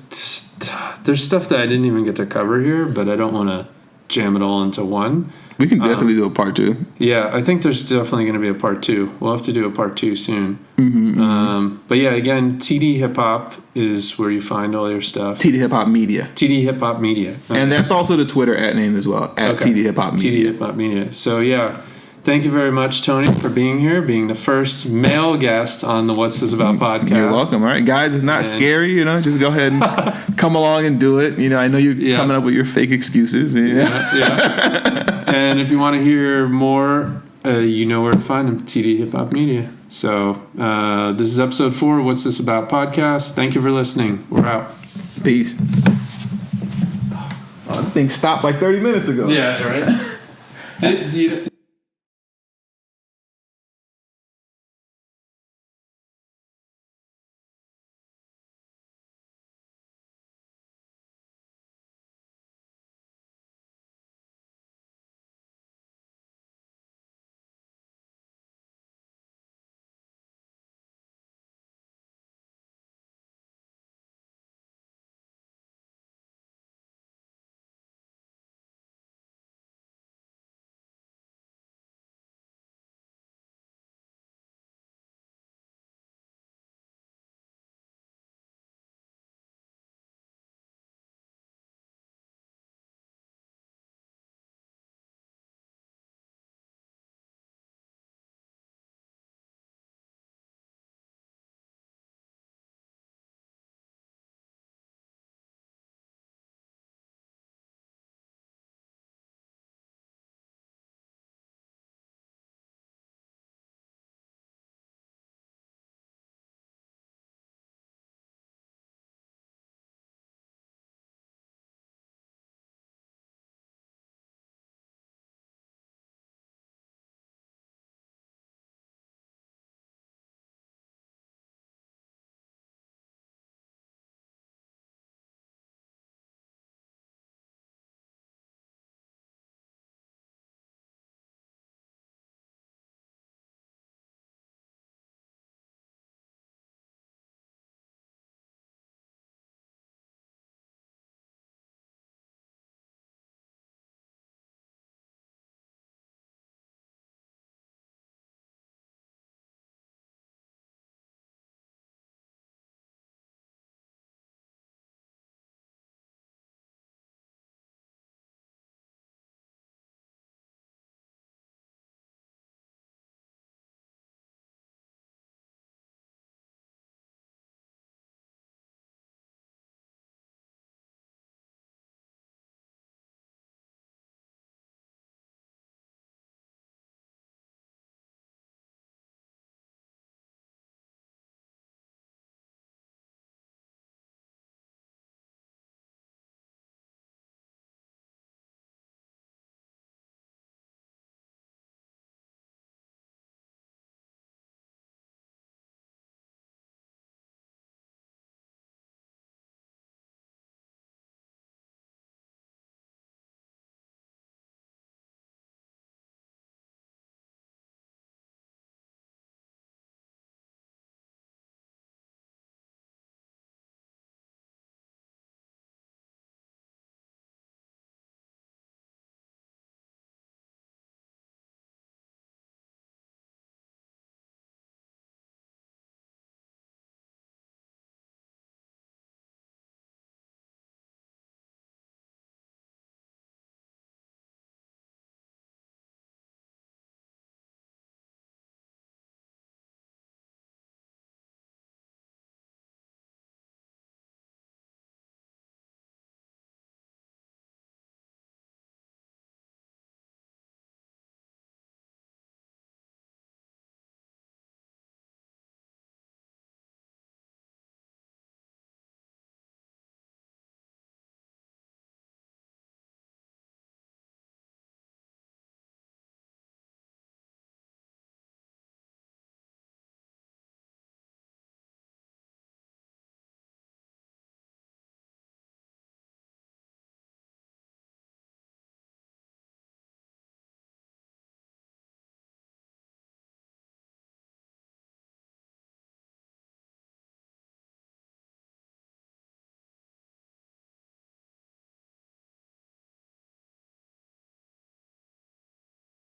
stuff that I didn't even get to cover here, but I don't want to jam it all into one. We can definitely do a part 2. Yeah, I think there's definitely going to be a part 2. We'll have to do a part 2 soon. Mm-hmm. But yeah, again, TD Hip Hop is where you find all your stuff. TD Hip Hop Media. TD Hip Hop Media. Okay. And that's also the Twitter @name as well, @TD Hip Hop Media. TD Hip Hop Media. So yeah, thank you very much, Tony, for being here, being the first male guest on the What's This About podcast. You're welcome. All right, guys, it's not scary, you know, just go ahead and come along and do it. You know, I know you're coming up with your fake excuses. Yeah. And if you want to hear more, you know where to find them, TD Hip Hop Media. So this is episode 4 of What's This About podcast. Thank you for listening. We're out. Peace. Oh, the thing stopped like 30 minutes ago. Yeah, right?